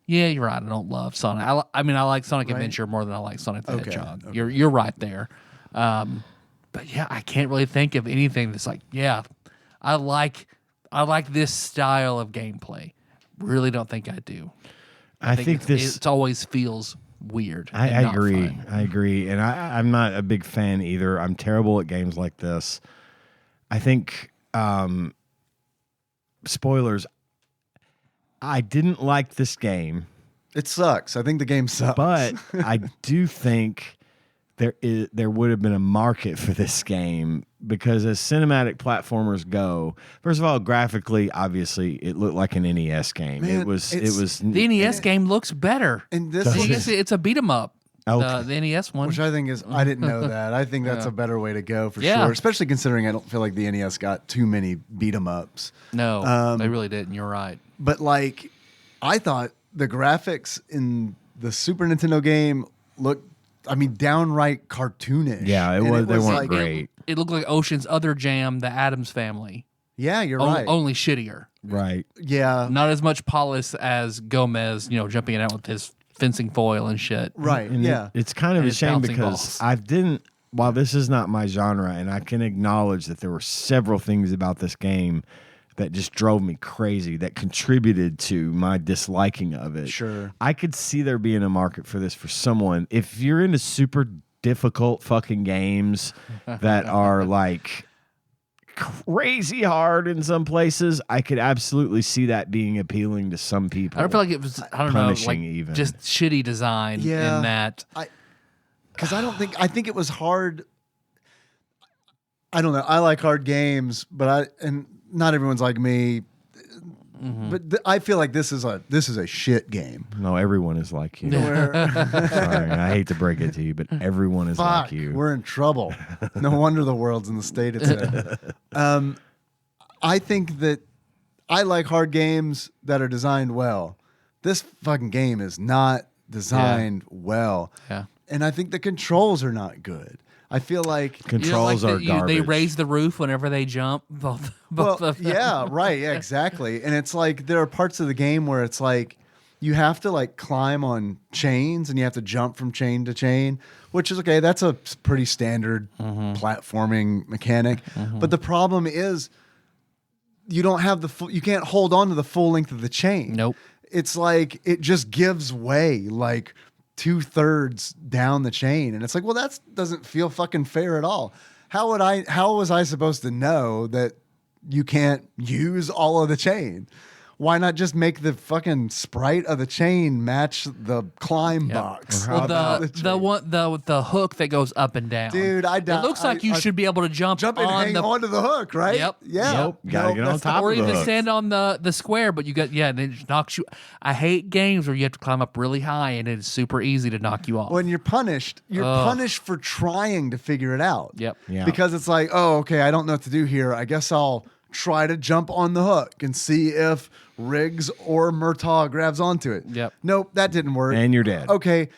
Yeah, you're right. I don't love Sonic. I like Sonic Adventure more than I like Sonic the Hedgehog. Okay. You're right there. But yeah, I can't really think of anything that's I like this style of gameplay. Really don't think I do. I think it always feels weird. I agree. And I'm not a big fan either. I'm terrible at games like this. I think, spoilers, I didn't like this game. It sucks. I think the game sucks. But I do think there would have been a market for this game, because as cinematic platformers go, first of all, graphically, obviously, it looked like an NES game. Man, it was the NES game looks better. And this it's a beat 'em up. Okay. The NES one, which I think is, I didn't know that. I think that's a better way to go for sure. Especially considering I don't feel like the NES got too many beat 'em ups. No, they really didn't. You're right. But I thought the graphics in the Super Nintendo game looked, downright cartoonish. Yeah, they weren't great. It looked like Ocean's other jam, The Addams Family. Yeah, you're right. Only shittier. Right. Yeah. Not as much polish as Gomez, jumping out with his fencing foil and shit. Right. And yeah. It's kind of a shame, because while this is not my genre, and I can acknowledge that there were several things about this game that just drove me crazy, that contributed to my disliking of it. Sure. I could see there being a market for this for someone. If you're into super difficult fucking games that are crazy hard in some places, I could absolutely see that being appealing to some people. I don't feel like it was, I don't know, like even. Just shitty design in that. Because I think it was hard. I don't know. I like hard games, and not everyone's like me. But I feel like this is a shit game. No, everyone is like you. Sorry, I hate to break it to you, but everyone is like you. We're in trouble. No wonder the world's in the state it's in. I think that I like hard games that are designed well. This fucking game is not designed well. Yeah. And I think the controls are not good. I feel like controls are garbage. They raise the roof whenever they jump. Both of them. Yeah, right. Yeah, exactly. And it's like there are parts of the game where it's like you have to like climb on chains and you have to jump from chain to chain, which is okay. That's a pretty standard platforming mechanic. But the problem is you don't have you can't hold on to the full length of the chain. Nope. It's like it just gives way like 2/3 down the chain, and it's like, well, that doesn't feel fucking fair at all. How was I supposed to know that you can't use all of the chain? Why not just make the fucking sprite of the chain match the climb box? Well, the hook that goes up and down, dude. It looks like you should be able to jump and hang onto the hook, right? Yep. Yeah. Nope. Gotta get on top or of the even hook. stand on the square, but you got and it just knocks you. I hate games where you have to climb up really high and it's super easy to knock you off. When you're punished for trying to figure it out. Yep. Yeah. Because it's like, oh, okay, I don't know what to do here. I guess I'll try to jump on the hook and see if Riggs or Murtaugh grabs onto it. Yep. Nope, that didn't work. And you're dead. Okay.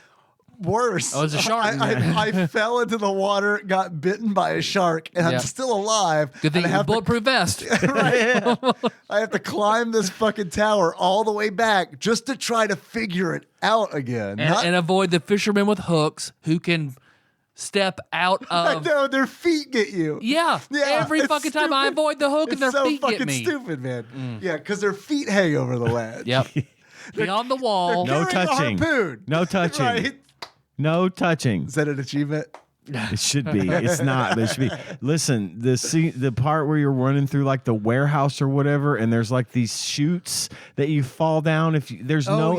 Worse. Oh, it's a shark. I fell into the water, got bitten by a shark, and I'm still alive. Good thing you have a bulletproof vest. Right. I have to climb this fucking tower all the way back just to try to figure it out again. And avoid the fishermen with hooks who can step out of. No, their feet get you. Yeah. Every fucking time I avoid the hook and their feet get me. It's so fucking stupid, man. Yeah, because their feet hang over the ledge. Yep. Beyond the wall. No touching. No touching. Right? No touching. Is that an achievement? It should be. It's not, but it should be. Listen, the part where you're running through like the warehouse or whatever, and there's like these chutes that you fall down. There's no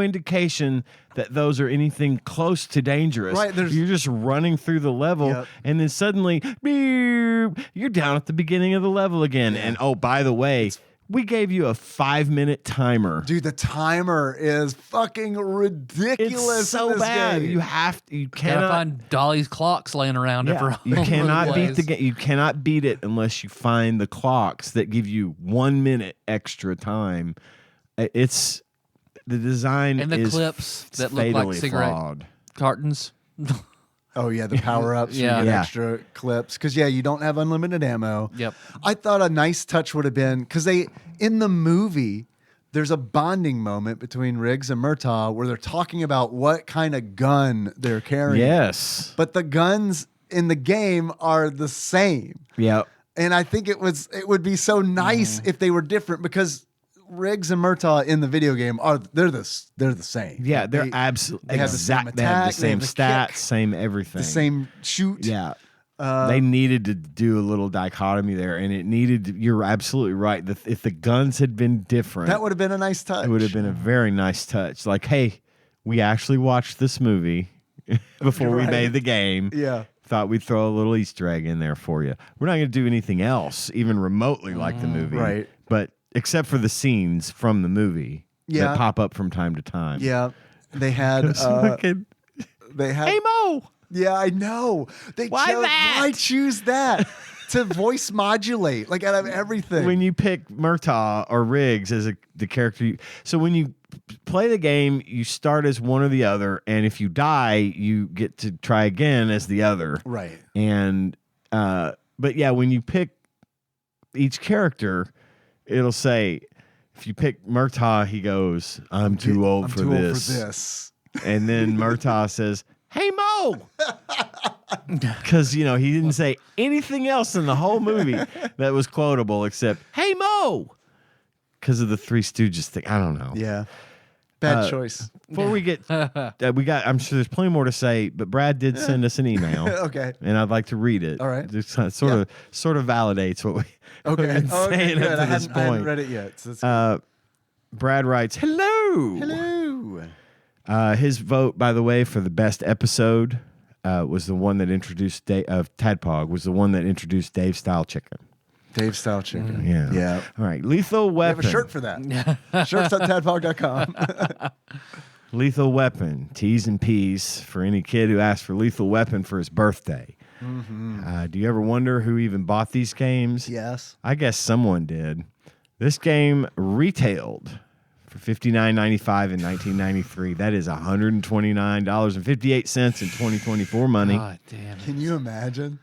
indication that those are anything close to dangerous. Right, you're just running through the level, and then suddenly, beep, you're down at the beginning of the level again. Yeah. And oh, by the way. We gave you a 5-minute timer. Dude, the timer is fucking ridiculous. It's so bad. Game. You cannot find Dolly's clocks laying around. You cannot beat the game. You cannot beat it unless you find the clocks that give you 1 minute extra time. It's the design and the is clips that look like cigarette flawed. Cartons. Oh, yeah, the power-ups, you get extra clips. Because, you don't have unlimited ammo. Yep. I thought a nice touch would have been, because in the movie, there's a bonding moment between Riggs and Murtaugh where they're talking about what kind of gun they're carrying. Yes. But the guns in the game are the same. Yep. And I think it would be so nice if they were different, because Riggs and Murtaugh in the video game they're the same. Yeah, they're absolutely exact. They have the same stats, same everything, the same shoot. Yeah, they needed to do a little dichotomy there, and it needed. You're absolutely right. If the guns had been different, that would have been a nice touch. It would have been a very nice touch. Like, hey, we actually watched this movie before we made the game. Yeah. Thought we'd throw a little Easter egg in there for you. We're not going to do anything else, even remotely like the movie, right? But except for the scenes from the movie that pop up from time to time. Yeah, they had. They had. Hey Mo. Yeah, I know. Why choose that to voice modulate? Like out of everything. When you pick Murtaugh or Riggs as the character, so when you play the game, you start as one or the other, and if you die, you get to try again as the other. Right. And but yeah, when you pick each character, it'll say, if you pick Murtaugh, he goes, I'm too old for this. And then Murtaugh says, hey, Mo. Because, he didn't say anything else in the whole movie that was quotable except, hey, Mo. Because of the Three Stooges thing. I don't know. Yeah. Bad choice. Before we get, I'm sure there's plenty more to say, but Brad did send us an email. Okay. And I'd like to read it. All right. Just sort of validates what we've been saying good. up to this I hadn't point. read it yet. So Brad writes, hello. His vote, by the way, for the best episode was the one that introduced TADPOG, was the one that introduced Dave Style Chicken. Dave Style Chicken. Yeah. All right. Lethal Weapon. We have a shirt for that. Shirts.tadpog.com. Lethal Weapon. T's and P's for any kid who asked for Lethal Weapon for his birthday. Mm-hmm. Do you ever wonder who even bought these games? Yes. I guess someone did. This game retailed for $59.95 in 1993. That is $129.58 in 2024 money. God damn it. Can you imagine?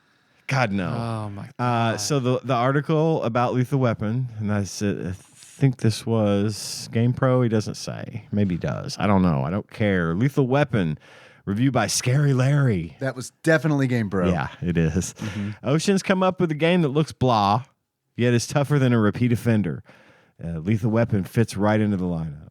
God, no. Oh, my God. So the article about Lethal Weapon, and I think this was Game Pro. He doesn't say. Maybe he does. I don't know. I don't care. Lethal Weapon, reviewed by Scary Larry. That was definitely Game Pro. Yeah, it is. Mm-hmm. Ocean's come up with a game that looks blah, yet is tougher than a repeat offender. Lethal Weapon fits right into the lineup.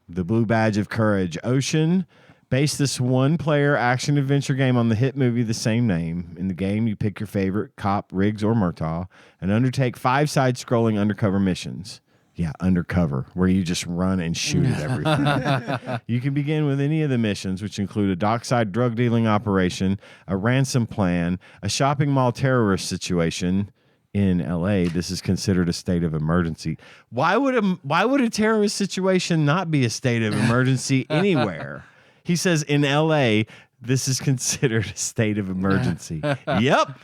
The Blue Badge of Courage. Ocean based this one-player action-adventure game on the hit movie the same name. In the game, you pick your favorite cop, Riggs or Murtaugh, and undertake 5 side-scrolling undercover missions. Yeah, undercover, where you just run and shoot at everything. You can begin with any of the missions, which include a dockside drug-dealing operation, a ransom plan, a shopping mall terrorist situation. In L.A., this is considered a state of emergency. Why would a terrorist situation not be a state of emergency anywhere? He says in L.A., this is considered a state of emergency. Yep,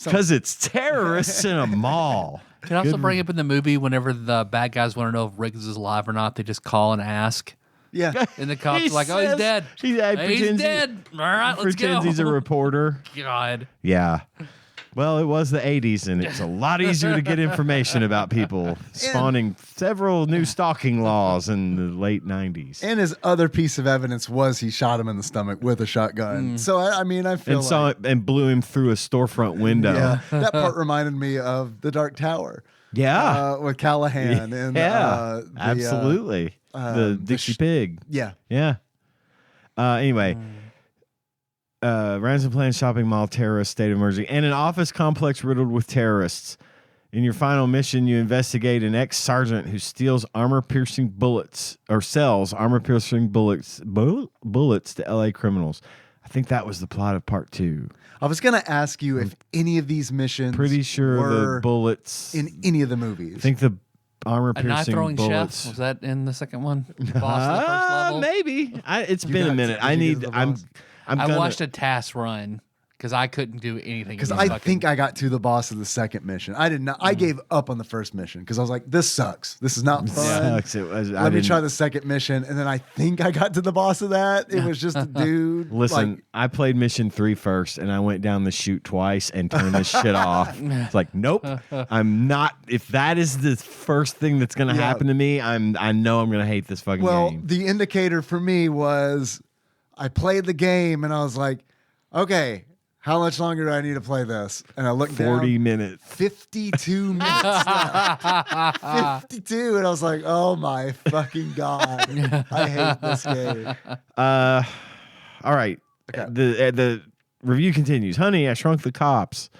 because it's terrorists in a mall. Can I also bring up in the movie whenever the bad guys want to know if Riggs is alive or not, they just call and ask. Yeah. And the cops are like, oh, he's dead. He's dead. All right, let's go. Pretends he's a reporter. God. Yeah. Well, it was the 80s, and it's a lot easier to get information about people, spawning several new stalking laws in the late 90s. And his other piece of evidence was he shot him in the stomach with a shotgun. So, I feel and blew him through a storefront window. Yeah, that part reminded me of The Dark Tower. Yeah. With Callahan. And, absolutely. The Dixie Pig. Yeah. Yeah. Anyway. Ransom plan, shopping mall, terrorist, state of emergency, and an office complex riddled with terrorists. In your final mission, you investigate an ex-sergeant who steals armor-piercing bullets, or sells armor-piercing bullets to L.A. criminals. I think that was the plot of part 2. I was going to ask you if any of these missions Pretty sure were the bullets in any of the movies. I think the armor-piercing knife-throwing bullets. chef, was that in the second one? The boss of the first level? Maybe. It's been a minute. I watched a task run because I couldn't do anything. Because I think I got to the boss of the second mission. I did not. I gave up on the first mission because I was like, "This sucks. This is not fun." Let me try the second mission, and then I think I got to the boss of that. It was just a dude. Listen, I played mission 3 first, and I went down the chute twice and turned this shit off. It's like, nope, I'm not. If that is the first thing that's going to happen to me, I know I'm going to hate this fucking game. Well, the indicator for me was I played the game, and I was like, okay, how much longer do I need to play this? And I looked 40 down, minutes. 52 minutes left. 52. And I was like, oh my fucking God. I hate this game. All right. Okay. The review continues. Honey, I Shrunk the Cops.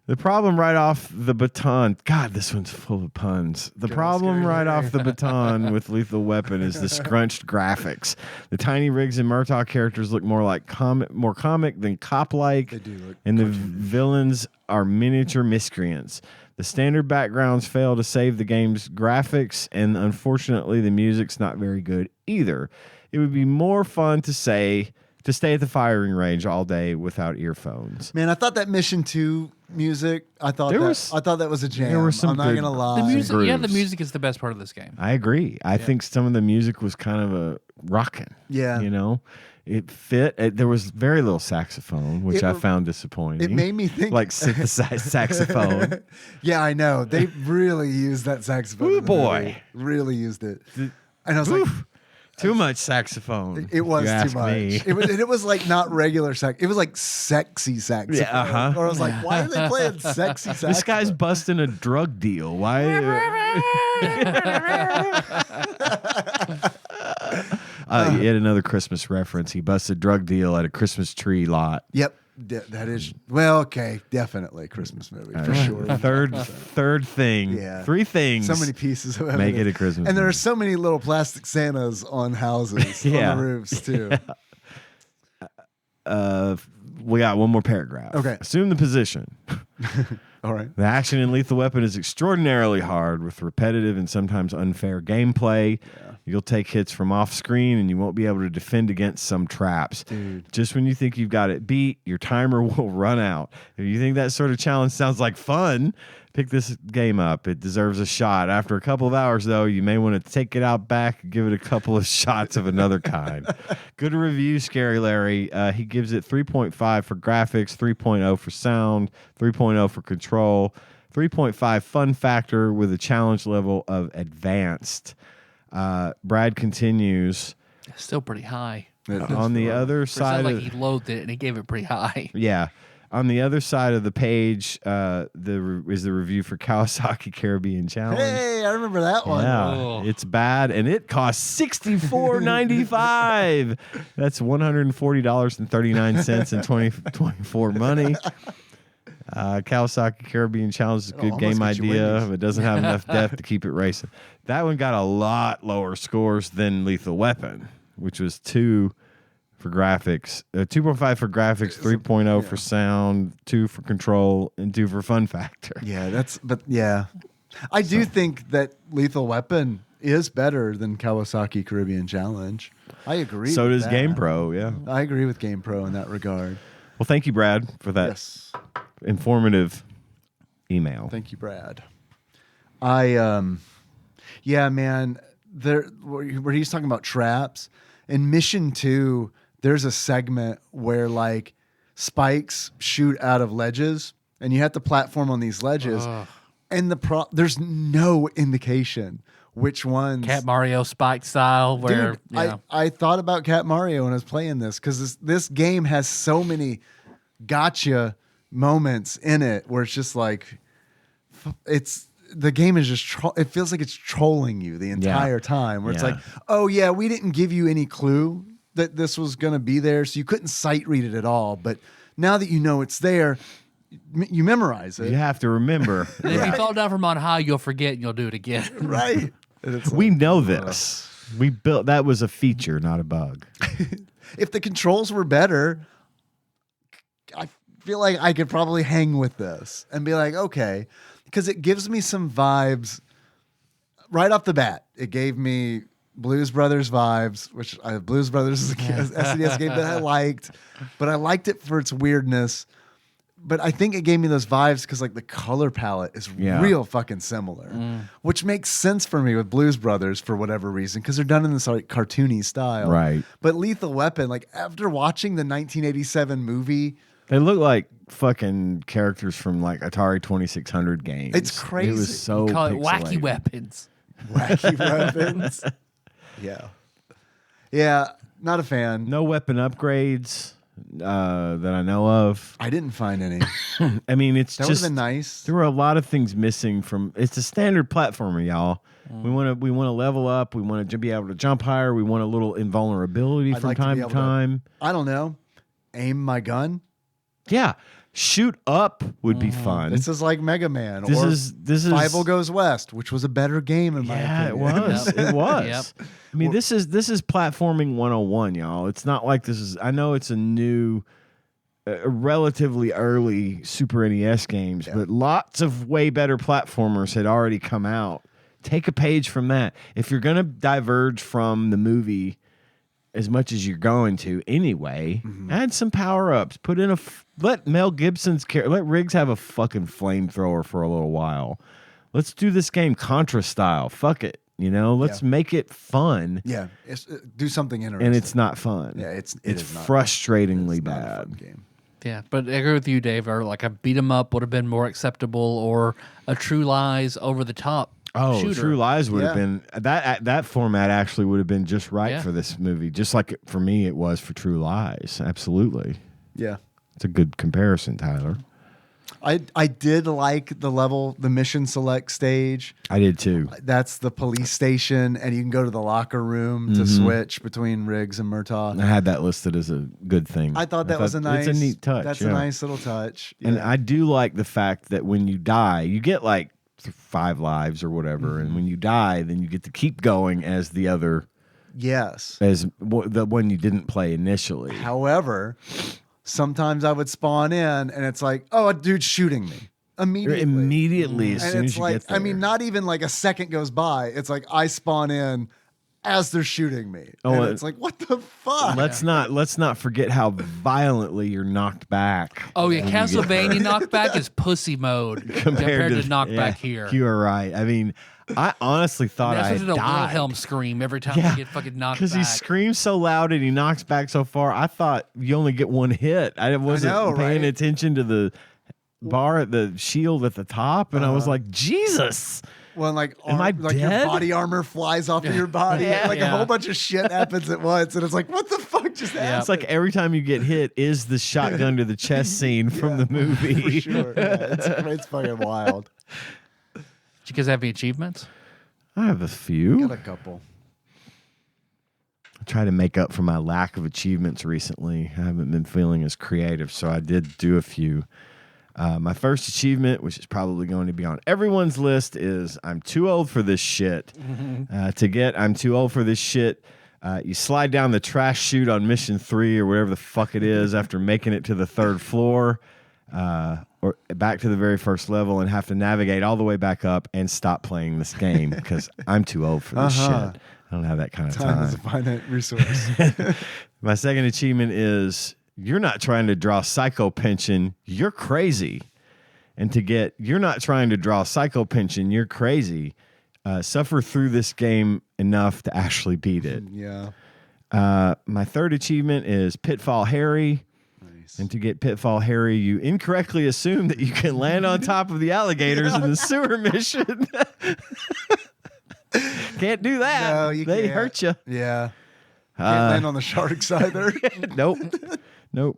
The problem right off the baton. God, this one's full of puns. The problem right off the baton with Lethal Weapon is the scrunched graphics. The tiny Riggs and Murtaugh characters look more comic than cop-like. They do look and the villains are miniature miscreants. The standard backgrounds fail to save the game's graphics, and unfortunately, the music's not very good either. It would be more fun to stay at the firing range all day without earphones. Man, I thought that Mission 2 music, I thought that was a jam. There were some I'm not gonna lie. The music is the best part of this game. I agree. I think some of the music was kind of a rocking. Yeah. You know? It fit. There was very little saxophone, which I found disappointing. It made me think like synthesized saxophone. Yeah, I know. They really used that saxophone. Ooh, boy. Really used it. And I was like, Too much saxophone. It was too much. Me. It was like not regular sax. It was like sexy saxophone. Yeah, Or I was like, why are they playing sexy saxophone? This guy's busting a drug deal. Why? Yet another Christmas reference. He busted a drug deal at a Christmas tree lot. Yep. That is, well, okay, definitely a Christmas movie for sure. Third thing. Yeah. 3 things. So many pieces of make it a Christmas And there movie. are so many little plastic Santas on houses, on the roofs, too. We got one more paragraph. Okay. Assume the position. All right. The action in Lethal Weapon is extraordinarily hard with repetitive and sometimes unfair gameplay. Yeah. You'll take hits from off screen and you won't be able to defend against some traps. Dude. Just when you think you've got it beat, your timer will run out. If you think that sort of challenge sounds like fun, pick this game up. It deserves a shot. After a couple of hours, though, you may want to take it out back and give it a couple of shots of another kind. Good review, Scary Larry. He gives it 3.5 for graphics, 3.0 for sound, 3.0 for control, 3.5 fun factor with a challenge level of advanced. Brad continues. Still pretty high. On the other side, like he loathed it and he gave it pretty high. Yeah. On the other side of the page, is the review for Kawasaki Caribbean Challenge. Hey, I remember that one. Yeah, Oh. It's bad, and it costs $64.95. That's $140.39 in 2024 money. Kawasaki Caribbean Challenge is a good game idea, but doesn't have enough depth to keep it racing. That one got a lot lower scores than Lethal Weapon, which was 2 for graphics, 2.5 for graphics, 3.0 for sound, 2 for control, and 2 for fun factor. Yeah, I do think that Lethal Weapon is better than Kawasaki Caribbean Challenge. I agree. So does that. GamePro, yeah. I agree with GamePro in that regard. Well, thank you, Brad, for that informative email. Thank you, Brad. Yeah, man, where he's talking about traps, in Mission 2, there's a segment where like spikes shoot out of ledges and you have to platform on these ledges. And there's no indication which ones. Cat Mario spike style. Where Dude, I thought about Cat Mario when I was playing this because this game has so many gotcha moments in it where it's just like the game is just it feels like it's trolling you the entire time where it's like, oh yeah, we didn't give you any clue that this was going to be there, so you couldn't sight read it at all, but now that you know it's there, you memorize it. You have to remember. And if you fall down from on high, you'll forget and you'll do it again. Right. We know this. We built that was a feature, not a bug. If the controls were better, I feel like I could probably hang with this and be like, okay, because it gives me some vibes right off the bat. It gave me Blues Brothers vibes, which Blues Brothers is a SNES game that I liked, but I liked it for its weirdness. But I think it gave me those vibes because like the color palette is real fucking similar, which makes sense for me with Blues Brothers for whatever reason because they're done in this like cartoony style. Right. But Lethal Weapon, like after watching the 1987 movie, they look like fucking characters from like Atari 2600 games. It's crazy. It was so Call it pixelated. Wacky Weapons. Wacky Weapons. Yeah. Not a fan. No weapon upgrades that I know of. I didn't find any. I mean, it's that just would have been nice. There were a lot of things missing from. It's a standard platformer, y'all. We want to level up. We want to be able to jump higher. We want a little invulnerability from time to time. I don't know. Aim my gun. Yeah, shoot up would be fun. This is like Mega Man. This is Five Goes West, which was a better game in my opinion. It was. It was. Yep. I mean, this is platforming 101, y'all. It's not like this is. I know it's a new, relatively early Super NES games, but lots of way better platformers had already come out. Take a page from that. If you're going to diverge from the movie as much as you're going to anyway, add some power-ups. Put in let Mel Gibson's let Riggs have a fucking flamethrower for a little while. Let's do this game Contra style. Fuck it. You know, let's make it fun. Yeah, do something interesting. And it's not fun. Yeah, it's frustratingly bad. Not a fun game. Yeah, but I agree with you, Dave. Or like a beat 'em up would have been more acceptable, or a True Lies over the top. shooter. True Lies would have been that format actually would have been just right for this movie, just like for me it was for True Lies. Absolutely. Yeah. It's a good comparison, Tyler. I did like the mission select stage. I did too. That's the police station, and you can go to the locker room to switch between Riggs and Murtaugh. I had that listed as a good thing. I thought was a nice. It's a neat touch. That's a nice little touch. And I do like the fact that when you die, you get like 5 lives or whatever, and when you die, then you get to keep going as the other. Yes. As the one you didn't play initially. However, sometimes I would spawn in and it's like, oh, a dude's shooting me immediately as soon as you get there. I mean, not even like a second goes by. It's like I spawn in as they're shooting me. And it's like, what the fuck? Let's not forget how violently you're knocked back. Oh yeah, Castlevania knockback is pussy mode compared to knockback here. You are right. I mean, I honestly thought I died. A Wilhelm scream every time you get fucking knocked back. Because he screams so loud and he knocks back so far. I thought you only get one hit. I wasn't paying attention to the bar at the shield at the top, and I was like, Jesus. Well, am I dead? Your body armor flies off of your body. A whole bunch of shit happens at once, and it's like, what the fuck just happened? It's like every time you get hit is the shotgun to the chest scene from the movie. For sure. Yeah, it's fucking wild. Did you guys have any achievements? I have a few. Got a couple. I try to make up for my lack of achievements recently. I haven't been feeling as creative, so I did do a few. My first achievement, which is probably going to be on everyone's list, is I'm too old for this shit. I'm too old for this shit. You slide down the trash chute on mission 3 or whatever the fuck it is after making it to the 3rd floor. Or back to the very first level and have to navigate all the way back up and stop playing this game because I'm too old for this shit. I don't have that kind of time. Time is a finite resource. My second achievement is you're not trying to draw psycho pension, you're crazy. And to get you're not trying to draw psycho pension, you're crazy. Suffer through this game enough to actually beat it. Yeah. My third achievement is Pitfall Harry. And to get Pitfall Harry, you incorrectly assume that you can land on top of the alligators in the sewer mission. Can't do that. No, you they can't. hurt you. Yeah. Can't land on the sharks either. Nope.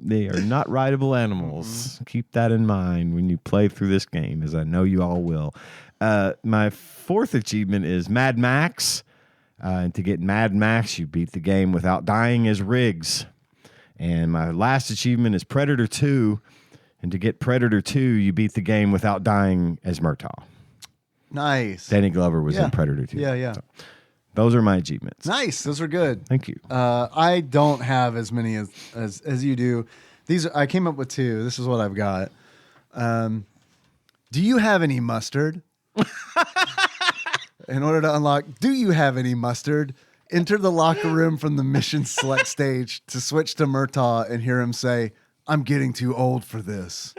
They are not rideable animals. Keep that in mind when you play through this game, as I know you all will. My fourth achievement is Mad Max. And to get Mad Max, you beat the game without dying as Riggs. And my last achievement is Predator 2. And to get Predator 2, you beat the game without dying as Murtaugh. Nice. Danny Glover was in Predator 2. Yeah. So, those are my achievements. Nice. Those are good. Thank you. I don't have as many as you do. I came up with 2. This is what I've got. Do you have any mustard? In order to unlock, do you have any mustard? Enter the locker room from the mission select stage to switch to Murtaugh and hear him say, I'm getting too old for this.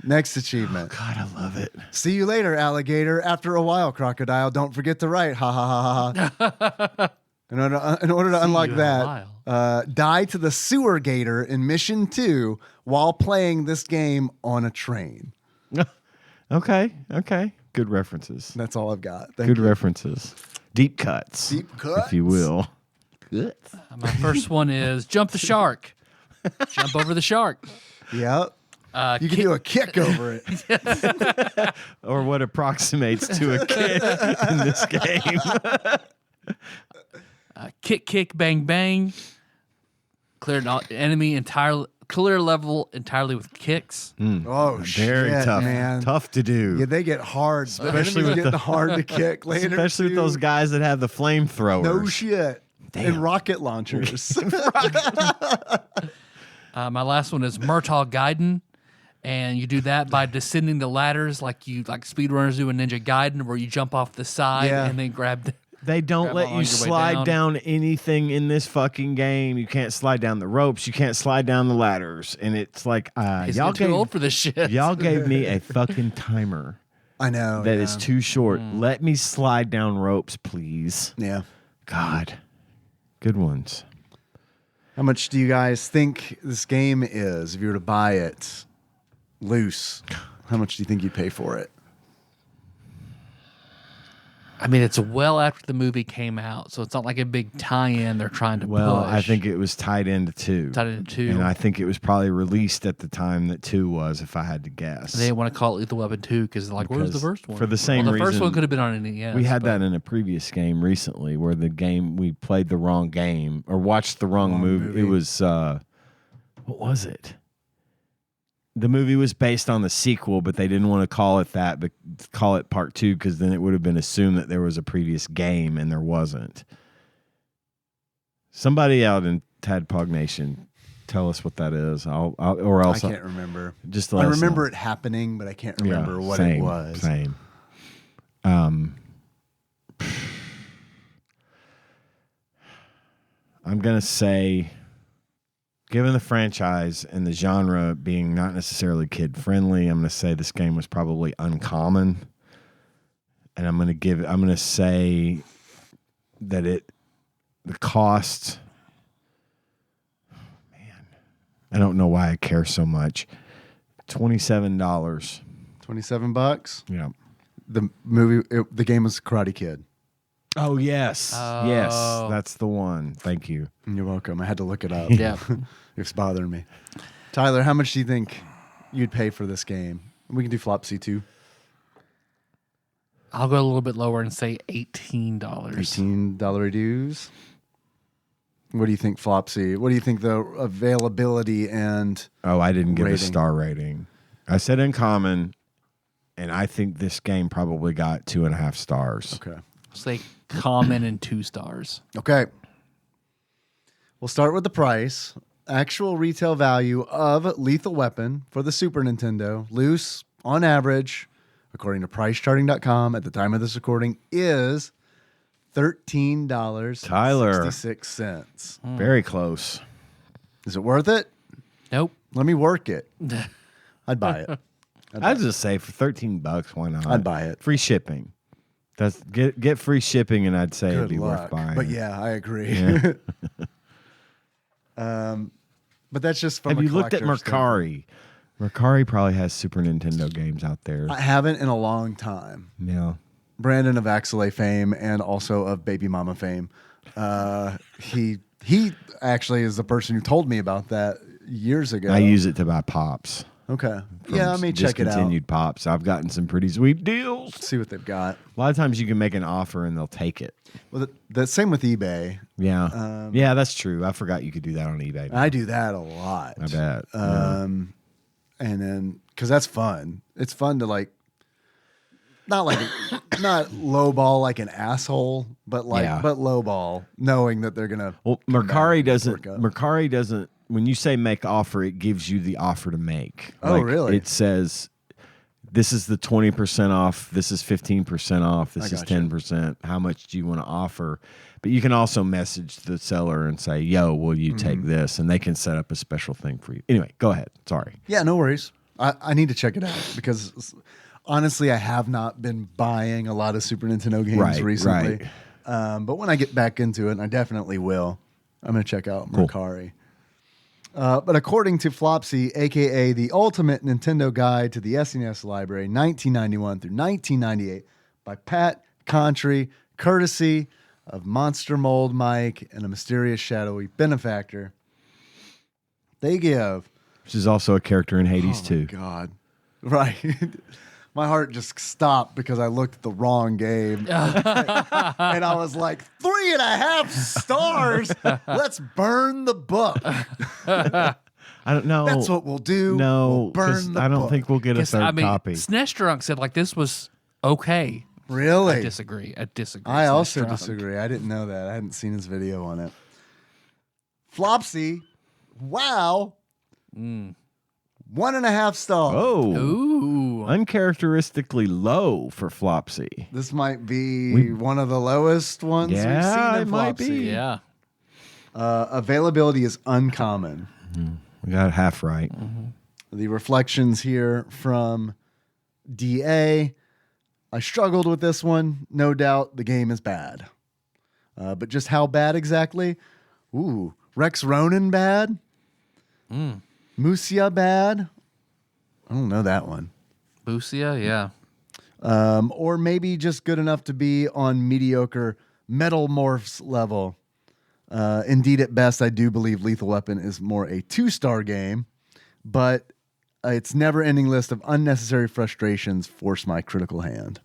Next achievement. Oh, God, I love it. See you later, alligator. After a while, crocodile. Don't forget to write. Ha, ha, ha, ha, ha. In order to unlock that, die to the sewer gator in mission 2 while playing this game on a train. Okay. Good references. That's all I've got. Good references. Deep cuts. If you will. Good. My first one is jump the shark. Jump over the shark. Yep. You can do a kick over it. Or what approximates to a kick in this game. Kick, bang, bang. Clear an enemy entirely. Clear level entirely with kicks. Oh, very shit, tough, man. Tough to do. Yeah, they get hard, especially with getting hard to kick later. Especially with those guys that have the flamethrowers. No shit. Damn. And rocket launchers. My last one is Murtaugh Gaiden, and you do that by descending the ladders like speedrunners do in Ninja Gaiden, where you jump off the side and then grab the. They don't let you slide down anything in this fucking game. You can't slide down the ropes. You can't slide down the ladders. And it's like, y'all too old for this shit. Y'all gave me a fucking timer. I know. That is too short. Let me slide down ropes, please. Yeah. God. Good ones. How much do you guys think this game is if you were to buy it loose? How much do you think you'd pay for it? I mean, it's well after the movie came out, so it's not like a big tie-in they're trying to push. I think it was tied into 2. And I think it was probably released at the time that 2 was, if I had to guess. They didn't want to call it Lethal Weapon 2 because where's the first one? For the same reason. The first one could have been on NES. We had that in a previous game recently where we played the wrong game or watched the wrong movie. It was, what was it? The movie was based on the sequel, but they didn't want to call it that, but call it part 2 because then it would have been assumed that there was a previous game and there wasn't. Somebody out in Tadpog Nation, tell us what that is. I can't remember. I remember it happening, but I can't remember what it was. Same. I'm gonna say, given the franchise and the genre being not necessarily kid-friendly, I'm going to say this game was probably uncommon. And I'm going to say that the cost, man, I don't know why I care so much. $27. $27? Yeah. The game was Karate Kid. Oh, yes. Oh. Yes, that's the one. Thank you. You're welcome. I had to look it up. Yeah. It's bothering me. Tyler, how much do you think you'd pay for this game? We can do Flopsy too. I'll go a little bit lower and say $18. $18 dues. What do you think, Flopsy? What do you think the availability and I didn't give rating? a star rating. I said uncommon, and I think this game probably got 2.5 stars. Okay. Say common and 2 stars. Okay. We'll start with the price. Actual retail value of Lethal Weapon for the Super Nintendo, loose, on average, according to PriceCharting.com at the time of this recording, is $13.66. Very close. Is it worth it? Nope. Let me work it. I'd buy it. I'd just say for $13, why not? I'd buy it. Free shipping. Get free shipping, and I'd say it'd Good be luck. worth buying. But yeah, I agree. Yeah. But that's just from Have you looked at Mercari? Mercari probably has Super Nintendo games out there. I haven't in a long time. Yeah. Brandon of Axelay fame and also of Baby Mama fame. He actually is the person who told me about that years ago. I use it to buy pops. Okay. Yeah, I may check it out. Discontinued pops. I've gotten some pretty sweet deals. See what they've got. A lot of times you can make an offer and they'll take it. Well, the same with eBay. Yeah. Yeah, that's true. I forgot you could do that on eBay. I do that a lot. I bet. And then, because that's fun. It's fun to not lowball like an asshole, but lowball, knowing that they're gonna. Well, Mercari doesn't. When you say make offer, it gives you the offer to make. Oh, really? It says, this is the 20% off. This is 15% off. This is 10%. How much do you want to offer? But you can also message the seller and say, yo, will you take this? And they can set up a special thing for you. Anyway, go ahead. Sorry. Yeah, no worries. I need to check it out because honestly, I have not been buying a lot of Super Nintendo games recently. Right. But when I get back into it, and I definitely will, I'm going to check out Mercari. But according to Flopsy, a.k.a. the Ultimate Nintendo Guide to the SNES Library, 1991 through 1998, by Pat Contry, courtesy of Monster Mold Mike and a mysterious shadowy benefactor, they give... Which is also a character in Hades, too. Oh, God. Right. My heart just stopped because I looked at the wrong game. And I was like, 3.5 stars? Let's burn the book. I don't know. That's what we'll do. No, we'll burn the I don't book. think we'll get a third copy. SNES Drunk said this was okay. Really? I disagree. I also disagree. I didn't know that. I hadn't seen his video on it. Flopsy, wow. 1.5 stars. Oh. Ooh. Uncharacteristically low for Flopsy. This might be one of the lowest ones we've seen in it might Flopsy. be. Yeah. Availability is uncommon. We got it half right. The reflections here from DA. I struggled with this one. No doubt the game is bad. But just how bad exactly? Ooh, Rex Ronan bad? Musia bad? I don't know that one. Busia, yeah. or maybe just good enough to be on mediocre Metal Morphs level. Indeed, at best, I do believe Lethal Weapon is more a 2-star game, but its never-ending list of unnecessary frustrations force my critical hand.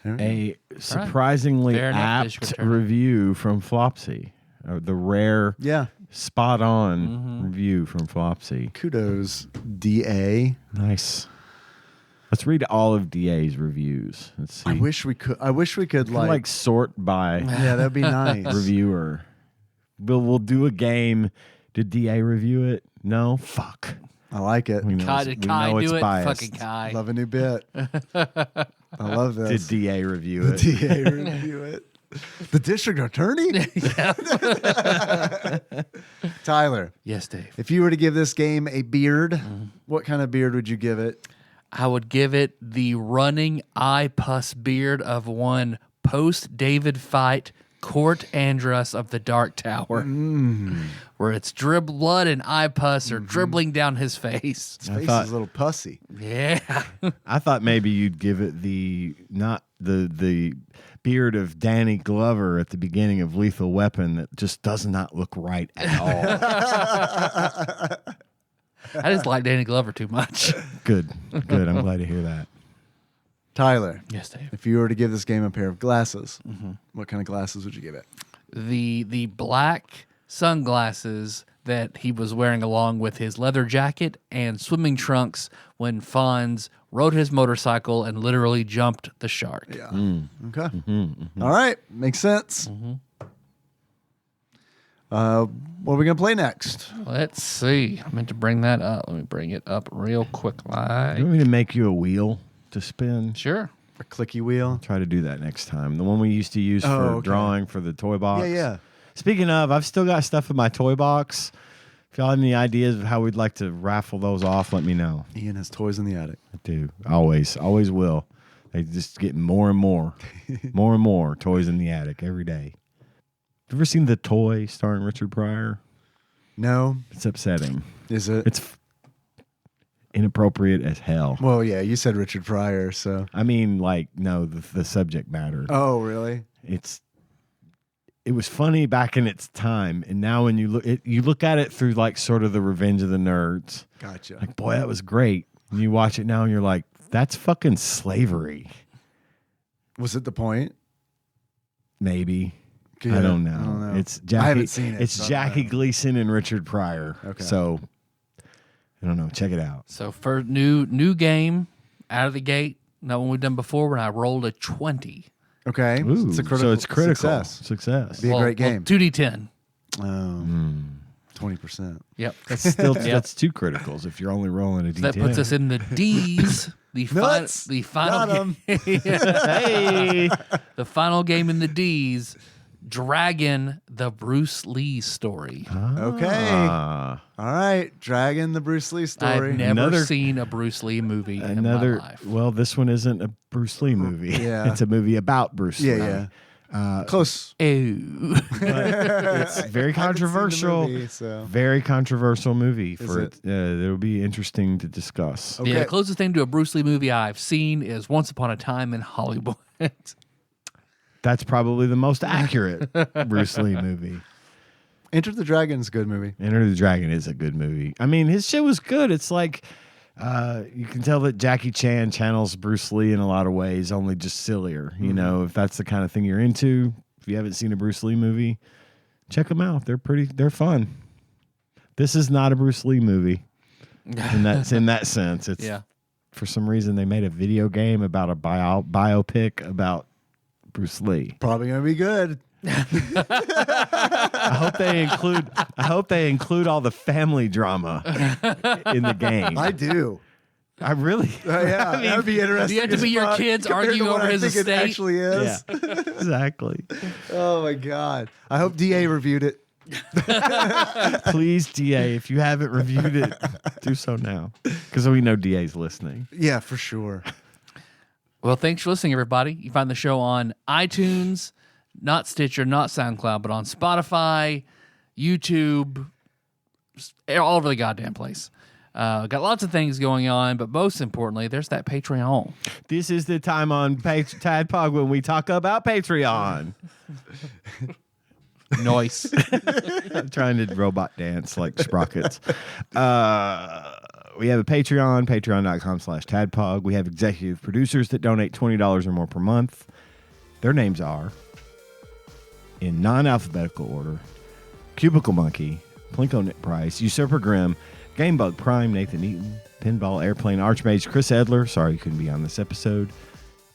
A surprisingly apt review from Flopsy. The rare, spot-on review from Flopsy. Kudos, DA. Nice. Let's read all of DA's reviews. Let's see. I wish we could like sort by. Yeah, that'd be nice. Reviewer. We'll do a game. Did DA review it? No. Fuck. I like it. Did Kai do it? Biased. Fucking Kai. Love a new bit. I love this. Did DA review it? DA review it. The district attorney? Tyler. Yes, Dave. If you were to give this game a beard, what kind of beard would you give it? I would give it the running eye pus beard of one post-David fight Court Andrus of the Dark Tower, where it's blood and eye pus are dribbling down his face. His face is a little pussy. Yeah. I thought maybe you'd give it the beard of Danny Glover at the beginning of Lethal Weapon that just does not look right at all. I just like Danny Glover too much. Good. I'm glad to hear that. Tyler. Yes, Dave. If you were to give this game a pair of glasses, what kind of glasses would you give it? The black sunglasses that he was wearing along with his leather jacket and swimming trunks when Fonz rode his motorcycle and literally jumped the shark. Yeah. Okay. All right. Makes sense. What are we going to play next? Let's see. I meant to bring that up. Let me bring it up real quick. You want me to make you a wheel to spin? Sure. A clicky wheel? I'll try to do that next time. The one we used to use for drawing for the toy box. Yeah. Speaking of, I've still got stuff in my toy box. If y'all have any ideas of how we'd like to raffle those off, let me know. Ian has toys in the attic. I do. Always will. They just get more and more. More and more toys in the attic every day. You ever seen The Toy starring Richard Pryor? No. It's upsetting. Is it? It's inappropriate as hell. Well, yeah, you said Richard Pryor, so. I mean, no, the subject matter. Oh, really? It was funny back in its time, and now when you look at it through sort of the Revenge of the Nerds. Gotcha. Boy, that was great. And you watch it now, and you're like, that's fucking slavery. Was it the point? Maybe. Yeah, I don't know. It's Jackie, I haven't seen it. It's Jackie Gleason and Richard Pryor. Okay. So I don't know. Check it out. So for new game out of the gate, not one we've done before, when I rolled a 20. Okay. Ooh, it's a critical so it's critical success. Be a great game. 2d10. 20%. Yep. That's still that's two criticals if you're only rolling a D10. So that puts us in the D's. The final Hey. The final game in the D's, Dragon, the Bruce Lee story. Okay. All right. Dragon, the Bruce Lee story. I've never seen a Bruce Lee movie in my life. Well, this one isn't a Bruce Lee movie. Yeah. It's a movie about Bruce Lee. Yeah. Close. Ew. It's very controversial. Movie, so. Very controversial movie. It? It'll be interesting to discuss. Okay. Yeah, the closest thing to a Bruce Lee movie I've seen is Once Upon a Time in Hollywood. That's probably the most accurate Bruce Lee movie. Enter the Dragon's a good movie. Enter the Dragon is a good movie. I mean, his shit was good. It's like you can tell that Jackie Chan channels Bruce Lee in a lot of ways, only just sillier. You know, if that's the kind of thing you're into, if you haven't seen a Bruce Lee movie, check them out. They're fun. This is not a Bruce Lee movie. In that sense. It's for some reason they made a video game about a biopic about Bruce Lee. Probably gonna be good. I hope they include all the family drama in the game. I do. I really. Yeah, that would be interesting. You have to be your kids arguing over his estate. It actually is. Yeah, exactly. Oh my God! I hope DA reviewed it. Please, DA, if you haven't reviewed it, do so now, because we know DA's listening. Yeah, for sure. Well, thanks for listening, everybody. You find the show on iTunes, not Stitcher, not SoundCloud, but on Spotify, YouTube, all over the goddamn place. Got lots of things going on, but most importantly, there's that Patreon. This is the time on TADPOG when we talk about Patreon. Nice. I'm trying to robot dance like sprockets. We have a Patreon, patreon.com/TADPOG. We have executive producers that donate $20 or more per month. Their names are, in non-alphabetical order, Cubicle Monkey, Plinko Nick Price, Usurper Grimm, Gamebug Prime, Nathan Eaton, Pinball Airplane Archmage, Chris Edler, sorry you couldn't be on this episode,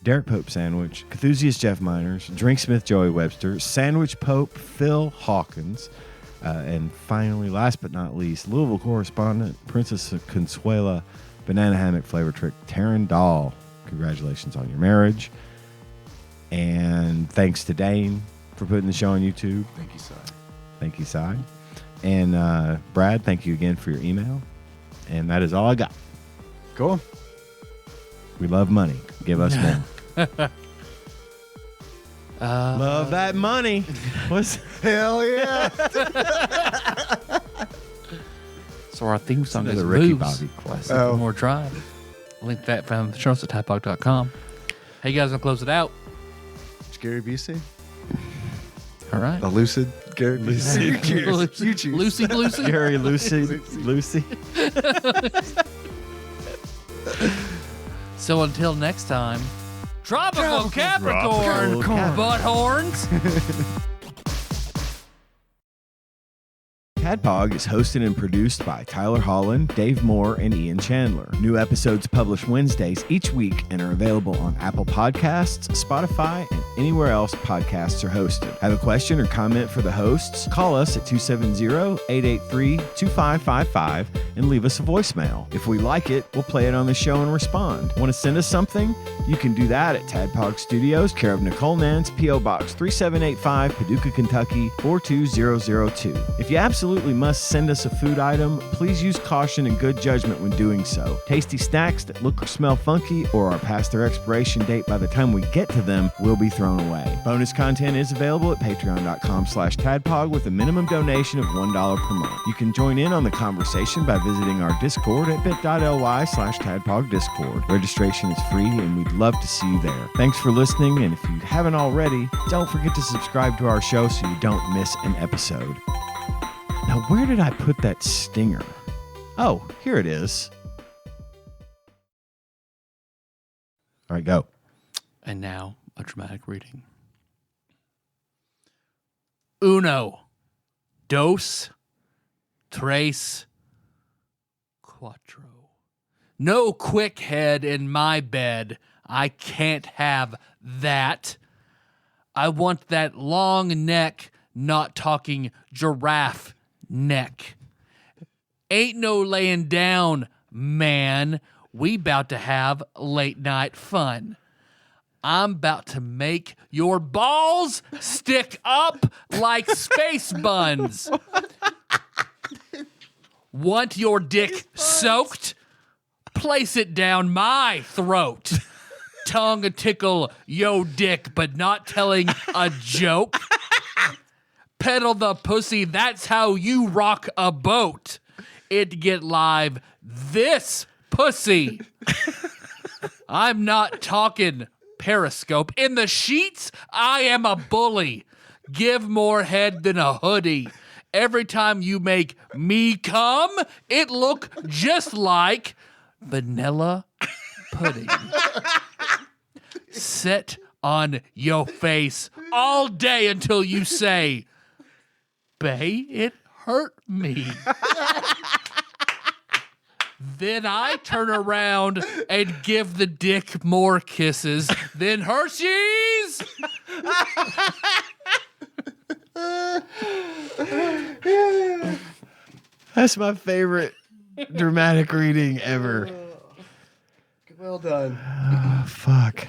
Derek Pope Sandwich, Cthusiast Jeff Miners, Drinksmith Joey Webster, Sandwich Pope Phil Hawkins, and finally, last but not least, Louisville correspondent, Princess Consuela, Banana Hammock Flavor Trick, Taryn Dahl. Congratulations on your marriage. And thanks to Dane for putting the show on YouTube. Thank you, Si. Thank you, Si. And Brad, thank you again for your email. And that is all I got. Cool. We love money. Give us more. Love that money. What's hell yeah. So our theme song is the Ricky Moves Bobby classic. by More Drive. Link that from the show notes at TADPOG.com. Hey, you guys gonna close it out? Gary Busey. All right. The lucid Gary Busey. You choose. Lucy. Gary Lucy. So until next time, Tropical Capricorn butt horns. TADPOG is hosted and produced by Tyler Holland, Dave Moore, and Ian Chandler. New episodes published Wednesdays each week and are available on Apple Podcasts, Spotify, and anywhere else podcasts are hosted. Have a question or comment for the hosts? Call us at 270-883-2555 and leave us a voicemail. If we like it, we'll play it on the show and respond. Want to send us something? You can do that at TADPOG Studios, care of Nicole Nance, P.O. Box 3785, Paducah, Kentucky 42002. If you absolutely must send us a food item, please use caution and good judgment when doing so. Tasty snacks that look or smell funky or are past their expiration date by the time we get to them will be thrown away. Bonus content is available at patreon.com/TADPOG with a minimum donation of $1 per month. You can join in on the conversation by visiting our Discord at bit.ly/TADPOG Discord. Registration is free and we'd love to see you there. Thanks for listening, and if you haven't already, don't forget to subscribe to our show so you don't miss an episode. Now, where did I put that stinger? Oh, here it is. All right, go. And now, a dramatic reading. Uno, dos, tres, cuatro. No quick head in my bed. I can't have that. I want that long neck, not talking giraffe neck. Ain't no laying down, man. We about to have late night fun. I'm about to make your balls stick up like space buns. Want your dick soaked? Place it down my throat. Tongue tickle yo dick, but not telling a joke. Pedal the pussy, that's how you rock a boat. It get live, this pussy. I'm not talking Periscope. In the sheets, I am a bully. Give more head than a hoodie. Every time you make me come, it look just like vanilla pudding. Sit on your face all day until you say, "Bae, it hurt me." Then I turn around and give the dick more kisses. Then Hershey's. That's my favorite dramatic reading ever. Well done. Oh, fuck.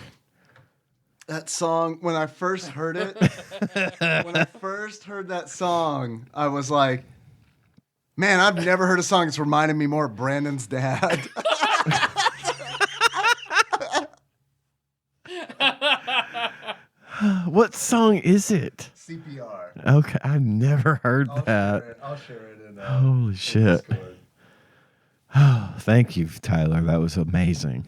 That song, when I first heard it, that song, I was like, man, I've never heard a song that's reminded me more of Brandon's dad. What song is it? CPR. Okay, I've never heard that. I'll share it in Holy shit. Discord. Thank you, Tyler. That was amazing.